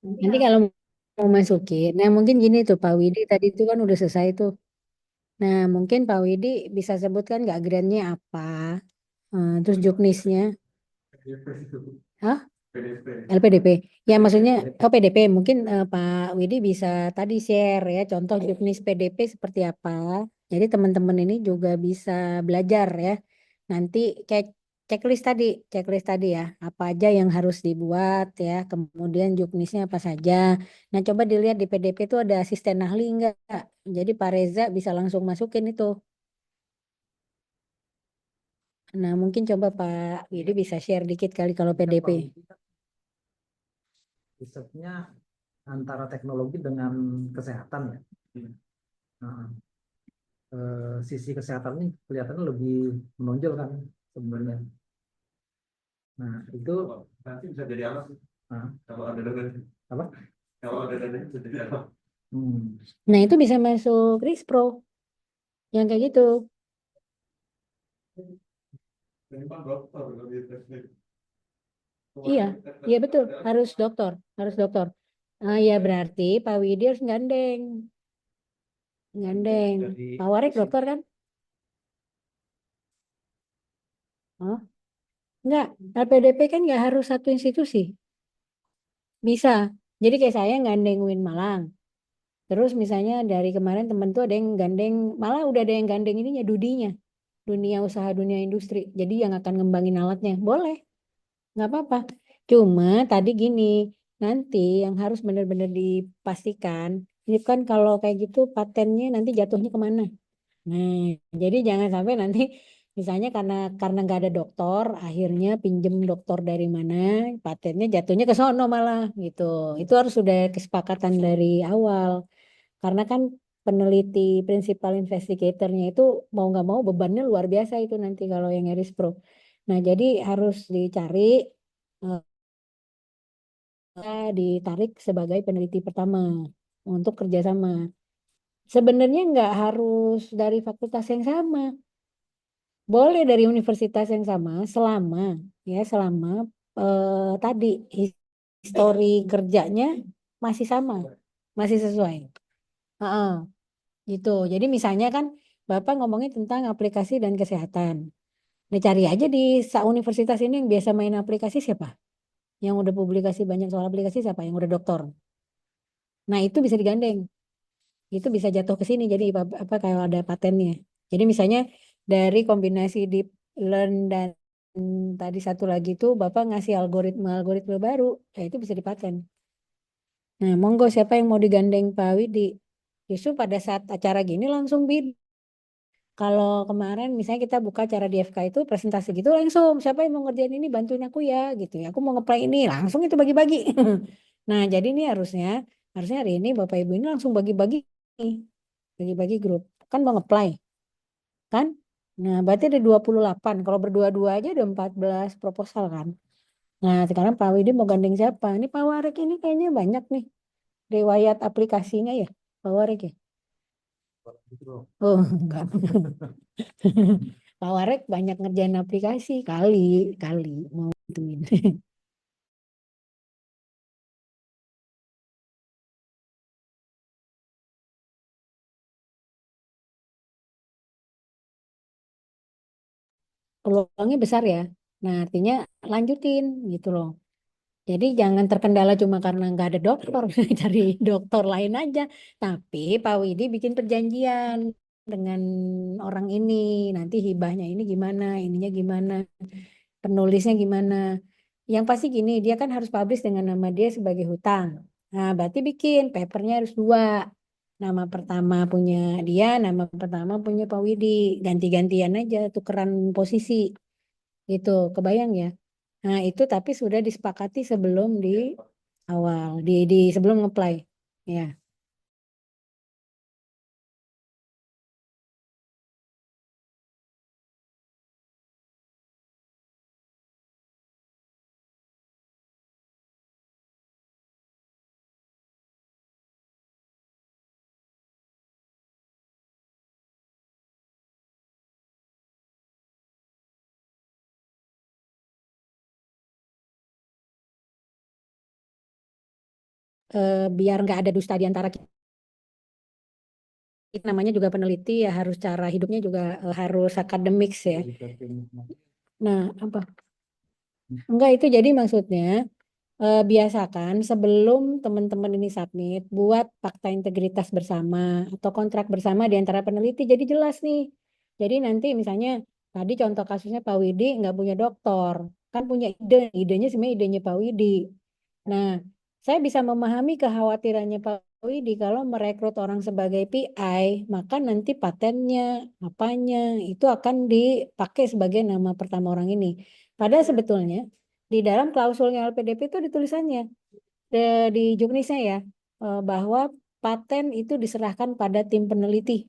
Nanti kalau mau masukin, nah mungkin gini tuh Pak Widi tadi itu kan udah selesai tuh. Nah mungkin Pak Widi bisa sebutkan nggak grandnya apa, terus juknisnya, Hah? LPDP. Ya maksudnya PDP mungkin Pak Widi bisa tadi share ya contoh juknis PDP seperti apa. Jadi teman-teman ini juga bisa belajar ya. Nanti kayak checklist tadi ya, apa aja yang harus dibuat ya, kemudian juknisnya apa saja. Nah, coba dilihat di PDP itu ada asisten ahli enggak? Jadi Pak Reza bisa langsung masukin itu. Nah, mungkin coba Pak Widi bisa share dikit kali kalau PDP. Risetnya antara teknologi dengan kesehatan ya. Nah, sisi kesehatan ini kelihatannya lebih menonjol kan sebenarnya. Nah, itu Nanti bisa jadi apa sih? Nah, Kalau ada dana. apa? Kalau ada dana bisa jadi apa? Nah, itu bisa masuk Rispro. Yang kayak gitu. Ini kan dokter lebih teknik. Iya, iya betul. Harus dokter. Ya berarti Pak Widi harus gandeng. Pak Warek dokter kan? Oh, enggak. LPDP kan nggak harus satu institusi. Bisa. Jadi kayak saya gandeng Win Malang. Terus misalnya dari kemarin temen tuh ada yang gandeng, malah udah ada yang gandeng ininya, dudinya. Dunia usaha, dunia industri. Jadi yang akan ngembangin alatnya. Boleh. Nggak apa-apa. Cuma tadi gini, nanti yang harus benar-benar dipastikan, ini kan kalau kayak gitu patennya nanti jatuhnya kemana? Nah, jadi jangan sampai nanti misalnya karena nggak ada dokter, akhirnya pinjem dokter dari mana, patennya jatuhnya ke sono malah gitu. Itu harus sudah kesepakatan dari awal. Karena kan peneliti principal investigatornya itu mau nggak mau bebannya luar biasa itu nanti kalau yang Eris Pro. Nah, jadi harus dicari ditarik sebagai peneliti pertama untuk kerjasama. Sebenarnya nggak harus dari fakultas yang sama. Boleh dari universitas yang sama selama tadi histori kerjanya masih sama, masih sesuai. Heeh, gitu. Jadi misalnya kan Bapak ngomongin tentang aplikasi dan kesehatan. Nah, cari aja di universitas ini yang biasa main aplikasi siapa? Yang udah publikasi banyak soal aplikasi siapa? Yang udah doktor. Nah, itu bisa digandeng. Itu bisa jatuh ke sini. Jadi apa kalau ada patennya. Jadi misalnya dari kombinasi deep learn dan tadi satu lagi itu Bapak ngasih algoritma baru, ya itu bisa dipaten. Nah, monggo siapa yang mau digandeng Pak Widi? Justru pada saat acara gini langsung bid. Kalau kemarin misalnya kita buka acara di FK itu presentasi gitu langsung siapa yang mau ngerjain ini bantuin aku ya gitu ya. Aku mau ngeplay ini langsung itu bagi-bagi. Nah, jadi ini harusnya hari ini Bapak Ibu ini langsung bagi-bagi bagi-bagi grup. Kan mau ngeplay kan? Nah, berarti ada 28. Kalau berdua-dua aja ada 14 proposal kan. Nah, sekarang Pak Widi mau gandeng siapa? Ini Pak Warek ini kayaknya banyak nih riwayat aplikasinya ya, Pak Warek ya. Oh, enggak. Pak Warek banyak ngerjain aplikasi kali mau ituin. Peluangnya besar ya. Nah, artinya lanjutin gitu loh. Jadi jangan terkendala cuma karena nggak ada dokter, cari dokter lain aja. Tapi Pak Widi bikin perjanjian dengan orang ini, nanti hibahnya ini gimana, ininya gimana, penulisnya gimana. Yang pasti gini, dia kan harus publish dengan nama dia sebagai hutang. Nah, berarti bikin papernya harus 2. Nama pertama punya dia, nama pertama punya Pak Widi. Ganti-gantian aja, tukeran posisi. Gitu, kebayang ya? Nah, itu tapi sudah disepakati sebelum di awal, di sebelum ngeplay. Ya. Biar nggak ada dusta di antara kita. Namanya juga peneliti ya harus cara hidupnya juga harus akademik ya. Nah, apa? Enggak itu jadi maksudnya biasakan sebelum teman-teman ini submit buat fakta integritas bersama atau kontrak bersama di antara peneliti jadi jelas nih. Jadi nanti misalnya tadi contoh kasusnya Pak Widi nggak punya doktor, kan punya idenya sebenarnya idenya Pak Widi. Nah, saya bisa memahami kekhawatirannya Pak Widi kalau merekrut orang sebagai PI, maka nanti patennya, apanya, itu akan dipakai sebagai nama pertama orang ini. Padahal sebetulnya di dalam klausulnya LPDP itu ditulisannya di juknisnya ya bahwa paten itu diserahkan pada tim peneliti.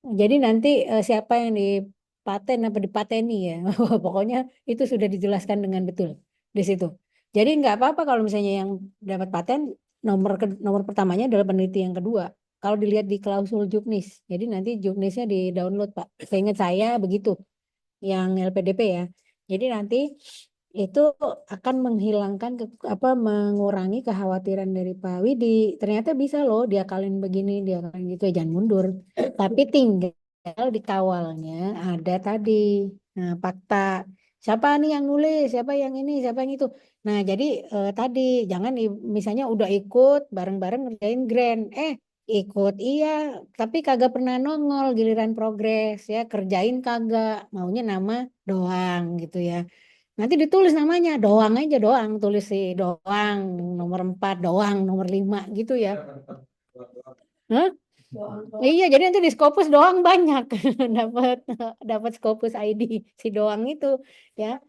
Jadi nanti siapa yang dipaten apa dipateni ya, pokoknya itu sudah dijelaskan dengan betul di situ. Jadi nggak apa-apa kalau misalnya yang dapat paten nomor pertamanya adalah peneliti yang kedua. Kalau dilihat di klausul juknis, jadi nanti juknisnya di download Pak. Seingat saya begitu yang LPDP ya. Jadi nanti itu akan menghilangkan mengurangi kekhawatiran dari Pak Widi. Ternyata bisa loh diakalin begini, diakalin gitu ya jangan mundur. Tapi tinggal dikawalnya ada tadi fakta. Siapa nih yang nulis, siapa yang ini, siapa yang itu. Nah, jadi tadi jangan misalnya udah ikut bareng-bareng ngerjain grand. Ikut iya, tapi kagak pernah nongol giliran progres ya, kerjain kagak, maunya nama doang gitu ya. Nanti ditulis namanya doang aja doang, tulis sih doang nomor 4 doang nomor 5 gitu ya. Hah? Iya, jadi nanti di Scopus doang banyak dapat dapat Scopus ID si doang itu ya.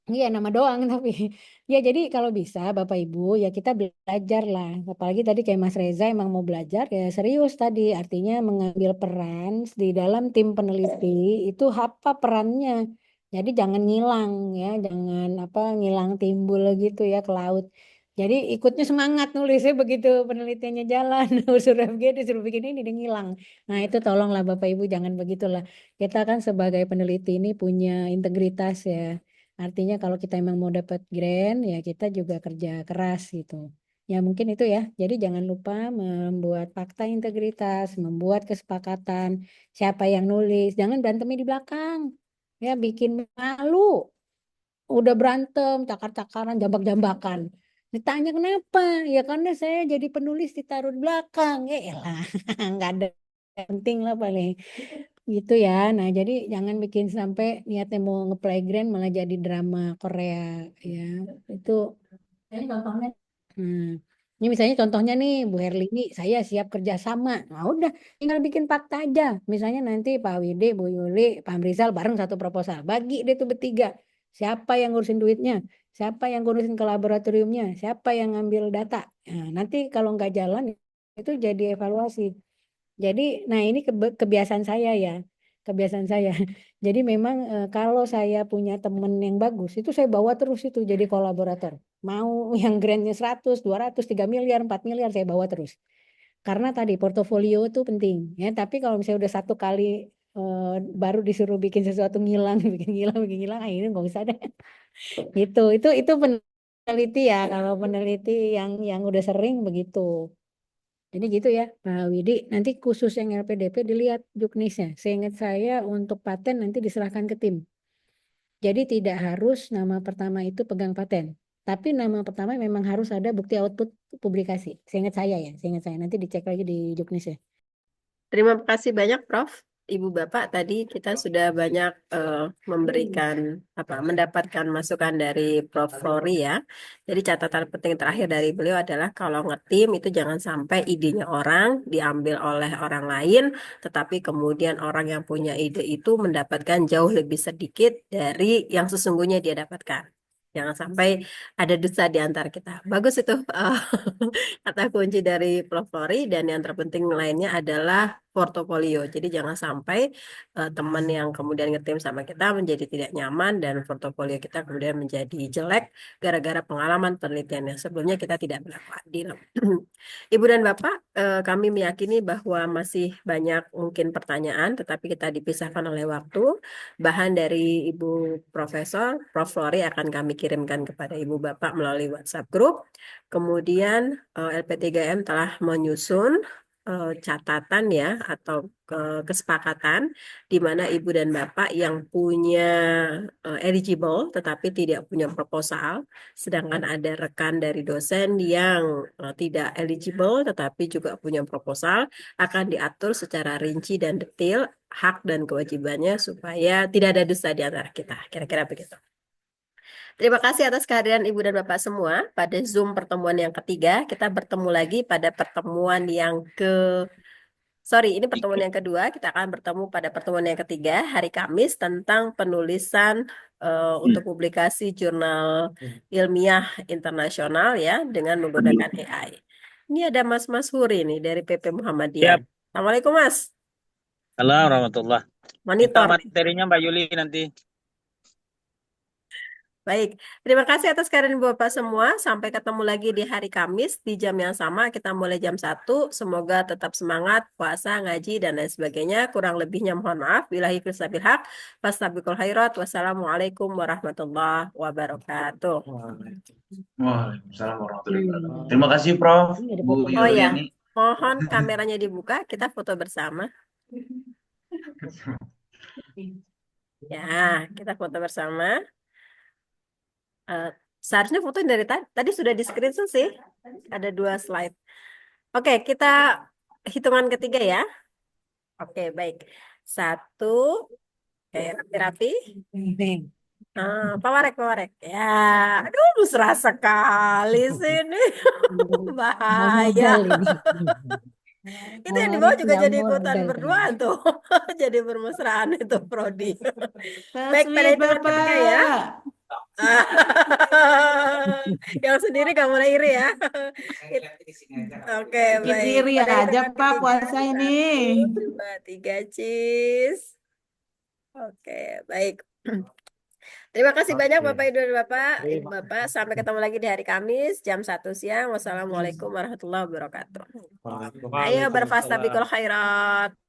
Iya nama doang tapi ya jadi kalau bisa Bapak Ibu ya kita belajar lah apalagi tadi kayak Mas Reza emang mau belajar ya serius tadi artinya mengambil peran di dalam tim peneliti itu apa perannya jadi jangan ngilang ya jangan ngilang timbul gitu ya ke laut Jadi ikutnya semangat nulisnya begitu penelitiannya jalan. Suruh FG disuruh bikin ini dia ngilang. Nah itu tolonglah Bapak Ibu jangan begitulah. Kita kan sebagai peneliti ini punya integritas ya. Artinya kalau kita emang mau dapat grant ya kita juga kerja keras gitu. Ya mungkin itu ya. Jadi jangan lupa membuat fakta integritas, membuat kesepakatan siapa yang nulis. Jangan berantemnya di belakang. Ya bikin malu. Udah berantem, cakar-cakaran, jambak-jambakan. Ditanya kenapa? Ya karena saya jadi penulis ditaruh di belakang. Ya elah, nggak ada yang penting lah paling. Gitu ya. Nah, jadi jangan bikin sampai niatnya mau nge-playgirl malah jadi drama Korea ya. Itu ini contohnya. Ini misalnya contohnya nih Bu Herlini, saya siap kerja sama. Nah udah, tinggal bikin fakta aja. Misalnya nanti Pak Wide, Bu Yuli, Pak Rizal bareng satu proposal. Bagi deh tuh bertiga. Siapa yang ngurusin duitnya? Siapa yang ngurusin ke laboratoriumnya? Siapa yang ngambil data? Nah, nanti kalau nggak jalan itu jadi evaluasi. Jadi, nah ini kebiasaan saya ya, kebiasaan saya. Jadi memang kalau saya punya temen yang bagus, itu saya bawa terus itu jadi kolaborator. Mau yang grandnya 100, 200, 3 miliar, 4 miliar saya bawa terus. Karena tadi portofolio itu penting ya. Tapi kalau misalnya udah satu kali baru disuruh bikin sesuatu ngilang, bikin ngilang, ini nggak usah deh. Itu peneliti ya. Kalau peneliti yang udah sering begitu. Jadi gitu ya, Pak Widi. Nanti khusus yang LPDP dilihat juknisnya. Seingat saya untuk paten nanti diserahkan ke tim. Jadi tidak harus nama pertama itu pegang paten. Tapi nama pertama memang harus ada bukti output publikasi. Seingat saya ya, seingat saya. Nanti dicek lagi di juknisnya. Terima kasih banyak Prof. Ibu Bapak tadi kita sudah banyak mendapatkan masukan dari Prof. Flori ya. Jadi catatan penting terakhir dari beliau adalah kalau ngetim itu jangan sampai idenya orang diambil oleh orang lain, tetapi kemudian orang yang punya ide itu mendapatkan jauh lebih sedikit dari yang sesungguhnya dia dapatkan. Jangan sampai ada dusta di antara kita. Bagus itu kata kunci dari Prof. Flori, dan yang terpenting lainnya adalah portofolio. Jadi jangan sampai teman yang kemudian ngetim sama kita menjadi tidak nyaman dan portofolio kita kemudian menjadi jelek gara-gara pengalaman penelitian yang sebelumnya kita tidak berlaku adil. Ibu dan Bapak, kami meyakini bahwa masih banyak mungkin pertanyaan, tetapi kita dipisahkan oleh waktu. Bahan dari Ibu Profesor, Prof. Flori akan kami kirimkan kepada Ibu Bapak melalui WhatsApp Group. Kemudian LP3M telah menyusun catatan ya atau kesepakatan di mana Ibu dan Bapak yang punya eligible tetapi tidak punya proposal, sedangkan ada rekan dari dosen yang tidak eligible tetapi juga punya proposal, akan diatur secara rinci dan detail hak dan kewajibannya supaya tidak ada dusta di antara kita. Kira-kira begitu. Terima kasih atas kehadiran Ibu dan Bapak semua pada Zoom pertemuan yang ketiga. Kita bertemu lagi pada pertemuan ini pertemuan yang kedua. Kita akan bertemu pada pertemuan yang ketiga hari Kamis tentang penulisan untuk publikasi jurnal ilmiah internasional ya dengan menggunakan AI. Ini ada Mas Huri nih dari PP Muhammadiyah. Siap. Assalamualaikum Mas. Halo warahmatullah. Minta Monitor. materinya Mbak Yuli nanti. Baik, terima kasih atas kehadiran Bapak semua. Sampai ketemu lagi di hari Kamis di jam yang sama. Kita mulai jam 1. Semoga tetap semangat, puasa, ngaji, dan lain sebagainya. Kurang lebihnya mohon maaf. Billahi taufiq haq. Fastabiqul khairat. Wassalamualaikum warahmatullahi wabarakatuh. Waalaikumsalam warahmatullahi wabarakatuh. Terima kasih Prof. Bu Oh ya, Yuliani. mohon kameranya dibuka. Kita foto bersama. Ya, kita foto bersama. Seharusnya foto dari tadi sudah di screenshot sih. Ada 2 slide. Oke, kita hitungan ketiga ya. Oke, baik. 1. Oke, rapi-rapi. Pak Warek. Ya, aduh, mesra sekali sini. Bahaya. Itu yang di bawah juga jadi ikutan berdua tuh. Jadi bermesraan itu, Prodi. Baik, pada hitungan ketiga ya. Yang sendiri gak mulai iri ya. Oke, baik. Iri aja Pak puasa ini. 1, 2, 3, cheese. Oke, baik. Terima kasih banyak Oke. Bapak Ibu dan Bapak, Ibu Bapak. Sampai ketemu lagi di hari Kamis jam 1 siang. Wassalamualaikum warahmatullahi wabarakatuh. Ayo berfastabiqul khairat.